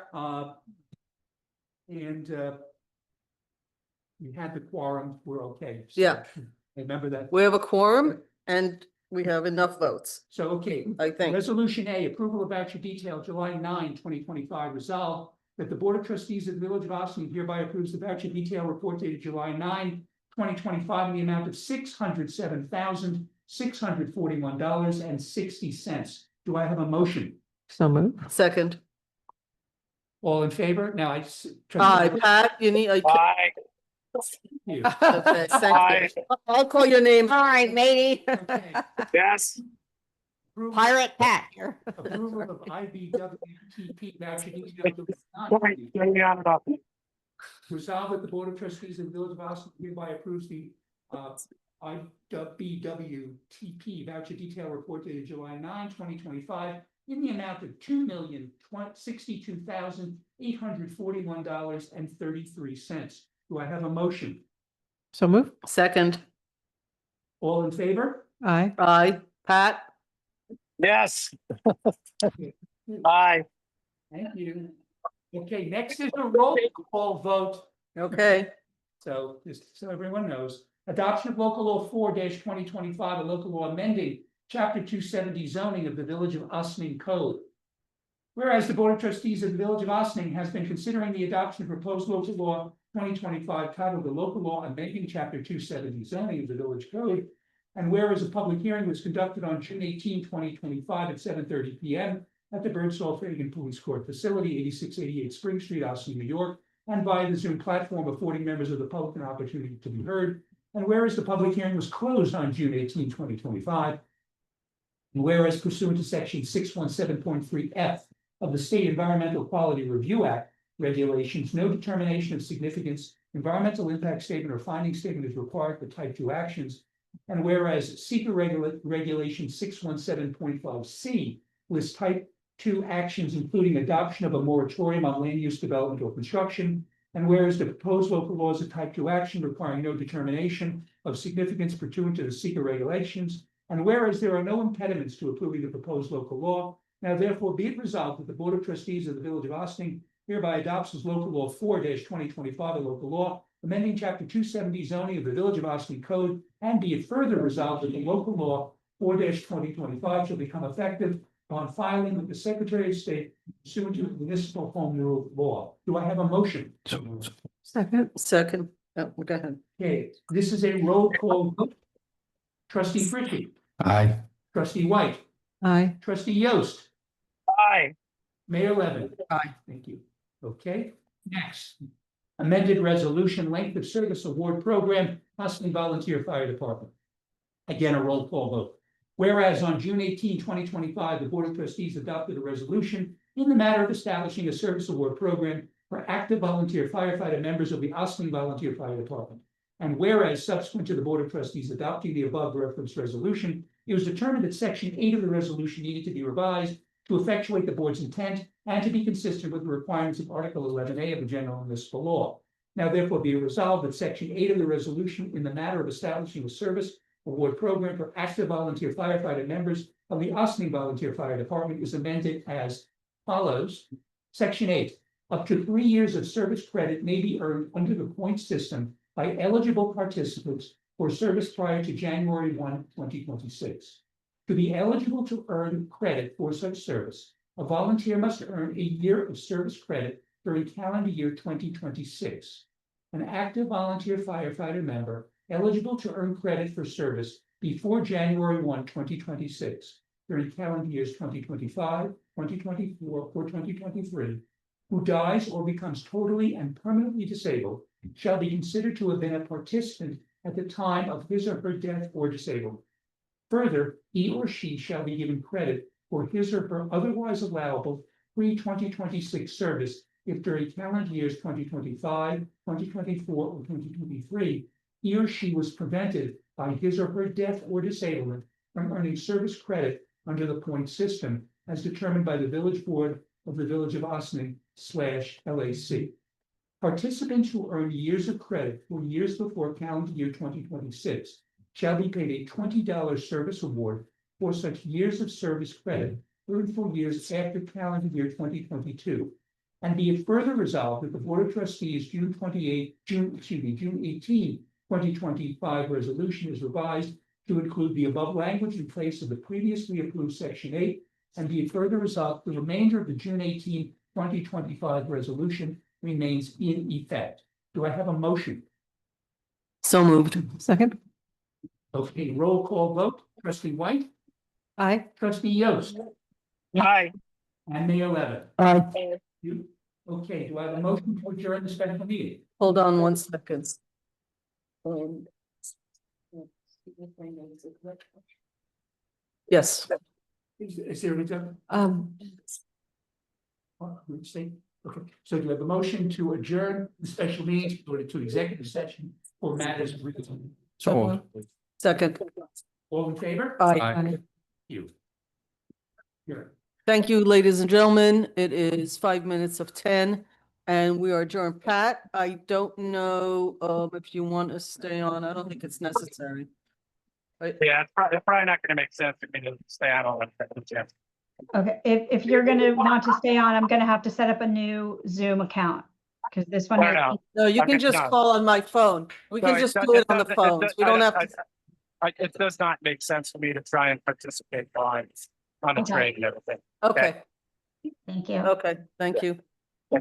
and we had the quorum, we're okay. So Yeah. Remember that. we have a quorum and we have enough votes, So, okay, I think. Resolution A, approval of voucher detail, July 9, 2025. Resolved that the Board of Trustees of the Village of Austin hereby approves the voucher detail report dated July 9, 2025 in the amount of $607,641.60. Do I have a motion? So moved. Second. All in favor? Now I. Aye, Pat, you need, Aye. okay, thank you. I'll call your name. All right, matey. Yes. Pirate Pat here. Approval of IBWTP voucher detail. Resolved that the Board of Trustees of the Village of Austin hereby approves the IBWTP voucher detail report dated July 9, 2025 in the amount of $2,062,841.33. Do I have a motion? So moved. Second. All in favor? Aye. Aye, Pat? Yes. Aye. Thank you. Okay, next is a roll call vote. Okay, So just so everyone knows, adoption of local law 4-2025, a local law amending chapter 270 zoning of the Village of Austin Code. Whereas the Board of Trustees of the Village of Austin has been considering the adoption of proposed local law 2025 titled the local law amending chapter 270 zoning of the Village Code. And whereas a public hearing was conducted on June 18, 2025 at 7:30 p.m. at the Birdsall Fagan Police Court Facility, 8688 Spring Street, Austin, New York, and via the Zoom platform affording members of the public an opportunity to be heard. And whereas the public hearing was closed on June 18, 2025. And whereas pursuant to section 617.3F of the State Environmental Quality Review Act regulations, no determination of significance, environmental impact statement or finding statement is required for type 2 actions. And whereas seeker regulation 617.5C lists type 2 actions, including adoption of a moratorium on land use development or construction. And whereas the proposed local law is a type 2 action requiring no determination of significance pursuant to the seeker regulations. And whereas there are no impediments to approving the proposed local law, now therefore be it resolved that the Board of Trustees of the Village of Austin hereby adopts as local law 4-2025, a local law amending chapter 270 zoning of the Village of Austin Code, and be it further resolved that the local law 4-2025 shall become effective on filing with the Secretary of State pursuant to the municipal home rule law. Do I have a motion? So moved. Second. second. Oh, go ahead. Okay, this is a roll call vote. Trustee Fritchie, Aye. Trustee White, Aye. Trustee Yost. Aye. Mayor Levin. Aye. Thank you. Okay, next. Amended resolution length of service award program, Austin Volunteer Fire Department. Again, a roll call vote. Whereas on June 18, 2025, the Board of Trustees adopted a resolution in the matter of establishing a service award program for active volunteer firefighter members of the Ossining Volunteer Fire Department. And whereas subsequent to the Board of Trustees adopting the above referenced resolution, it was determined that Section 8 of the resolution needed to be revised to effectuate the board's intent and to be consistent with the requirements of Article 11A of the General Municipal Law. Now therefore be it resolved that Section 8 of the resolution in the matter of establishing a service award program for active volunteer firefighter members of the Ossining Volunteer Fire Department is amended as follows. Section 8, up to 3 years of service credit may be earned under the point system by eligible participants for service prior to January 1, 2026. To be eligible to earn credit for such service, a volunteer must earn a year of service credit during calendar year 2026. An active volunteer firefighter member eligible to earn credit for service before January 1, 2026, during calendar years 2025, 2024, or 2023, who dies or becomes totally and permanently disabled, shall be considered to have been a participant at the time of his or her death or disablement. Further, he or she shall be given credit for his or her otherwise allowable pre-2026 service if during calendar years 2025, 2024, or 2023, he or she was prevented by his or her death or disablement from earning service credit under the point system as determined by the village board of the Village of Ossining /LAC. Participants who earn years of credit for years before calendar year 2026 shall be paid a $20 service award for such years of service credit earned for years after calendar year 2022. And be it further resolved that the Board of Trustees June 18, 2025 resolution is revised to include the above language in place of the previously approved Section 8, and be it further resolved the remainder of the June 18, 2025 resolution remains in effect. Do I have a motion? So moved. Second? Okay, roll call vote. Trustee White, Aye. trustee Yost, Aye. and Mayor Levitt. Aye. You, okay, do I have a motion to adjourn the special meeting? Hold on 1 second. Yes. Is there any? Say, okay, so do I have a motion to adjourn the special meeting to executive session for matters of reason? So, Second. All in favor? Aye. You. Here. Thank you, ladies and gentlemen. It is 5 minutes of 10 and we are adjourned. Pat, I don't know if you want to stay on. I don't think it's necessary. Yeah, it's probably not gonna make sense for me to stay out all that. Okay, if you're gonna want to stay on, I'm gonna have to set up a new Zoom account. Because this one Fair here, enough. No, you can Okay, just no. call on my phone. We can No, just it do it on the doesn't- phones. We don't have to. It does not make sense for me to try and participate on a Okay. trade and everything. Okay, thank you. okay, thank you.